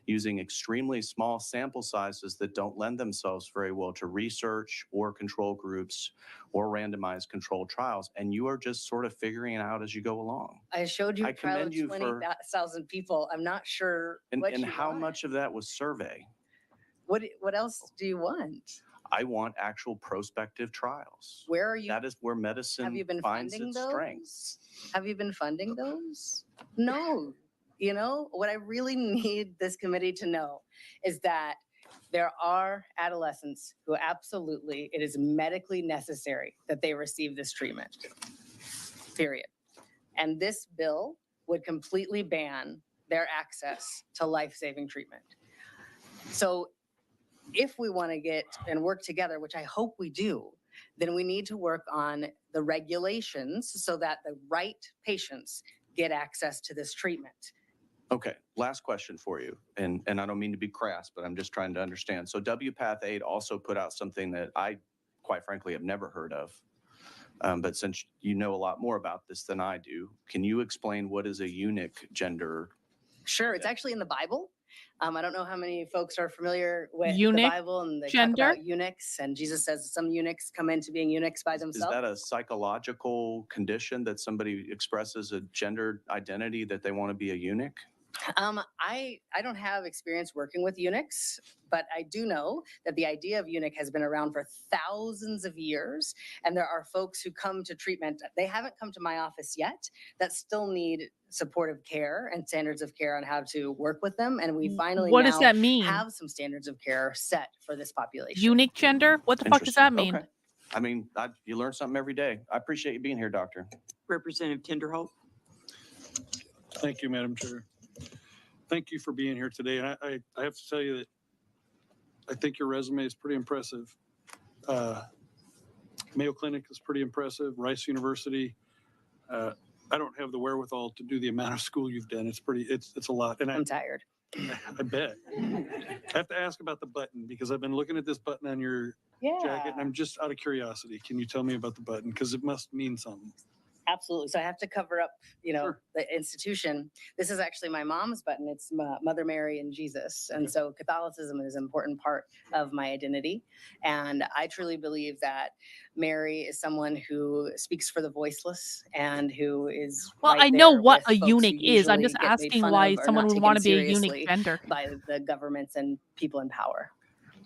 S9: using extremely small sample sizes that don't lend themselves very well to research or control groups or randomized controlled trials. And you are just sort of figuring it out as you go along.
S6: I showed you
S9: I
S6: a trial
S9: commend
S6: of
S9: you for-
S6: 20,000 people. I'm not sure what
S9: And
S6: you
S9: how
S6: want.
S9: much of that was survey?
S6: What else do you want?
S9: I want actual prospective trials.
S6: Where are you?
S9: That is where medicine
S6: Have you been
S9: finds
S6: funding
S9: its
S6: those?
S9: strengths.
S6: Have you been funding those? No. You know, what I really need this committee to know is that there are adolescents who absolutely, it is medically necessary that they receive this treatment. Period. And this bill would completely ban their access to life-saving treatment. So if we want to get and work together, which I hope we do, then we need to work on the regulations so that the right patients get access to this treatment.
S9: Okay, last question for you. And I don't mean to be crass, but I'm just trying to understand. So WPATH 8 also put out something that I, quite frankly, have never heard of. But since you know a lot more about this than I do, can you explain what is a eunuch gender?
S6: Sure, it's actually in the Bible. I don't know how many folks are familiar with
S1: Eunuch
S6: the Bible, and they
S1: gender?
S6: talk about eunuchs, and Jesus says some eunuchs come into being eunuchs by
S9: Is
S6: themselves.
S9: that a psychological condition that somebody expresses a gender identity that they want to be a eunuch?
S6: I don't have experience working with eunuchs, but I do know that the idea of eunuch has been around for thousands of years, and there are folks who come to treatment. They haven't come to my office yet that still need supportive care and standards of care on how to work with them. And we finally
S1: What
S6: now
S1: does that mean?
S6: have some standards of care set for this population.
S1: Eunuch gender? What the fuck does that
S9: Interesting.
S1: mean?
S9: Okay. I mean, you learn something every day. I appreciate you being here, Doctor.
S5: Representative Tinderholt.
S10: Thank you, Madam Chair. Thank you for being here today. And I have to tell you that I think your resume is pretty impressive. Mayo Clinic is pretty impressive. Rice University. I don't have the wherewithal to do the amount of school you've done. It's a lot. And
S6: I'm tired.
S10: I bet. I have to ask about the button because I've been looking at this button on your jacket and I'm just out of curiosity. Can you tell me about the button? Because it must mean something.
S6: Absolutely. So I have to cover up,
S10: Sure.
S6: the institution. This is actually my mom's button. It's Mother Mary and Jesus. And
S10: Okay.
S6: so Catholicism is an important part of my identity. And I truly believe that Mary is someone who speaks for the voiceless and who is
S1: Well,
S6: right
S1: I know
S6: there
S1: what
S6: with
S1: a
S6: folks who
S1: eunuch is. I'm
S6: usually
S1: just
S6: get made
S1: asking
S6: fun
S1: why
S6: of or
S1: someone
S6: not
S1: would
S6: taken
S1: want to be a eunuch
S6: seriously
S1: gender.
S6: by the governments and people in power.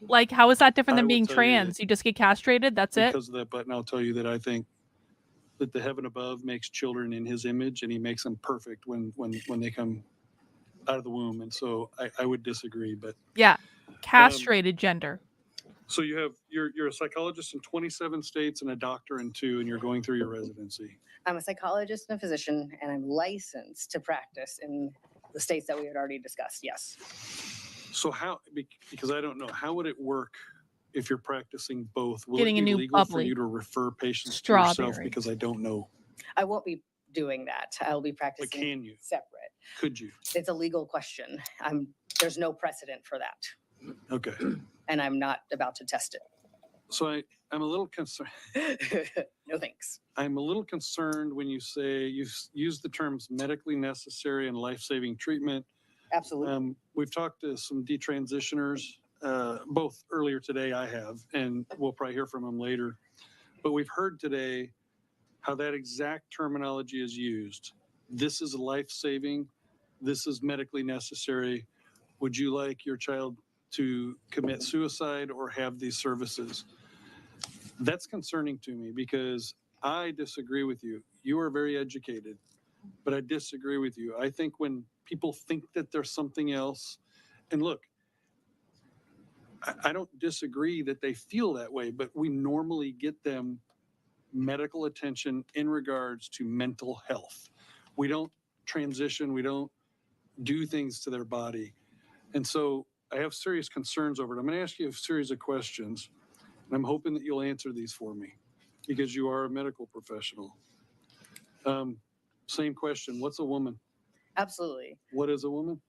S1: Like, how is that different
S10: I
S1: than
S10: will
S1: being
S10: tell you
S1: trans? You just get castrated? That's it?
S10: Because of that button, I'll tell you that I think that the heaven above makes children in his image and he makes them perfect when they come out of the womb. And so I would disagree, but
S1: Yeah. Castrated gender.
S10: so you're a psychologist in 27 states and a doctor in 2, and you're going through your residency.
S6: I'm a psychologist and a physician, and I'm licensed to practice in the states that we had already discussed. Yes.
S10: So because I don't know, how would it work if you're practicing both? Will
S1: Getting
S10: it
S1: a
S10: be
S1: new
S10: legal for
S1: bubbly.
S10: you to refer patients to yourself?
S1: Strawberry.
S10: Because I don't know.
S6: I won't be doing that. I'll be
S10: But
S6: practicing
S10: can you?
S6: separate.
S10: Could you?
S6: It's a legal question. There's no precedent for that,
S10: Okay.
S6: and I'm not about to test
S10: So I'm a little concerned.
S6: it. No thanks.
S10: I'm a little concerned when you say you use the terms medically necessary and life-saving treatment.
S6: Absolutely.
S10: We've talked to some detransitioners, both earlier today I have, and we'll probably hear from them later. But we've heard today how that exact terminology is used. This is life-saving. This is medically necessary. Would you like your child to commit suicide or have these services? That's concerning to me because I disagree with you. You are very educated, but I disagree with you. I think when people think that there's something else, and look, I don't disagree that they feel that way, but we normally get them medical attention in regards to mental health. We don't transition, we don't do things to their body. And so I have serious concerns over it. I'm going to ask you a series of questions, and I'm hoping that you'll answer these for me. because you are a medical professional. Same question. What's a woman?
S6: Absolutely.
S10: What is a woman?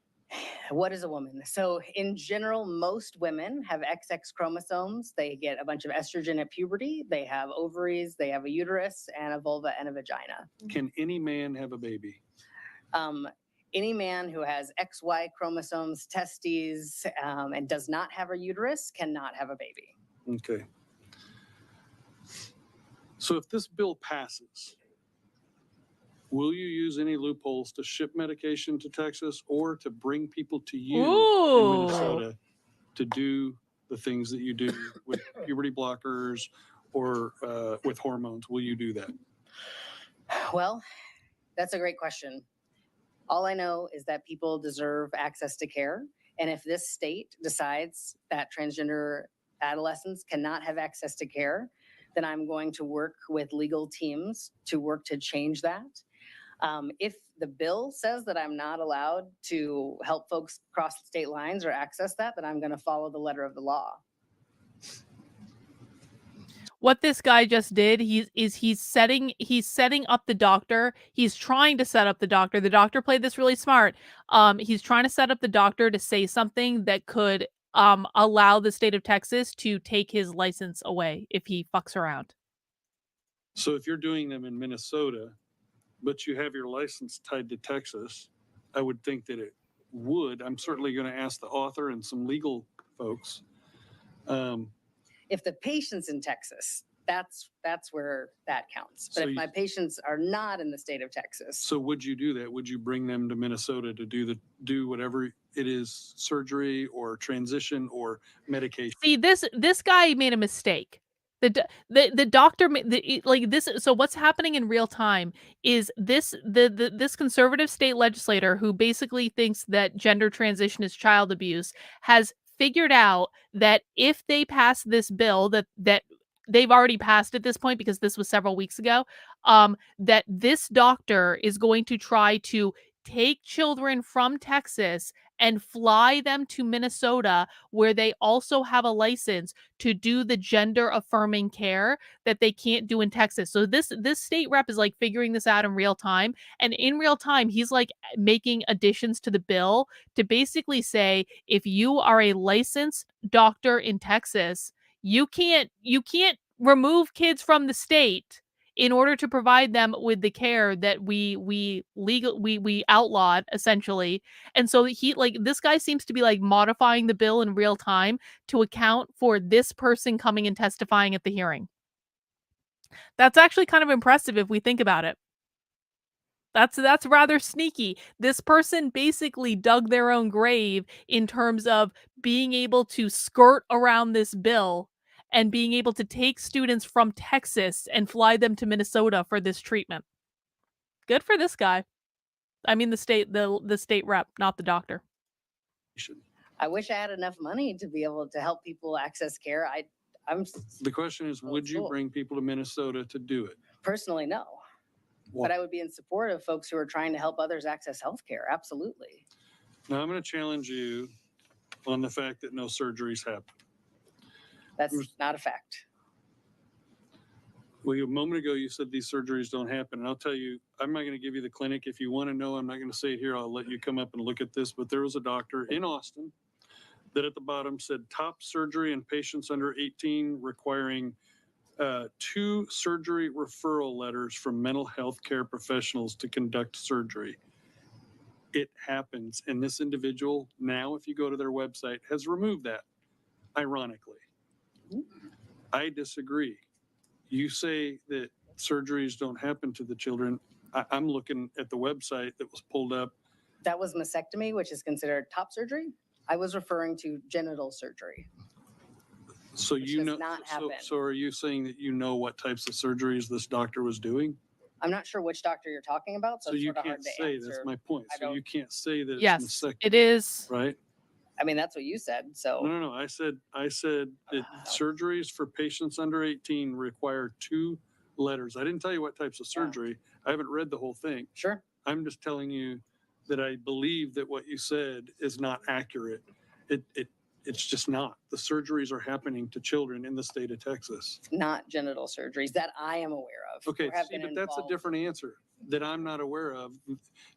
S6: What is a woman? So in general, most women have XX chromosomes. They get a bunch of estrogen at puberty. They have ovaries, they have a uterus and a vulva and a vagina.
S10: Can any man have a baby?
S6: Any man who has XY chromosomes, testes, and does not have a uterus cannot have a baby.
S10: Okay. So if this bill passes, will you use any loopholes to ship medication to Texas or to bring people to you in Minnesota to do the things that you do with puberty blockers or with hormones? Will you do that?
S6: Well, that's a great question. All I know is that people deserve access to care. And if this state decides that transgender adolescents cannot have access to care, then I'm going to work with legal teams to work to change that. If the bill says that I'm not allowed to help folks cross state lines or access that, then I'm going to follow the letter of the law.
S1: What this guy just did, he's setting up the doctor. He's trying to set up the doctor. The doctor played this really smart. He's trying to set up the doctor to say something that could allow the state of Texas to take his license away if he fucks around.
S10: So if you're doing them in Minnesota, but you have your license tied to Texas, I would think that it would. I'm certainly going to ask the author and some legal folks.
S6: If the patient's in Texas, that's where that counts. But
S10: So
S6: if my patients are not in the state of Texas,
S10: So would you do that? Would you bring them to Minnesota to do whatever it is, surgery or transition or medication?
S1: See, this guy made a mistake. The doctor like this. So what's happening in real time is this conservative state legislator who basically thinks that gender transition is child abuse has figured out that if they pass this bill that they've already passed at this point because this was several weeks ago, that this doctor is going to try to take children from Texas and fly them to Minnesota, where they also have a license to do the gender affirming care that they can't do in Texas. So this state rep is like figuring this out in real time. And in real time, he's like making additions to the bill to basically say if you are a licensed doctor in Texas, you can't remove kids from the state in order to provide them with the care that we outlawed essentially. And so he like this guy seems to be like modifying the bill in real time to account for this person coming and testifying at the hearing. That's actually kind of impressive if we think about it. That's rather sneaky. This person basically dug their own grave in terms of being able to skirt around this bill and being able to take students from Texas and fly them to Minnesota for this treatment. Good for this guy. I mean the state rep, not the doctor.
S6: I wish I had enough money to be able to help people access care. I'm
S10: The question is, would you bring people to Minnesota to do it?
S6: personally no.
S10: Why?
S6: But I would be in support of folks who are trying to help others access healthcare. Absolutely.
S10: Now I'm going to challenge you on the fact that no surgeries happen.
S6: That's not a fact.
S10: Well, a moment ago, you said these surgeries don't happen. And I'll tell you, I'm not going to give you the clinic. If you want to know, I'm not going to say it here. I'll let you come up and look at this. But there was a doctor in Austin that at the bottom said top surgery in patients under 18 requiring 2 surgery referral letters from mental health care professionals to conduct surgery. It happens. And this individual now, if you go to their website, has removed that, ironically. I disagree. You say that surgeries don't happen to the children. I'm looking at the website that was pulled up.
S6: That was mastectomy, which is considered top surgery. I was referring to genital surgery.
S10: So
S6: Which
S10: you
S6: does
S10: know,
S6: not happen.
S10: so are you saying that you know what types of surgeries this doctor was doing?
S6: I'm not sure which doctor you're talking about, so
S10: So
S6: it's
S10: you
S6: sort of hard
S10: can't
S6: to
S10: say,
S6: answer.
S10: that's my point.
S6: I
S10: So
S6: don't-
S10: you can't say that it's
S1: Yes,
S10: mastectomy,
S1: it is.
S10: right?
S6: I mean, that's what you said. So
S10: No. I said that surgeries for patients under 18 require 2 letters. I didn't tell you what types of surgery. I haven't read the whole thing.
S6: sure.
S10: I'm just telling you that I believe that what you said is not accurate. It's just not. The surgeries are happening to children in the state of Texas.
S6: Not genital surgeries that I am aware of.
S10: Okay,
S6: or have
S10: see,
S6: been
S10: but that's a
S6: involved.
S10: different answer that I'm not aware of.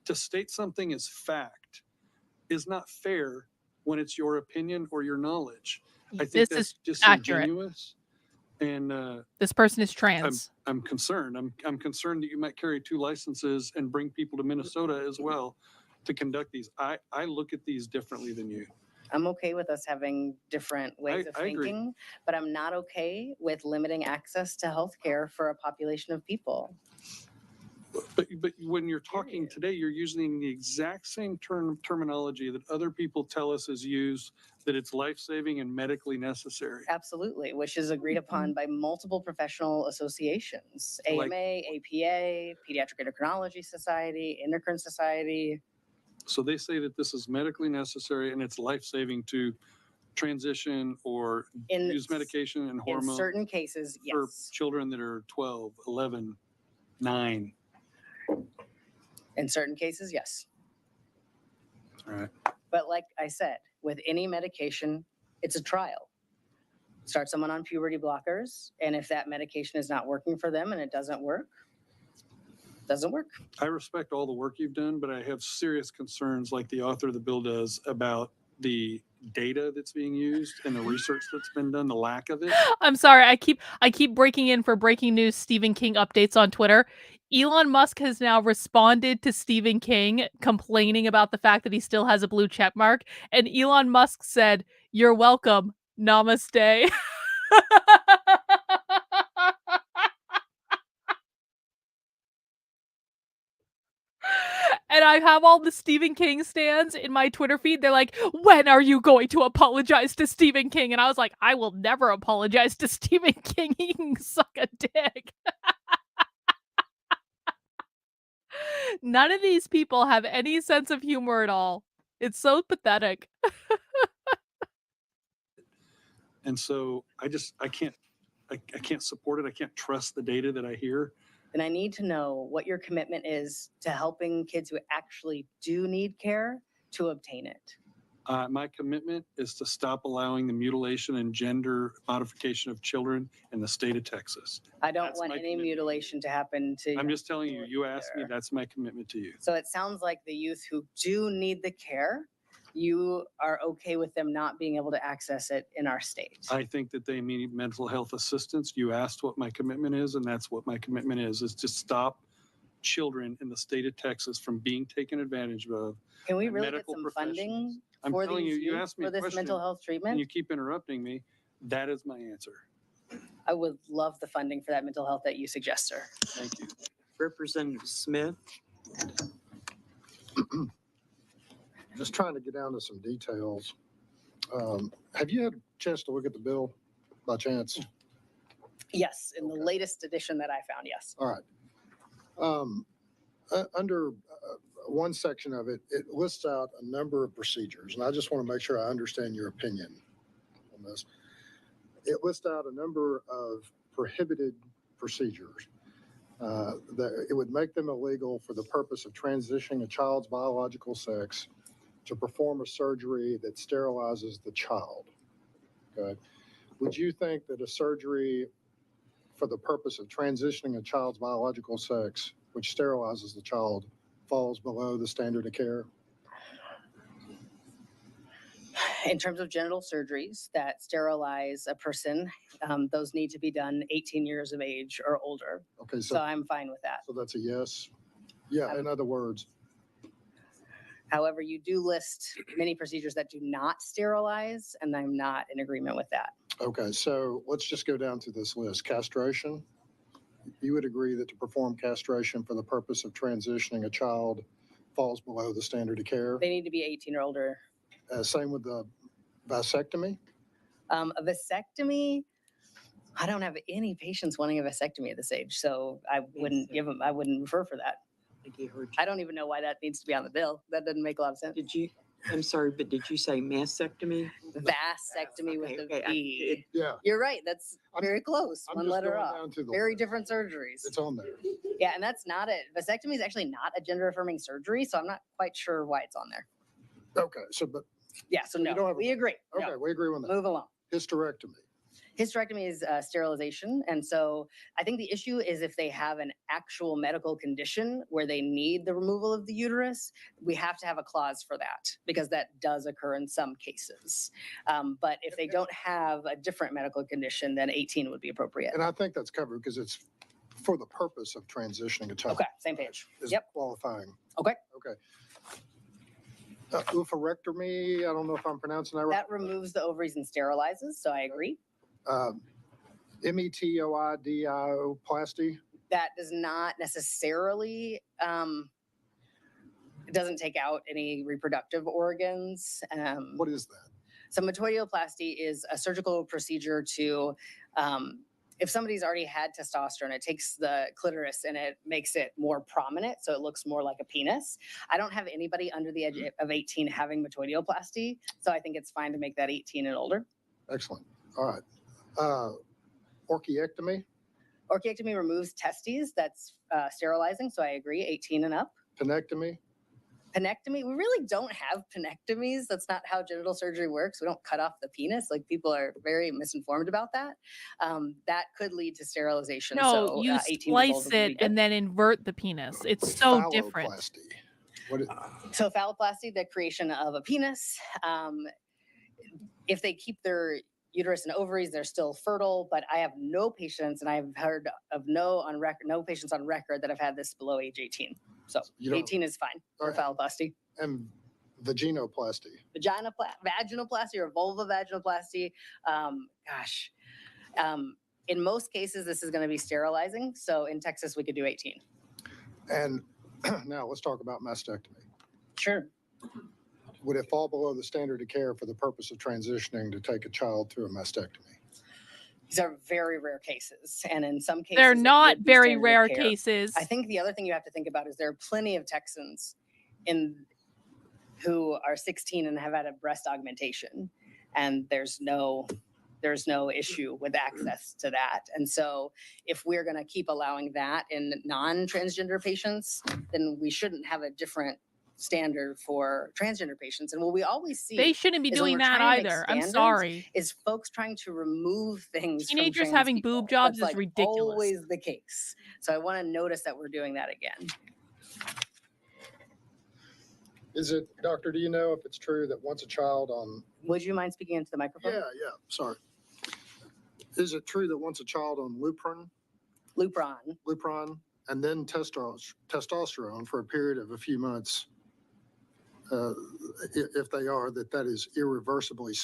S10: To state something as fact is not fair when it's your opinion or your knowledge. I think
S1: This
S10: that's
S1: is accurate.
S10: disingenuous. And
S1: This person is trans.
S10: I'm concerned. I'm concerned that you might carry 2 licenses and bring people to Minnesota as well to conduct these. I look at these differently than you.
S6: I'm okay with us having different ways of
S10: I agree.
S6: thinking, but I'm not okay with limiting access to healthcare for a population of people.
S10: But when you're talking today, you're using the exact same terminology that other people tell us is used, that it's life-saving and medically necessary.
S6: Absolutely, which is agreed upon by multiple professional associations,
S10: Like-
S6: AMA, APA, Pediatric Endocrinology Society, Endocrine Society.
S10: So they say that this is medically necessary and it's life-saving to transition or
S6: In-
S10: use medication and
S6: In
S10: hormone
S6: certain cases,
S10: for
S6: yes.
S10: children that are 12, 11, 9.
S6: In certain cases, yes.
S10: All right.
S6: But like I said, with any medication, it's a trial. Start someone on puberty blockers, and if that medication is not working for them and it doesn't work,
S10: I respect all the work you've done, but I have serious concerns, like the author of the bill does, about the data that's being used and the research that's been done, the lack of it.
S1: I'm sorry. I keep breaking in for breaking news Stephen King updates on Twitter. Elon Musk has now responded to Stephen King complaining about the fact that he still has a blue check mark, and Elon Musk said, "You're welcome. Namaste." And I have all the Stephen King stands in my Twitter feed. They're like, "When are you going to apologize to Stephen King?" And I was like, "I will never apologize to Stephen King. He can suck a dick." None of these people have any sense of humor at all. It's so pathetic.
S10: And so I can't support it. I can't trust the data that I hear.
S6: And I need to know what your commitment is to helping kids who actually do need care to obtain it.
S10: My commitment is to stop allowing the mutilation and gender modification of children in the state of Texas.
S6: I don't
S10: That's
S6: want
S10: my
S6: any
S10: commitment.
S6: mutilation to happen to.
S10: I'm just telling you, you asked me,
S6: there.
S10: that's my commitment to you.
S6: So it sounds like the youth who do need the care, you are okay with them not being able to access it in our state.
S10: I think that they need mental health assistance. You asked what my commitment is, and that's what my commitment is to stop children in the state of Texas from being taken advantage of.
S6: Can we
S10: by
S6: really get
S10: medical
S6: some funding
S10: professionals. I'm
S6: for
S10: telling
S6: these
S10: you, you
S6: youth
S10: asked me
S6: for
S10: a
S6: this
S10: question,
S6: mental health
S10: and
S6: treatment?
S10: you keep interrupting me. That is my answer.
S6: I would love the funding for that mental health that you suggest, sir.
S10: Thank you.
S5: Representative Smith.
S8: Just trying to get down to some details. Have you had a chance to look at the bill by chance?
S6: Yes, in the
S8: Okay.
S6: latest edition that I found, yes.
S8: All right. Under one section of it, it lists out a number of procedures, and I just want to make sure I understand your opinion on this. It lists out a number of prohibited procedures that it would make them illegal for the purpose of transitioning a child's biological sex to perform a surgery that sterilizes the child. Okay. Would you think that a surgery for the purpose of transitioning a child's biological sex, which sterilizes the child, falls below the standard of care?
S6: In terms of genital surgeries that sterilize a person, those need to be done 18 years of age or older.
S8: Okay,
S6: So I'm fine with that.
S8: so that's a yes. Yeah, in other words,
S6: However, you do list many procedures that do not sterilize, and I'm not in agreement with that.
S8: okay, so let's just go down through this list. Castration. You would agree that to perform castration for the purpose of transitioning a child falls below the standard of care?
S6: They need to be 18 or older.
S8: Same with the vasectomy?
S6: A vasectomy, I don't have any patients wanting a vasectomy at this age, so I wouldn't give them, I wouldn't refer for that.
S5: I think he heard you.
S6: I don't even know why that needs to be on the bill. That doesn't make a lot of sense.
S5: Did you, I'm sorry, but did you say mastectomy?
S6: Vasectomy with
S5: Okay,
S6: a
S5: okay,
S6: V.
S8: Yeah.
S6: You're right. That's
S8: I'm-
S6: very close.
S8: I'm
S6: One
S8: just
S6: letter
S8: going
S6: off.
S8: down to the
S6: Very
S8: list.
S6: different surgeries.
S8: It's on there.
S6: Yeah, and that's not it. Vasectomy is actually not a gender affirming surgery, so I'm not quite sure why it's on there.
S8: Okay, so but
S6: Yeah, so
S8: You don't
S6: no,
S8: have a-
S6: we agree.
S8: Okay,
S6: No,
S8: we agree on that.
S6: move along.
S8: Hysterectomy.
S6: Hysterectomy is sterilization. And so I think the issue is if they have an actual medical condition where they need the removal of the uterus, we have to have a clause for that because that does occur in some cases. But if they don't have a different medical condition, then 18 would be appropriate.
S8: And I think that's covered because it's for the purpose of transitioning a child.
S6: Okay, same page.
S8: Is
S6: Yep.
S8: qualifying.
S6: Okay.
S8: Okay. Oophorectomy, I don't know if I'm pronouncing that right.
S6: That removes the ovaries and sterilizes, so I agree.
S8: Metoidioplasty.
S6: That does not necessarily, it doesn't take out any reproductive organs.
S8: What is that?
S6: So metoidioplasty is a surgical procedure to, if somebody's already had testosterone, it takes the clitoris and it makes it more prominent, so it looks more like a penis. I don't have anybody under the age of 18 having metoidioplasty, so I think it's fine to make that 18 and older.
S8: Excellent. All right. Orchiectomy.
S6: Orchiectomy removes testes. That's sterilizing, so I agree, 18 and up.
S8: Penectomy.
S6: Penectomy, we really don't have penectomies. That's not how genital surgery works. We don't cut off the penis. Like people are very misinformed about that. That could lead to sterilization.
S1: No,
S6: so,
S1: you
S6: 18 years old
S1: splice
S6: would be
S1: it
S6: good.
S1: and then invert the penis. It's so different.
S8: Phalloplasty. What is,
S6: So phalloplasty, the creation of a penis. If they keep their uterus and ovaries, they're still fertile, but I have no patients, and I've heard of no patients on record that have had this below age 18. So
S8: You don't-
S6: 18 is fine for
S8: Alright.
S6: phalloplasty.
S8: and vaginoplasty.
S6: Vaginoplasty or vulvovaginoplasty. In most cases, this is going to be sterilizing. So in Texas, we could do 18.
S8: And now let's talk about mastectomy.
S6: Sure.
S8: Would it fall below the standard of care for the purpose of transitioning to take a child through a mastectomy?
S6: These are very rare cases. And in some cases,
S1: They're
S6: it
S1: not
S6: would be
S1: very
S6: standard of
S1: rare
S6: care.
S1: cases.
S6: I think the other thing you have to think about is there are plenty of Texans who are 16 and have had a breast augmentation, and there's no issue with access to that. And so if we're going to keep allowing that in non-transgender patients, then we shouldn't have a different standard for transgender patients. And what we always see
S1: They shouldn't be
S6: is when
S1: doing
S6: we're
S1: that
S6: trying to make
S1: either. I'm
S6: standards,
S1: sorry.
S6: is folks trying to remove things from
S1: Teenagers
S6: trans
S1: having
S6: people.
S1: boob jobs
S6: That's
S1: is
S6: like
S1: ridiculous.
S6: always the case. So I want to notice that we're doing that again.
S8: Is it, doctor, do you know if it's true that once a child on,
S6: Would you mind speaking into the microphone?
S8: sorry. Is it true that once a child on Lupron, and then testosterone for a period of a few months, if they are, that is irreversibly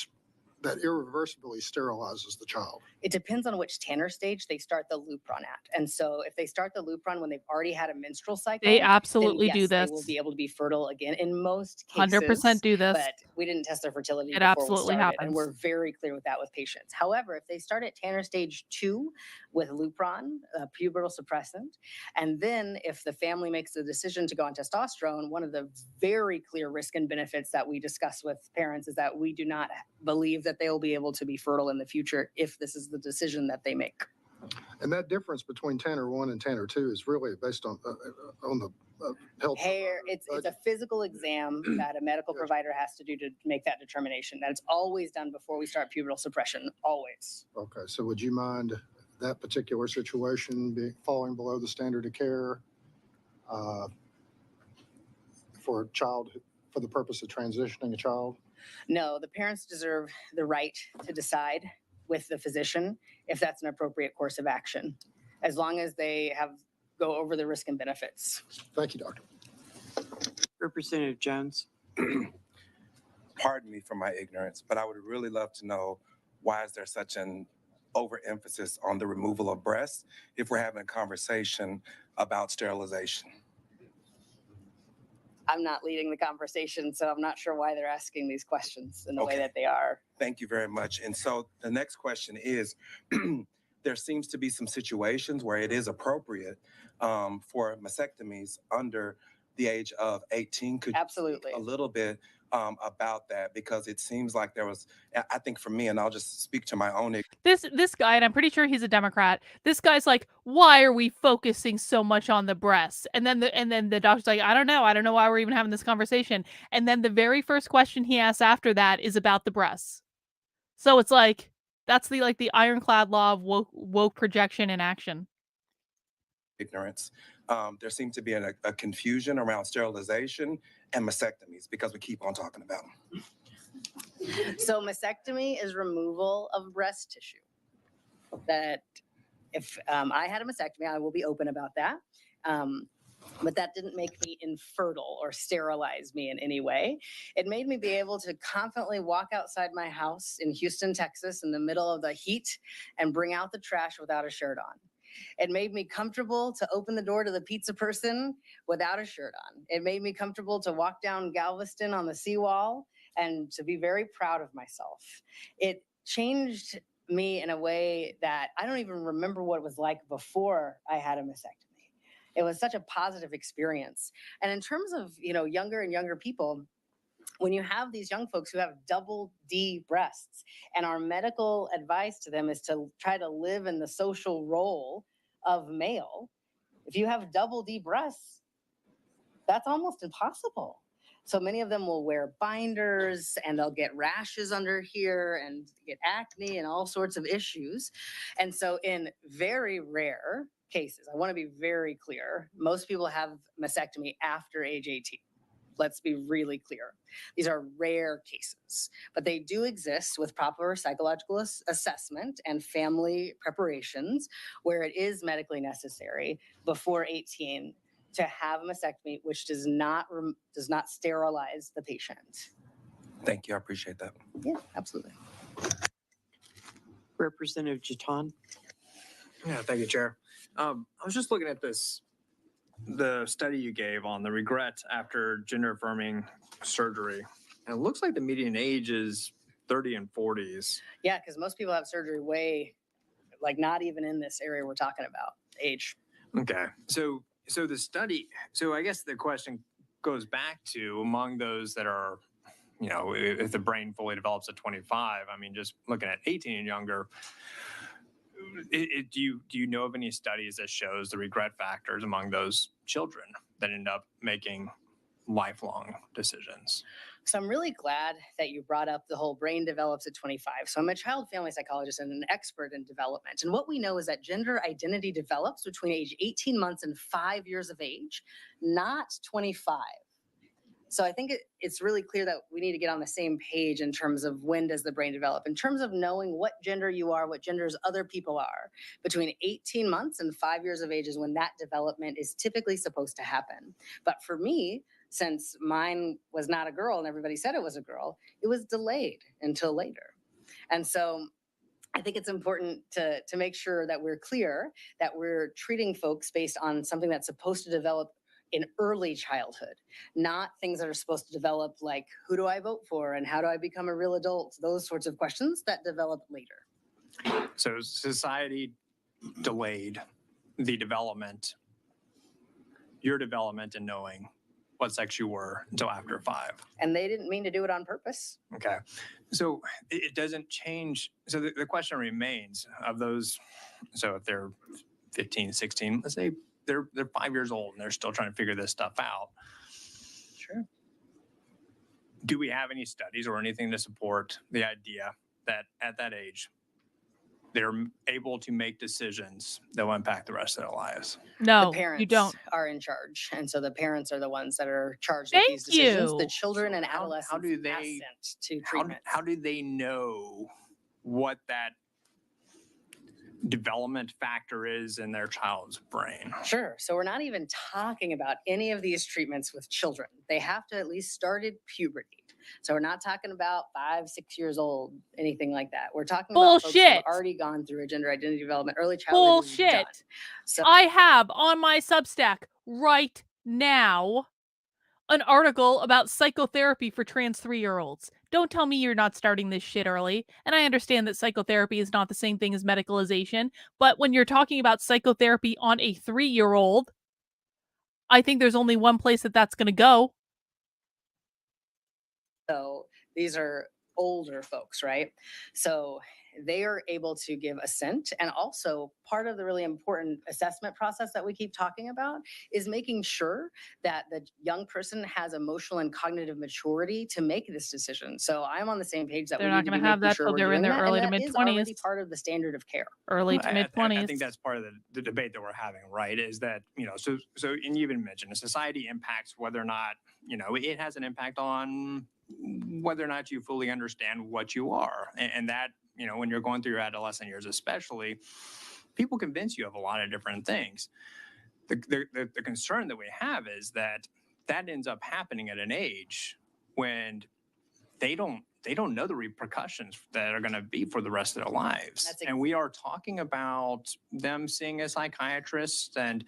S8: sterilizes the child?
S6: It depends on which Tanner stage they start the Lupron at. And so if they start the Lupron when they've already had a menstrual cycle,
S1: They
S6: then
S1: absolutely
S6: yes,
S1: do this.
S6: They will be able to be fertile again in most cases.
S1: 100% do this.
S6: But we didn't test their fertility
S1: It
S6: before we
S1: absolutely
S6: started,
S1: happens.
S6: and we're very clear with that with patients. However, if they start at Tanner stage 2 with Lupron, pubertal suppressant, and then if the family makes the decision to go on testosterone, one of the very clear risk and benefits that we discuss with parents is that we do not believe that they will be able to be fertile in the future if this is the decision that they make.
S8: And that difference between Tanner 1 and Tanner 2 is really based on the health.
S6: Hair, it's a physical exam that a medical provider has to do to make that determination. That's always done before we start pubertal suppression, always.
S8: Okay, so would you mind that particular situation falling below the standard of care for a child, for the purpose of transitioning a child?
S6: No, the parents deserve the right to decide with the physician if that's an appropriate course of action, as long as they go over the risk and benefits.
S8: Thank you, doctor.
S11: Representative Jones.
S12: Pardon me for my ignorance, but I would really love to know, why is there such an overemphasis on the removal of breasts if we're having a conversation about sterilization?
S6: I'm not leading the conversation, so I'm not sure why they're asking these questions in the way
S12: Okay.
S6: that they are.
S12: Thank you very much. And so the next question is, there seems to be some situations where it is appropriate for mastectomies under the age of 18. Could you
S6: Absolutely.
S12: speak a little bit about that, because it seems like there was, I think for me, and I'll just speak to my own.
S1: This guy, and I'm pretty sure he's a Democrat. This guy's like, why are we focusing so much on the breasts? And then the doctor's like, I don't know why we're even having this conversation. And then the very first question he asks after that is about the breasts. So it's like that's the ironclad law of woke projection in action.
S12: Ignorance. There seems to be a confusion around sterilization and mastectomies because we keep on talking about them.
S6: So mastectomy is removal of breast tissue. That if I had a mastectomy, I will be open about that. But that didn't make me infertile or sterilize me in any way. It made me be able to confidently walk outside my house in Houston, Texas, in the middle of the heat and bring out the trash without a shirt on. It made me comfortable to open the door to the pizza person without a shirt on. It made me comfortable to walk down Galveston on the seawall and to be very proud of myself. It changed me in a way that I don't even remember what it was like before I had a mastectomy. It was such a positive experience. And in terms of, younger and younger people, when you have these young folks who have double D breasts, and our medical advice to them is to try to live in the social role of male, if you have double D breasts, that's almost impossible. So many of them will wear binders and they'll get rashes under here and get acne and all sorts of issues. And so in very rare cases, I want to be very clear, most people have mastectomy after age 18. Let's be really clear. These are rare cases, but they do exist with proper psychological assessment and family preparations where it is medically necessary before 18 to have a mastectomy, which does not sterilize the patient.
S12: Thank you. I appreciate that.
S6: Yeah, absolutely.
S11: Representative Jeton.
S13: Yeah, thank you, Chair. I was just looking at the study you gave on the regret after gender affirming surgery. And it looks like the median age is 30 and 40s.
S6: Yeah, because most people have surgery not even in this area we're talking about, age.
S13: Okay. So the study, I guess the question goes back to among those that are, if the brain fully develops at 25, I mean, just looking at 18 and younger, do you know of any studies that shows the regret factors among those children that end up making lifelong decisions?
S6: So I'm really glad that you brought up the whole brain develops at 25. So I'm a child family psychologist and an expert in development. And what we know is that gender identity develops between age 18 months and 5 years of age, not 25. So I think it's really clear that we need to get on the same page in terms of when does the brain develop, in terms of knowing what gender you are, what genders other people are. Between 18 months and 5 years of age is when that development is typically supposed to happen. But for me, since mine was not a girl and everybody said it was a girl, it was delayed until later. And so I think it's important to make sure that we're clear that we're treating folks based on something that's supposed to develop in early childhood, not things that are supposed to develop like who do I vote for and how do I become a real adult, those sorts of questions that develop later.
S13: So society delayed the development, your development in knowing what sex you were until after 5.
S6: And they didn't mean to do it on purpose.
S13: Okay. So it doesn't change. So the question remains of those. So if they're 15, 16, let's say they're 5 years old and they're still trying to figure this stuff out.
S6: Sure.
S13: Do we have any studies or anything to support the idea that at that age, they're able to make decisions that will impact the rest of their lives?
S1: No,
S6: the parents
S1: you don't.
S6: Are in charge. And so the parents are the ones that are charged
S1: Thank
S6: with these decisions.
S1: you.
S6: The children and
S13: How
S6: adolescents
S13: do they-
S6: are sent to treatment.
S13: How do they know what that development factor is in their child's brain?
S6: Sure. So we're not even talking about any of these treatments with children. They have to at least started puberty. So we're not talking about 5, 6 years old, anything like that. We're talking about folks who have
S1: Bullshit.
S6: already gone through a gender identity development, early childhood is done.
S1: Bullshit.
S6: So
S1: I have on my Substack right now an article about psychotherapy for trans 3-year-olds. Don't tell me you're not starting this shit early. And I understand that psychotherapy is not the same thing as medicalization, but when you're talking about psychotherapy on a 3-year-old, I think there's only one place that's going to go.
S6: So these are older folks, right? So they are able to give assent. And also, part of the really important assessment process that we keep talking about is making sure that the young person has emotional and cognitive maturity to make this decision. So I'm on the same page that
S1: They're
S6: we
S1: not
S6: need to
S1: gonna
S6: be
S1: have
S6: making
S1: that
S6: sure
S1: till
S6: we're
S1: they're in
S6: doing
S1: their
S6: that.
S1: early
S6: And
S1: to
S6: that is already
S1: mid-20s.
S6: part of the standard of care.
S1: Early
S13: Well,
S1: to
S13: I
S1: mid-20s.
S13: think that's part of the debate that we're having, right? Is that, so, and you even mentioned, a society impacts whether or not, it has an impact on whether or not you fully understand what you are. And that, when you're going through your adolescent years, especially, people convince you of a lot of different things. The concern that we have is that ends up happening at an age when they don't know the repercussions that are going to be for the rest of their lives. And we are talking about them seeing a psychiatrist and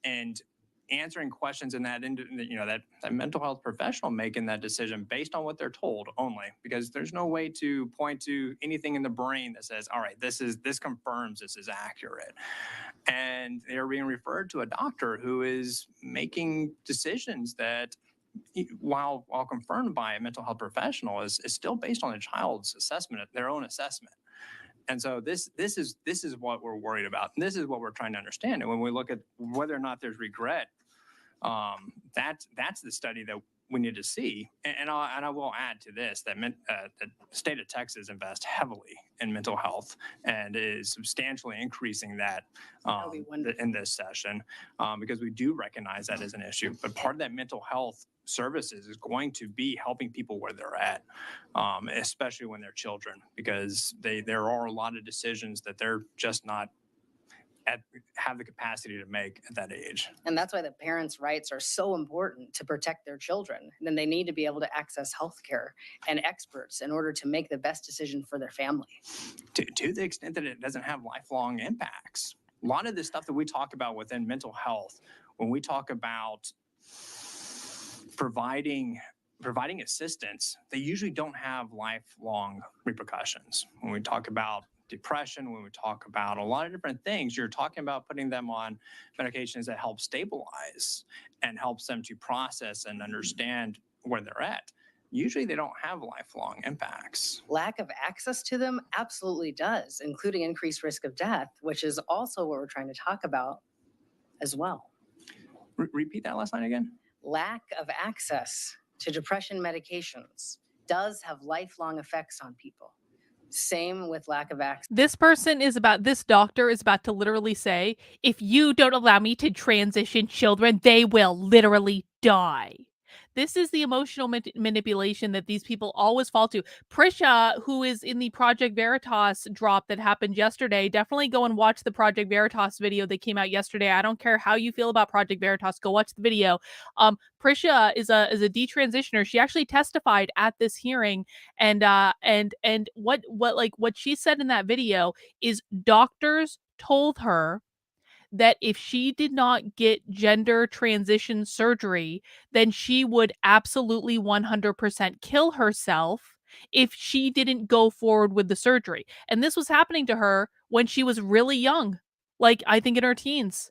S13: and answering questions in that that mental health professional making that decision based on what they're told only, because there's no way to point to anything in the brain that says, all right, this confirms this is accurate. And they're being referred to a doctor who is making decisions that, while confirmed by a mental health professional, is still based on a child's assessment, their own assessment. And so this is what we're worried about, and this is what we're trying to understand. And when we look at whether or not there's regret, that's the study that we need to see. And I will add to this that the state of Texas invests heavily in mental health and is substantially increasing that in this session, because we do recognize that as an issue. But part of that mental health services is going to be helping people where they're at, especially when they're children, because there are a lot of decisions that they're just not have the capacity to make at that age.
S6: And that's why the parents' rights are so important to protect their children. And then they need to be able to access healthcare and experts in order to make the best decision for their family.
S13: To the extent that it doesn't have lifelong impacts. A lot of the stuff that we talk about within mental health, when we talk about providing assistance, they usually don't have lifelong repercussions. When we talk about depression, when we talk about a lot of different things, you're talking about putting them on medications that help stabilize and helps them to process and understand where they're at. Usually they don't have lifelong impacts.
S6: Lack of access to them absolutely does, including increased risk of death, which is also what we're trying to talk about as well.
S13: Repeat that last line again.
S6: Lack of access to depression medications does have lifelong effects on people. Same with lack of access.
S1: This doctor is about to literally say, if you don't allow me to transition children, they will literally die. This is the emotional manipulation that these people always fall to. Prisha, who is in the Project Veritas drop that happened yesterday, definitely go and watch the Project Veritas video that came out yesterday. I don't care how you feel about Project Veritas, go watch the video. Prisha is a detransitioner. She actually testified at this hearing, and what she said in that video is doctors told her that if she did not get gender transition surgery, then she would absolutely 100% kill herself if she didn't go forward with the surgery. And this was happening to her when she was really young, like I think in her teens.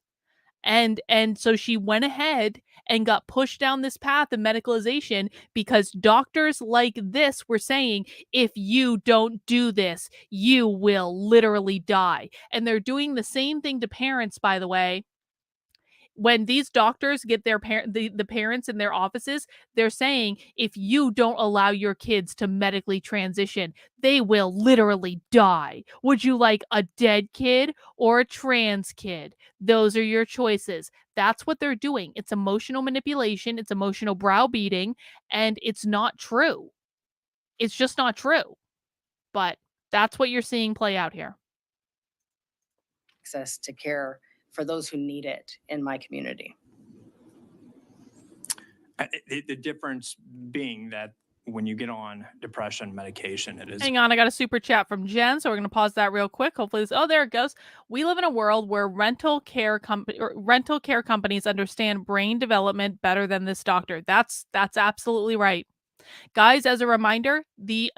S1: And so she went ahead and got pushed down this path of medicalization because doctors like this were saying, if you don't do this, you will literally die. And they're doing the same thing to parents, by the way. When these doctors get their the parents in their offices, they're saying, if you don't allow your kids to medically transition, they will literally die. Would you like a dead kid or a trans kid? Those are your choices. That's what they're doing. It's emotional manipulation, it's emotional browbeating, and it's not true. It's just not true. But that's what you're seeing play out here.
S6: Access to care for those who need it in my community.
S13: The difference being that when you get on depression medication, it is.
S1: Hang on, I got a super chat from Jen, so we're going to pause that real quick. Hopefully this, oh, there it goes. We live in a world where rental care companies understand brain development better than this doctor. That's absolutely right. Guys, as a reminder, the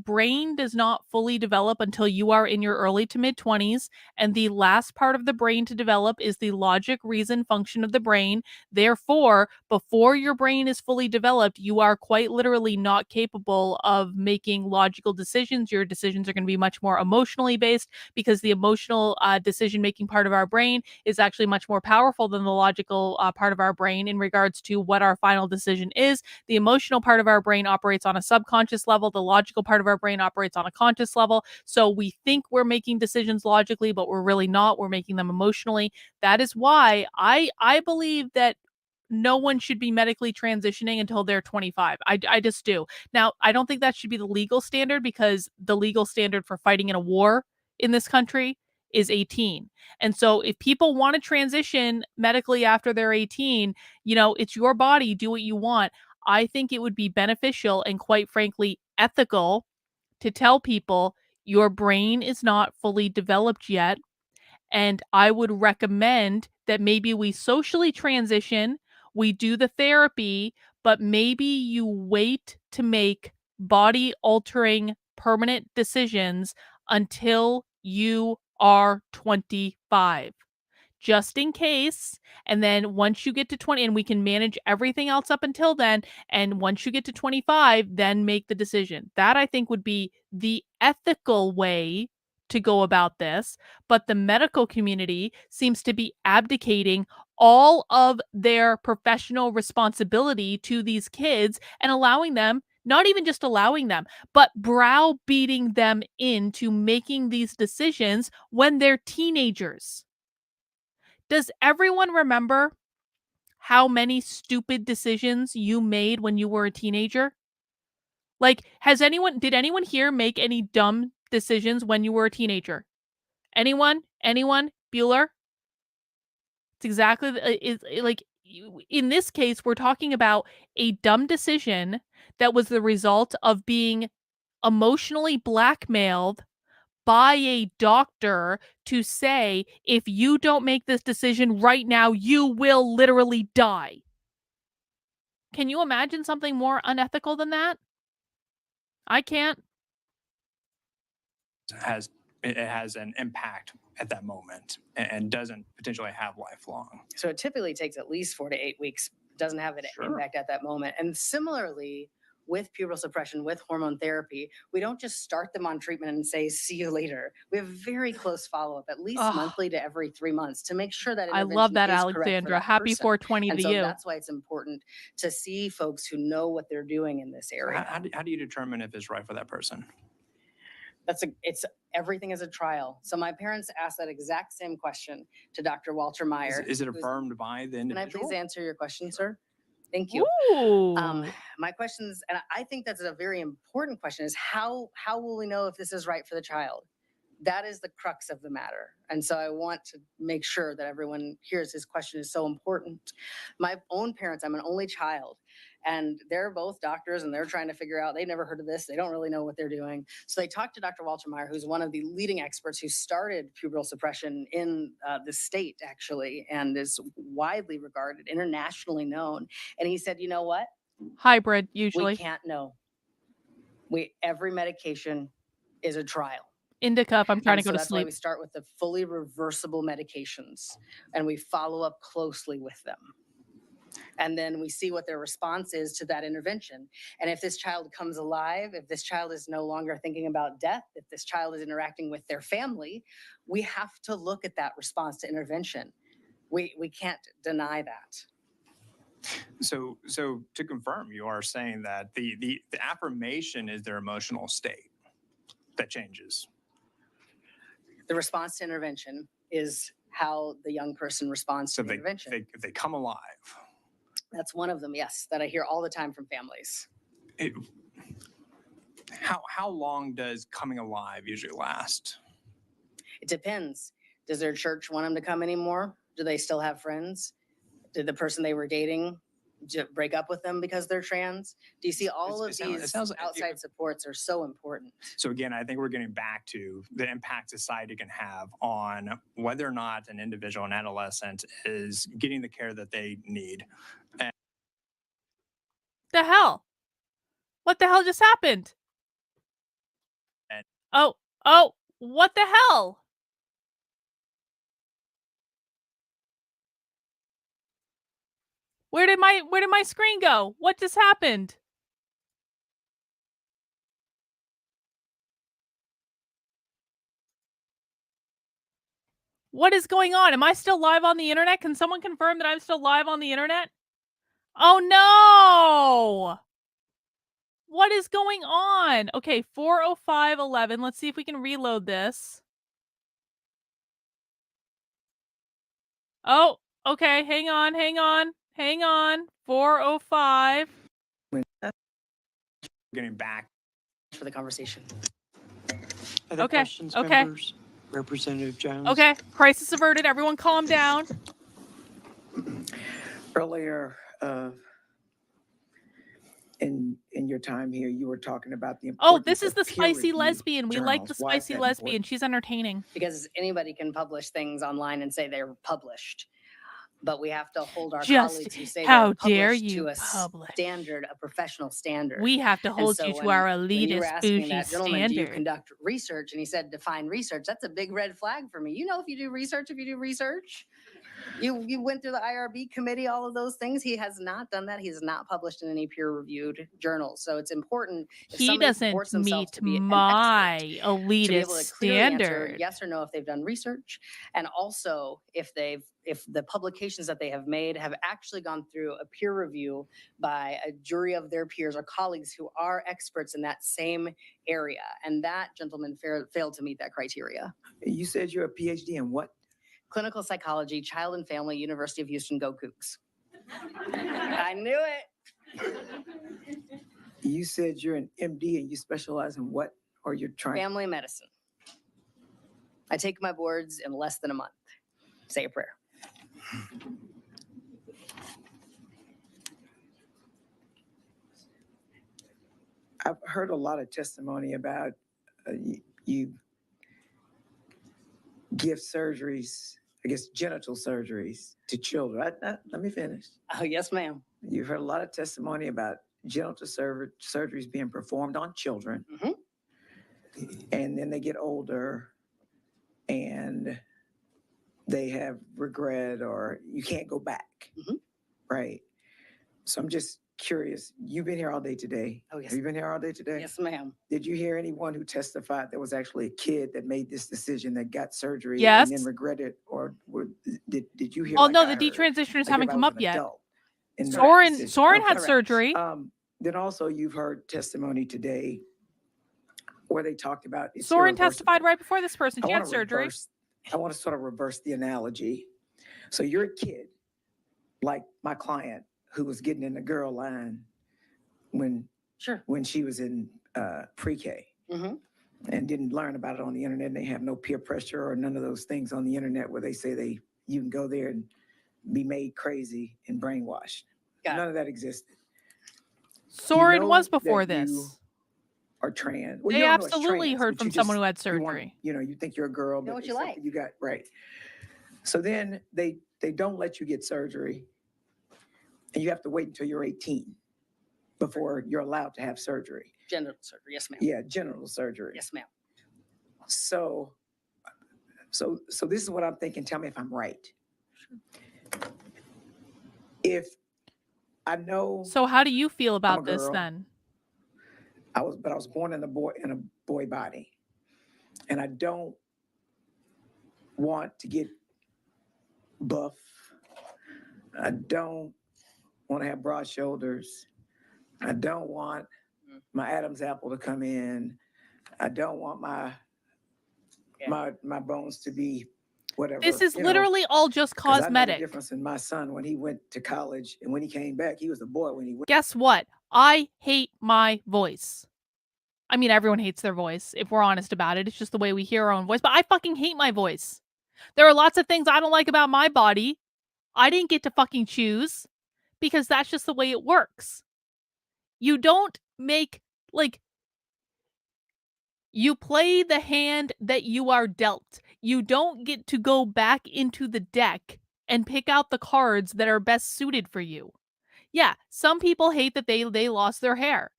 S1: brain does not fully develop until you are in your early to mid 20s, and the last part of the brain to develop is the logic reason function of the brain. Therefore, before your brain is fully developed, you are quite literally not capable of making logical decisions. Your decisions are going to be much more emotionally based, because the emotional decision making part of our brain is actually much more powerful than the logical part of our brain in regards to what our final decision is. The emotional part of our brain operates on a subconscious level. The logical part of our brain operates on a conscious level. So we think we're making decisions logically, but we're really not. We're making them emotionally. That is why I believe that no one should be medically transitioning until they're 25. I just do. Now, I don't think that should be the legal standard, because the legal standard for fighting in a war in this country is 18. And so if people want to transition medically after they're 18, it's your body, do what you want. I think it would be beneficial and, quite frankly, ethical to tell people your brain is not fully developed yet. And I would recommend that maybe we socially transition, we do the therapy, but maybe you wait to make body altering permanent decisions until you are 25, just in case. And then once you get to 20, and we can manage everything else up until then. And once you get to 25, then make the decision. That, I think, would be the ethical way to go about this. But the medical community seems to be abdicating all of their professional responsibility to these kids and allowing them, not even just allowing them, but browbeating them into making these decisions when they're teenagers. Does everyone remember how many stupid decisions you made when you were a teenager? Like, did anyone here make any dumb decisions when you were a teenager? Anyone? Anyone? Bueller? It's exactly like, in this case, we're talking about a dumb decision that was the result of being emotionally blackmailed by a doctor to say, if you don't make this decision right now, you will literally die. Can you imagine something more unethical than that? I can't.
S13: It has an impact at that moment and doesn't potentially have lifelong.
S6: So it typically takes at least 4 to 8 weeks. Doesn't have an impact at that moment. And similarly, with pubertal suppression, with hormone therapy, we don't just start them on treatment and say, see you later. We have very close follow-up, at least
S1: Ugh.
S6: monthly to every 3 months, to make sure that
S1: I
S6: intervention
S1: love that,
S6: is correct for
S1: Alexandra.
S6: that
S1: Happy
S6: person.
S1: 420
S6: And
S1: to
S6: so
S1: you.
S6: that's why it's important to see folks who know what they're doing in this area.
S13: How do you determine if it's right for that person?
S6: It's everything is a trial. So my parents asked that exact same question to Dr. Walter Meyer.
S13: Is it affirmed by the individual?
S6: Can I please answer your question, sir? Thank you.
S1: Ooh.
S6: My questions, and I think that's a very important question, is how will we know if this is right for the child? That is the crux of the matter. And so I want to make sure that everyone hears this question is so important. My own parents, I'm an only child, and they're both doctors, and they're trying to figure out, they've never heard of this. They don't really know what they're doing. So they talked to Dr. Walter Meyer, who's one of the leading experts who started pubertal suppression in the state, actually, and is widely regarded, internationally known. And he said, you know what?
S1: Hybrid, usually.
S6: We can't know. Every medication is a trial.
S1: Indica, if I'm trying to go to
S6: That's why
S1: sleep.
S6: we start with the fully reversible medications, and we follow up closely with them. And then we see what their response is to that intervention. And if this child comes alive, if this child is no longer thinking about death, if this child is interacting with their family, we have to look at that response to intervention. We can't deny that.
S13: So to confirm, you are saying that the affirmation is their emotional state that changes.
S6: The response to intervention is how the young person responds to the intervention.
S13: If they come alive.
S6: That's one of them, yes, that I hear all the time from families.
S13: How long does coming alive usually last?
S6: It depends. Does their church want them to come anymore? Do they still have friends? Did the person they were dating break up with them because they're trans? Do you see all of these outside supports are so important?
S13: So again, I think we're getting back to the impact society can have on whether or not an individual, an adolescent, is getting the care that they need.
S1: The hell? What the hell just happened?
S13: And-
S1: Oh, what the hell? Where did my screen go? What just happened? What is going on? Am I still live on the internet? Can someone confirm that I'm still live on the internet? Oh no! What is going on? Okay, 4:05:11. Let's see if we can reload this. Oh, okay. Hang on. 4:05.
S13: Getting back.
S6: For the conversation.
S11: Other
S1: Okay,
S11: questions,
S1: okay.
S11: members? Representative Jones?
S1: Okay, crisis averted. Everyone calm down.
S14: Earlier, in your time here, you were talking about the importance
S1: Oh, this is
S14: of
S1: the
S14: peer
S1: spicy
S14: review
S1: lesbian. We like the
S14: journals. Why is
S1: spicy
S14: that
S1: lesbian.
S14: important?
S1: She's entertaining.
S6: Because anybody can publish things online and say they're published. But we have to hold our
S1: Just
S6: colleagues who say
S1: how
S6: they're
S1: dare
S6: published
S1: you
S6: to a
S1: publish?
S6: standard, a professional standard.
S1: We have to
S6: And
S1: hold
S6: so
S1: you to
S6: when-
S1: our
S6: when you were
S1: elitist
S6: asking
S1: bougie
S6: that gentleman, do you
S1: standard.
S6: conduct research? And he said, define research. That's a big red flag for me. You know, if you do research, you went through the IRB committee, all of those things. He has not done that. He has not published in any peer-reviewed journals. So it's important. If
S1: He
S6: somebody
S1: doesn't
S6: purports themselves
S1: meet
S6: to be an
S1: my
S6: expert, to be
S1: elitist
S6: able to clearly answer
S1: standard.
S6: yes or no if they've done research, and also if the publications that they have made have actually gone through a peer review by a jury of their peers or colleagues who are experts in that same area. And that gentleman failed to meet that criteria.
S14: You said you're a PhD in what?
S6: Clinical psychology, child and family, University of Houston, go Cougs. I knew it.
S14: You said you're an MD and you specialize in what? Or you're trying?
S6: Family medicine. I take my boards in less than a month. Say a prayer.
S14: I've heard a lot of testimony about you give surgeries, I guess genital surgeries to children. Let me finish.
S6: Oh, yes, ma'am.
S14: You've heard a lot of testimony about genital surgeries being performed on children.
S6: Mhm.
S14: And then they get older and they have regret or you can't go back.
S6: Mhm.
S14: Right. So I'm just curious. You've been here all day today.
S6: Oh, yes.
S14: Have you been here all day today?
S6: Yes, ma'am.
S14: Did you hear anyone who testified there was actually a kid that made this decision that got surgery
S1: Yes.
S14: and then regretted, or did you hear?
S1: Oh
S14: like
S1: no,
S14: I
S1: the
S14: heard,
S1: detransitioners
S14: like
S1: haven't
S14: if I
S1: come
S14: was
S1: up
S14: an
S1: yet.
S14: adult in that
S1: Soren
S14: decision?
S1: had
S14: Okay.
S1: surgery.
S14: Then also you've heard testimony today where they talked about it's
S1: Soren testified
S14: irreversible.
S1: right before this person.
S14: I
S1: She
S14: want
S1: had
S14: to
S1: surgery.
S14: I want to sort of reverse the analogy. So you're a kid, like my client who was getting in the girl line when she was in pre-K
S6: Mm-hmm.
S14: and didn't learn about it on the internet. And they have no peer pressure or none of those things on the internet where they say you can go there and be made crazy and brainwashed. None of that existed.
S1: Soren
S14: know
S1: was before
S14: that you
S1: this.
S14: Are trans. Well,
S1: They
S14: you don't know it's
S1: absolutely
S14: trans,
S1: heard
S14: but
S1: from
S14: you
S1: someone
S14: just-
S1: who had
S14: you want-
S1: surgery.
S14: you think you're a girl,
S6: Know
S14: but
S6: what you
S14: it's something
S6: like.
S14: you got right. So then they don't let you get surgery, and you have to wait until you're 18 before you're allowed to have surgery.
S6: Genital surgery. Yes, ma'am.
S14: Yeah, genital surgery.
S6: Yes, ma'am.
S14: So this is what I'm thinking. Tell me if I'm right. If I know,
S1: So how do you feel
S14: I'm a
S1: about this
S14: girl.
S1: then?
S14: I was born in a boy body, and I don't want to get buff. I don't want to have broad shoulders. I don't want my Adam's apple to come in. I don't want my bones to be whatever.
S1: This is
S14: you know,
S1: literally all just
S14: 'cause I know the
S1: cosmetic.
S14: difference in my son when he went to college and when he came back, he was a boy when he went.
S1: Guess what? I hate my voice. I mean, everyone hates their voice, if we're honest about it. It's just the way we hear our own voice. But I fucking hate my voice. There are lots of things I don't like about my body. I didn't get to fucking choose because that's just the way it works. You don't make, like, you play the hand that you are dealt. You don't get to go back into the deck and pick out the cards that are best suited for you. Yeah, some people hate that they lost their hair.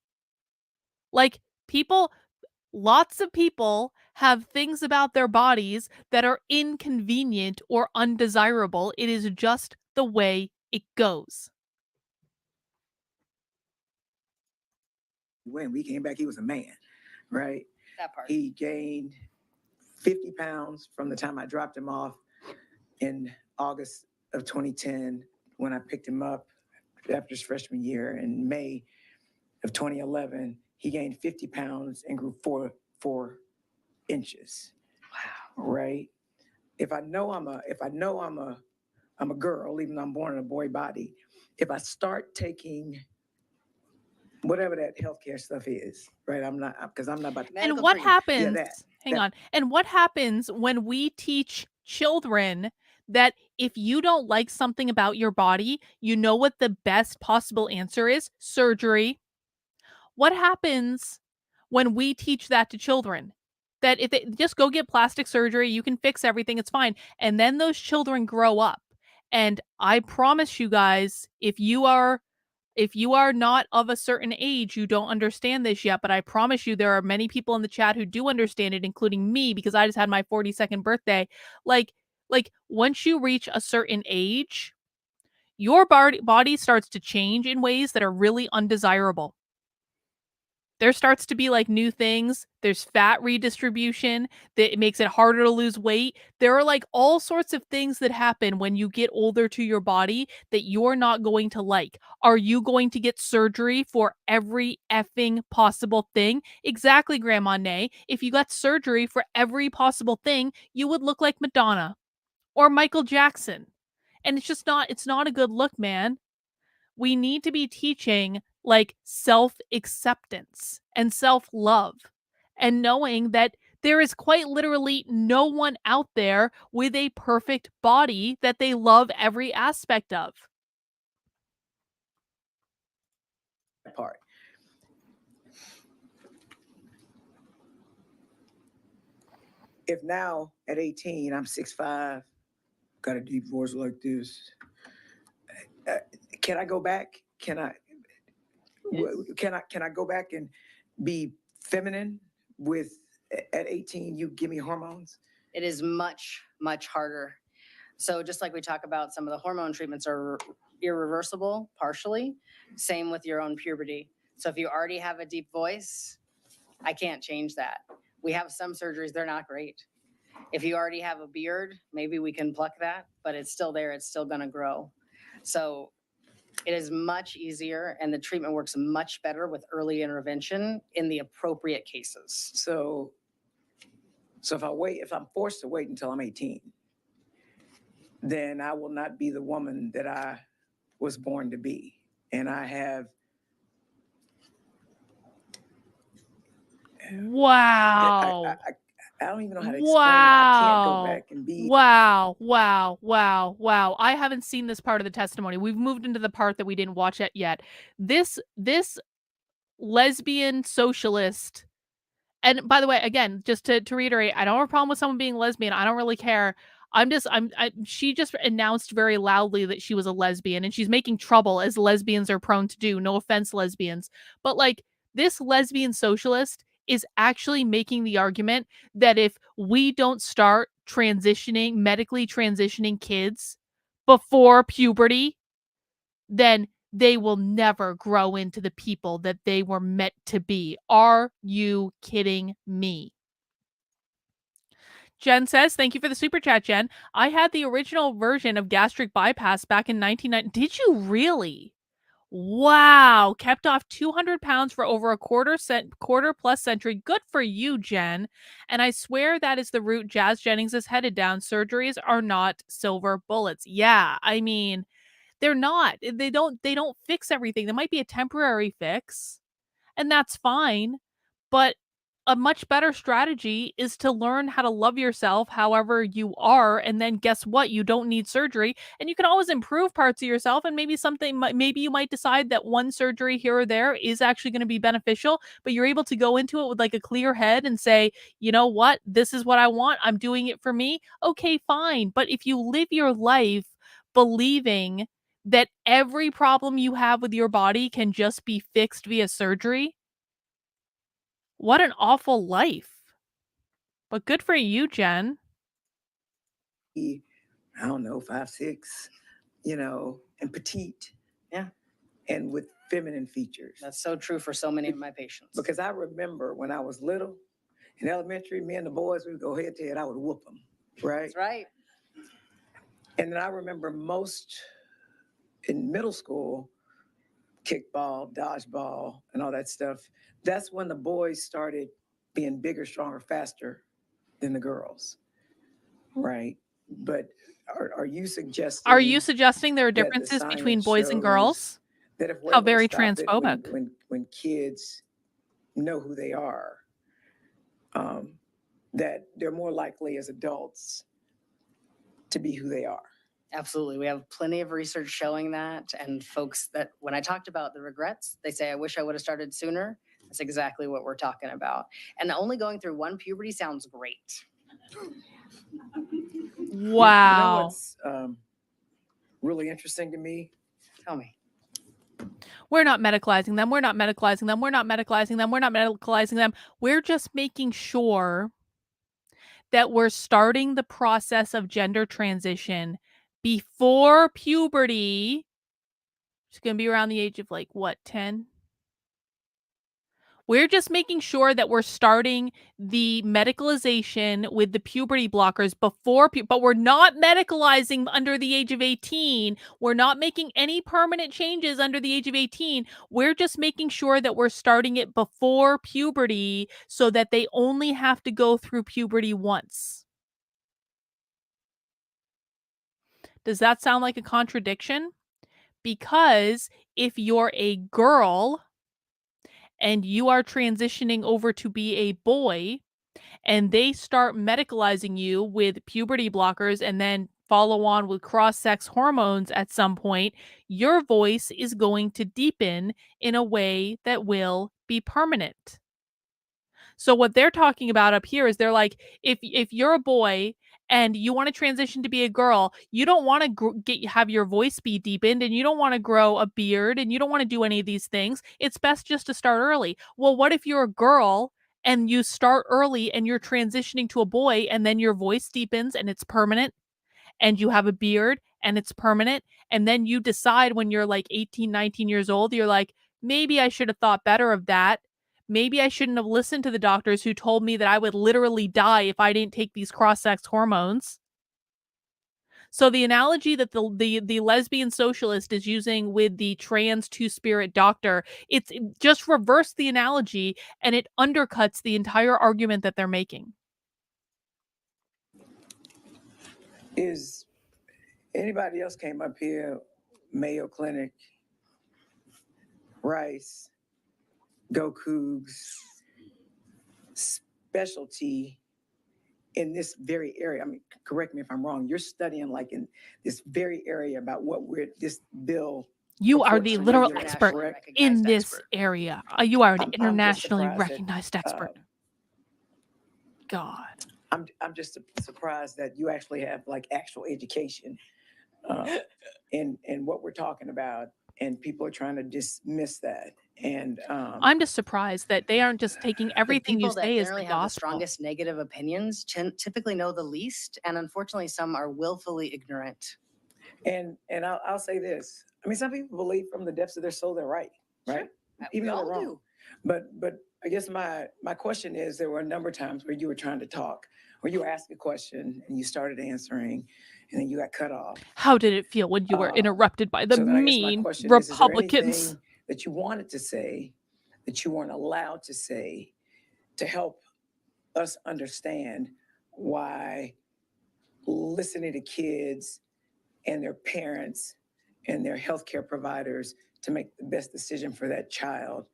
S1: Like, people lots of people have things about their bodies that are inconvenient or undesirable. It is just the way it goes.
S14: When we came back, he was a man, right?
S6: That part.
S14: He gained 50 pounds from the time I dropped him off in August of 2010 when I picked him up after his freshman year. In May of 2011, he gained 50 pounds and grew 4 inches. Wow. Right? If I know I'm a girl, even though I'm born in a boy body, if I start taking whatever that healthcare stuff is, right? I'm not about to.
S1: And what happens, hang
S14: that-
S1: on. And what happens when we teach children that if you don't like something about your body, you know what the best possible answer is? Surgery. What happens when we teach that to children? That if they just go get plastic surgery, you can fix everything, it's fine. And then those children grow up. And I promise you guys, if you are not of a certain age, you don't understand this yet, but I promise you there are many people in the chat who do understand it, including me, because I just had my 42nd birthday. Like, once you reach a certain age, your body starts to change in ways that are really undesirable. There starts to be like new things. There's fat redistribution that makes it harder to lose weight. There are like all sorts of things that happen when you get older to your body that you're not going to like. Are you going to get surgery for every effing possible thing? Exactly, Grandma Nay. If you got surgery for every possible thing, you would look like Madonna or Michael Jackson. And it's not a good look, man. We need to be teaching like self-acceptance and self-love and knowing that there is quite literally no one out there with a perfect body that they love every aspect of.
S14: Part. If now at 18 I'm 6'5", got a deep voice like this, can I go back? Can I go back and be feminine with at 18 you give me hormones?
S6: It is much, much harder. So just like we talk about, some of the hormone treatments are irreversible partially. Same with your own puberty. So if you already have a deep voice, I can't change that. We have some surgeries, they're not great. If you already have a beard, maybe we can pluck that, but it's still there. It's still going to grow. So it is much easier and the treatment works much better with early intervention in the appropriate cases.
S14: So if I'm forced to wait until I'm 18, then I will not be the woman that I was born to be. And I have.
S1: Wow.
S14: I don't even know how to explain it. I can't go back and be.
S1: Wow. I haven't seen this part of the testimony. We've moved into the part that we didn't watch it yet. This lesbian socialist. And by the way, again, just to reiterate, I don't have a problem with someone being lesbian. I don't really care. She just announced very loudly that she was a lesbian and she's making trouble as lesbians are prone to do. No offense, lesbians. But like, this lesbian socialist is actually making the argument that if we don't start medically transitioning kids before puberty, then they will never grow into the people that they were meant to be. Are you kidding me? Jen says, thank you for the super chat, Jen. I had the original version of gastric bypass back in 1990. Did you really? Wow. Kept off 200 pounds for over a quarter plus century. Good for you, Jen. And I swear that is the route Jazz Jennings is headed down. Surgeries are not silver bullets. Yeah, I mean, they're not. They don't fix everything. There might be a temporary fix, and that's fine. But a much better strategy is to learn how to love yourself however you are, and then guess what? You don't need surgery, and you can always improve parts of yourself, and maybe you might decide that one surgery here or there is actually going to be beneficial, but you're able to go into it with like a clear head and say, you know what? This is what I want. I'm doing it for me. Okay, fine. But if you live your life believing that every problem you have with your body can just be fixed via surgery, What an awful life. But good for you, Jen.
S14: I don't know, 5'6", and petite.
S6: Yeah.
S14: And with feminine features.
S6: That's so true for so many of my patients.
S14: Because I remember when I was little in elementary, me and the boys, we would go head to head, I would whoop them, right?
S6: That's right.
S14: And then I remember most in middle school, kickball, dodgeball, and all that stuff. That's when the boys started being bigger, stronger, faster than the girls, right? But are you suggesting?
S1: Are you suggesting there are
S14: that the
S1: differences between
S14: science
S1: boys and
S14: shows
S1: girls?
S14: That if we're
S1: How
S14: able to
S1: very
S14: stop it
S1: transphobic.
S14: when kids know who they are, that they're more likely as adults to be who they are.
S6: Absolutely. We have plenty of research showing that. And folks that, when I talked about the regrets, they say, I wish I would have started sooner. That's exactly what we're talking about. And only going through one puberty sounds great.
S1: Wow.
S14: You know what's really interesting to me?
S6: Tell me.
S1: We're not medicalizing them. We're not medicalizing them. We're not medicalizing them. We're not medicalizing them. We're just making sure that we're starting the process of gender transition before puberty. It's going to be around the age of like, what, 10? We're just making sure that we're starting the medicalization with the puberty blockers before, but we're not medicalizing under the age of 18. We're not making any permanent changes under the age of 18. We're just making sure that we're starting it before puberty so that they only have to go through puberty once. Does that sound like a contradiction? Because if you're a girl and you are transitioning over to be a boy and they start medicalizing you with puberty blockers and then follow on with cross-sex hormones at some point, your voice is going to deepen in a way that will be permanent. So what they're talking about up here is they're like, if you're a boy and you want to transition to be a girl, you don't want to have your voice be deepened, and you don't want to grow a beard, and you don't want to do any of these things. It's best just to start early. Well, what if you're a girl and you start early and you're transitioning to a boy, and then your voice deepens and it's permanent, and you have a beard and it's permanent, and then you decide when you're like 18, 19 years old, you're like, maybe I should have thought better of that. Maybe I shouldn't have listened to the doctors who told me that I would literally die if I didn't take these cross-sex hormones. So the analogy that the lesbian socialist is using with the trans two-spirit doctor, it just reverse the analogy and it undercuts the entire argument that they're making.
S14: Is anybody else came up here, Mayo Clinic, Rice, Go Cougs, specialty in this very area? I mean, correct me if I'm wrong. You're studying like in this very area about what this bill.
S1: You are the literal
S6: Internationally
S1: expert in
S6: recognized
S1: this
S6: expert.
S1: area. You are an
S14: I'm just
S1: internationally
S14: surprised that,
S1: recognized expert. God.
S14: I'm just surprised that you actually have like actual education in what we're talking about, and people are trying to dismiss that. And
S1: I'm just surprised that they aren't just taking everything you
S6: People that
S1: say as the
S6: generally have the
S1: gospel.
S6: strongest negative opinions typically know the least, and unfortunately, some are willfully ignorant.
S14: And I'll say this. I mean, some people believe from the depths of their soul they're right, right? Even though they're wrong. But I guess my question is, there were a number of times where you were trying to talk, where you asked a question and you started answering, and then you got cut off.
S1: How did it feel when you were interrupted by the
S14: So then I guess my
S1: mean
S14: question
S1: Republicans?
S14: is there anything that you wanted to say that you weren't allowed to say to help us understand why listening to kids and their parents and their healthcare providers to make the best decision for that child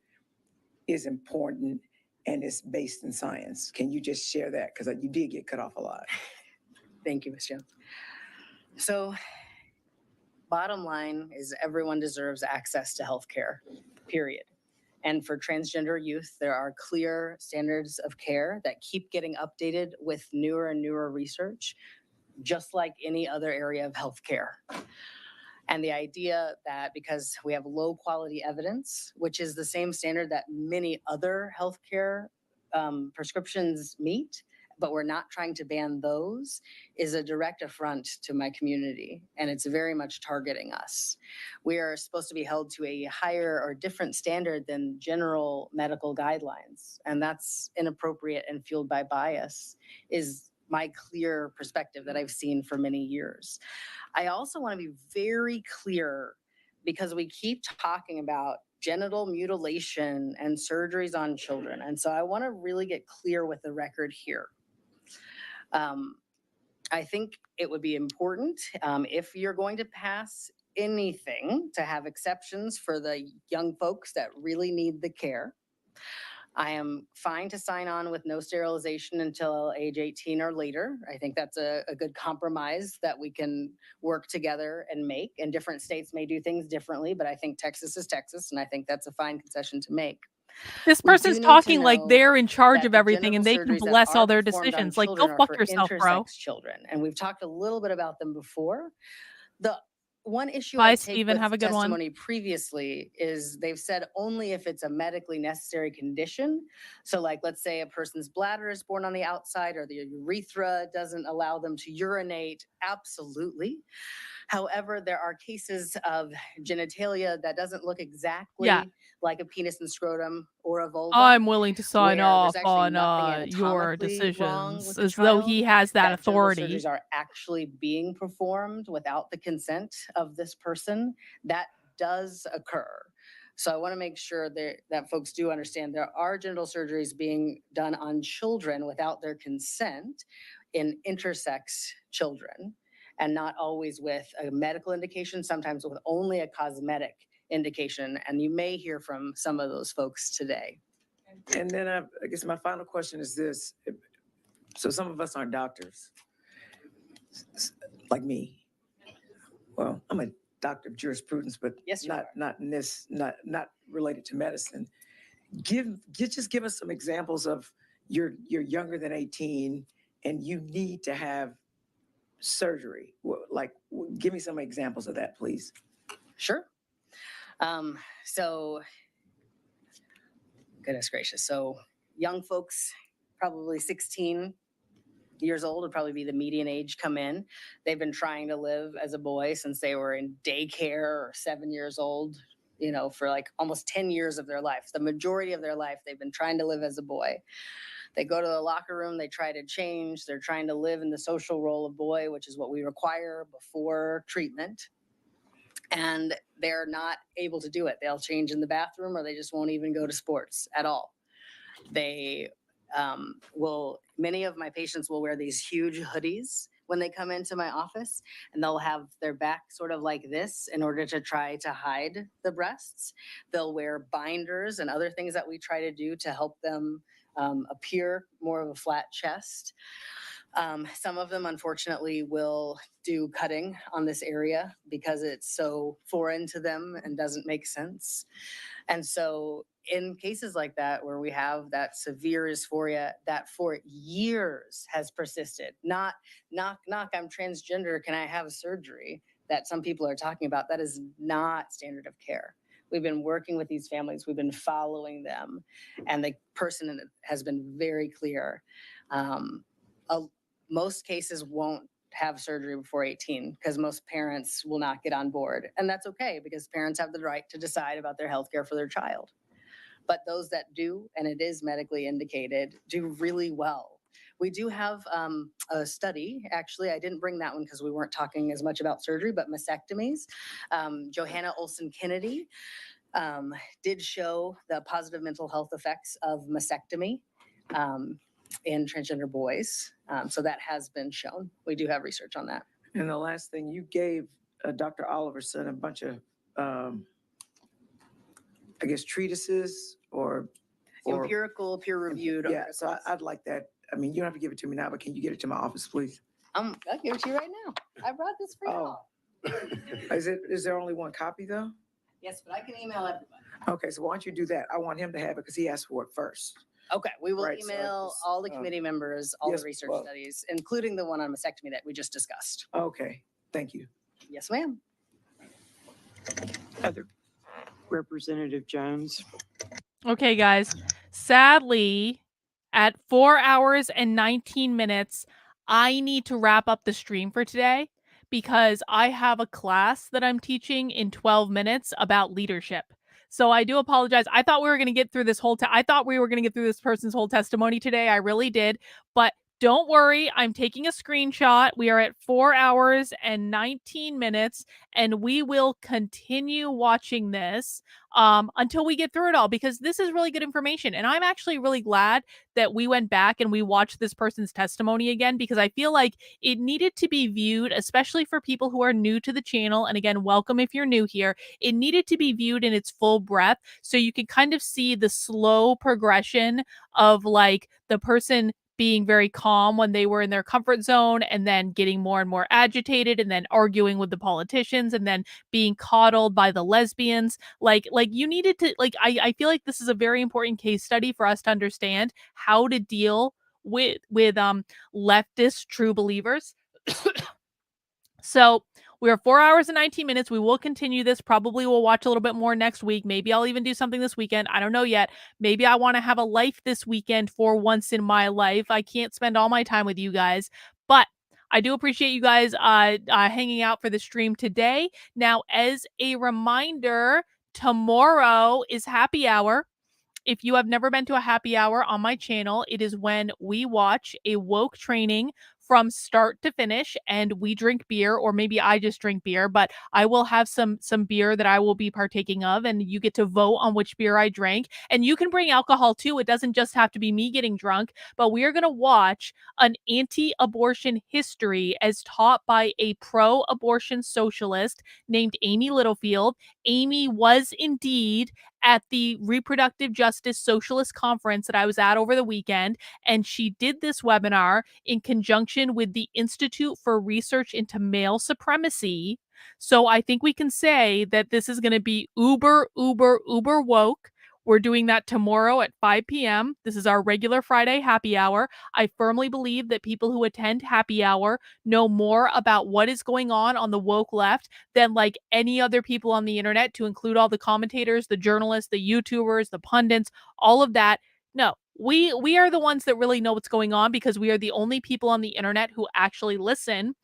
S14: is important and is based in science? Can you just share that? Because you did get cut off a lot.
S6: Thank you, Ms. Jones. So, bottom line is everyone deserves access to healthcare, period. And for transgender youth, there are clear standards of care that keep getting updated with newer and newer research, just like any other area of healthcare. And the idea that because we have low quality evidence, which is the same standard that many other healthcare prescriptions meet, but we're not trying to ban those, is a direct affront to my community. And it's very much targeting us. We are supposed to be held to a higher or different standard than general medical guidelines. And that's inappropriate and fueled by bias, is my clear perspective that I've seen for many years. I also want to be very clear, because we keep talking about genital mutilation and surgeries on children. And so I want to really get clear with the record here. I think it would be important, if you're going to pass anything, to have exceptions for the young folks that really need the care. I am fine to sign on with no sterilization until age 18 or later. I think that's a good compromise that we can work together and make. And different states may do things differently, but I think Texas is Texas, and I think that's a fine concession to make.
S1: This
S6: We
S1: person's
S6: do need to
S1: talking like
S6: know
S1: they're in charge
S6: that
S1: of
S6: the
S1: everything and
S6: genital
S1: they can
S6: surgeries that
S1: bless all
S6: are
S1: their
S6: performed on
S1: decisions. Like, go
S6: children are
S1: fuck
S6: for
S1: yourself, bro.
S6: intersex children, and we've talked a little bit about them before. The one issue
S1: Bye,
S6: I take
S1: Steven.
S6: with
S1: Have a good one.
S6: testimony previously is they've said only if it's a medically necessary condition. So like, let's say a person's bladder is born on the outside, or the urethra doesn't allow them to urinate. Absolutely. However, there are cases of genitalia that doesn't look exactly like a penis and scrotum or a vulva.
S1: I'm willing to sign
S6: where
S1: off
S6: there's actually
S1: on
S6: nothing
S1: your
S6: anatomically wrong with
S1: decisions
S6: the
S1: as though he
S6: child,
S1: has that
S6: genital
S1: authority.
S6: surgeries are actually being performed without the consent of this person. That does occur. So I want to make sure that folks do understand there are genital surgeries being done on children without their consent in intersex children, and not always with a medical indication, sometimes with only a cosmetic indication. And you may hear from some of those folks today.
S14: And then I guess my final question is this. So some of us aren't doctors, like me. Well, I'm a doctor of jurisprudence, but
S6: Yes, you
S14: not in this, not related to medicine. Just give us some examples of you're younger than 18 and you need to have surgery. Give me some examples of that, please.
S6: Sure. So, goodness gracious. So young folks, probably 16 years old would probably be the median age come in. They've been trying to live as a boy since they were in daycare or 7 years old, for like almost 10 years of their life. The majority of their life, they've been trying to live as a boy. They go to the locker room, they try to change. They're trying to live in the social role of boy, which is what we require before treatment. And they're not able to do it. They'll change in the bathroom, or they just won't even go to sports at all. They many of my patients will wear these huge hoodies when they come into my office, and they'll have their back sort of like this in order to try to hide the breasts. They'll wear binders and other things that we try to do to help them appear more of a flat chest. Some of them, unfortunately, will do cutting on this area because it's so foreign to them and doesn't make sense. And so in cases like that, where we have that severe dysphoria that for years has persisted, not knock, I'm transgender, can I have surgery, that some people are talking about, that is not standard of care. We've been working with these families, we've been following them, and the person has been very clear. Most cases won't have surgery before 18 because most parents will not get on board. And that's okay, because parents have the right to decide about their health care for their child. But those that do, and it is medically indicated, do really well. We do have a study, actually, I didn't bring that one because we weren't talking as much about surgery, but mastectomies. Johanna Olson Kennedy did show the positive mental health effects of mastectomy in transgender boys. So that has been shown. We do have research on that.
S14: And the last thing, you gave Dr. Oliverson a bunch of, I guess, treatises or
S6: empirical, peer-reviewed.
S14: Yeah, so I'd like that. I mean, you don't have to give it to me now, but can you get it to my office, please?
S6: I'll give it to you right now. I brought this for you.
S14: Is there only one copy though?
S6: Yes, but I can email everybody.
S14: Okay, so why don't you do that? I want him to have it because he asked for it first.
S6: Okay, we will
S14: Right, so
S6: email
S14: just,
S6: all the committee members, all
S14: yes,
S6: the research
S14: well-
S6: studies, including the one on mastectomy that we just discussed.
S14: Okay, thank you.
S6: Yes, ma'am.
S11: Other Representative Jones.
S1: Okay, guys. Sadly, at 4 hours and 19 minutes, I need to wrap up the stream for today because I have a class that I'm teaching in 12 minutes about leadership. So I do apologize. I thought we were going to get through this whole I thought we were going to get through this person's whole testimony today. I really did. But don't worry, I'm taking a screenshot. We are at 4 hours and 19 minutes, and we will continue watching this until we get through it all because this is really good information. And I'm actually really glad that we went back and we watched this person's testimony again because I feel like it needed to be viewed, especially for people who are new to the channel. And again, welcome if you're new here. It needed to be viewed in its full breadth so you can kind of see the slow progression of like the person being very calm when they were in their comfort zone and then getting more and more agitated and then arguing with the politicians and then being coddled by the lesbians. Like you needed to I feel like this is a very important case study for us to understand how to deal with leftist true believers. So we are 4 hours and 19 minutes. We will continue this. Probably we'll watch a little bit more next week. Maybe I'll even do something this weekend. I don't know yet. Maybe I want to have a life this weekend for once in my life. I can't spend all my time with you guys, but I do appreciate you guys hanging out for the stream today. Now, as a reminder, tomorrow is happy hour. If you have never been to a happy hour on my channel, it is when we watch a woke training from start to finish and we drink beer, or maybe I just drink beer, but I will have some beer that I will be partaking of, and you get to vote on which beer I drank. And you can bring alcohol too. It doesn't just have to be me getting drunk, but we are going to watch an anti-abortion history as taught by a pro-abortion socialist named Amy Littlefield. Amy was indeed at the Reproductive Justice Socialist Conference that I was at over the weekend, and she did this webinar in conjunction with the Institute for Research into Male Supremacy. So I think we can say that this is going to be uber woke. We're doing that tomorrow at 5 p.m. This is our regular Friday happy hour. I firmly believe that people who attend happy hour know more about what is going on the woke left than like any other people on the internet, to include all the commentators, the journalists, the YouTubers, the pundits, all of that. No, we are the ones that really know what's going on because we are the only people on the internet who actually listen.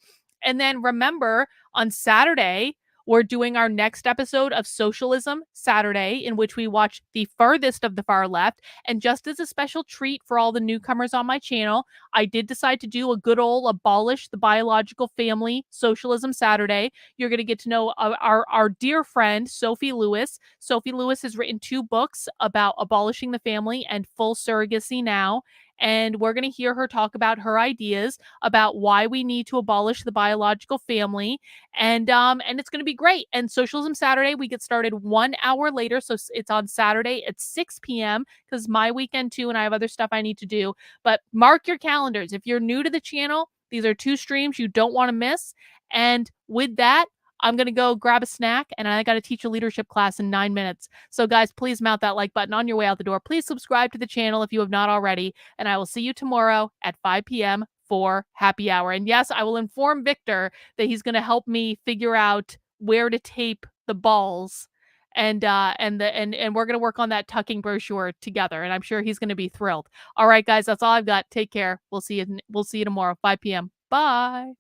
S1: And then remember, on Saturday, we're doing our next episode of Socialism Saturday, in which we watch the furthest of the far left. And just as a special treat for all the newcomers on my channel, I did decide to do a good old abolish the biological family Socialism Saturday. You're going to get to know our dear friend, Sophie Lewis. Sophie Lewis has written 2 books about abolishing the family and full surrogacy now. And we're going to hear her talk about her ideas about why we need to abolish the biological family. And it's going to be great. And Socialism Saturday, we get started 1 hour later. So it's on Saturday at 6 p.m. because my weekend too, and I have other stuff I need to do. But mark your calendars. If you're new to the channel, these are 2 streams you don't want to miss. And with that, I'm going to go grab a snack, and I got to teach a leadership class in 9 minutes. So guys, please mount that like button on your way out the door. Please subscribe to the channel if you have not already. And I will see you tomorrow at 5 p.m. for happy hour. And yes, I will inform Victor that he's going to help me figure out where to tape the balls. And we're going to work on that tucking brochure together. And I'm sure he's going to be thrilled. All right, guys, that's all I've got. Take care. We'll see you tomorrow, 5 p.m. Bye.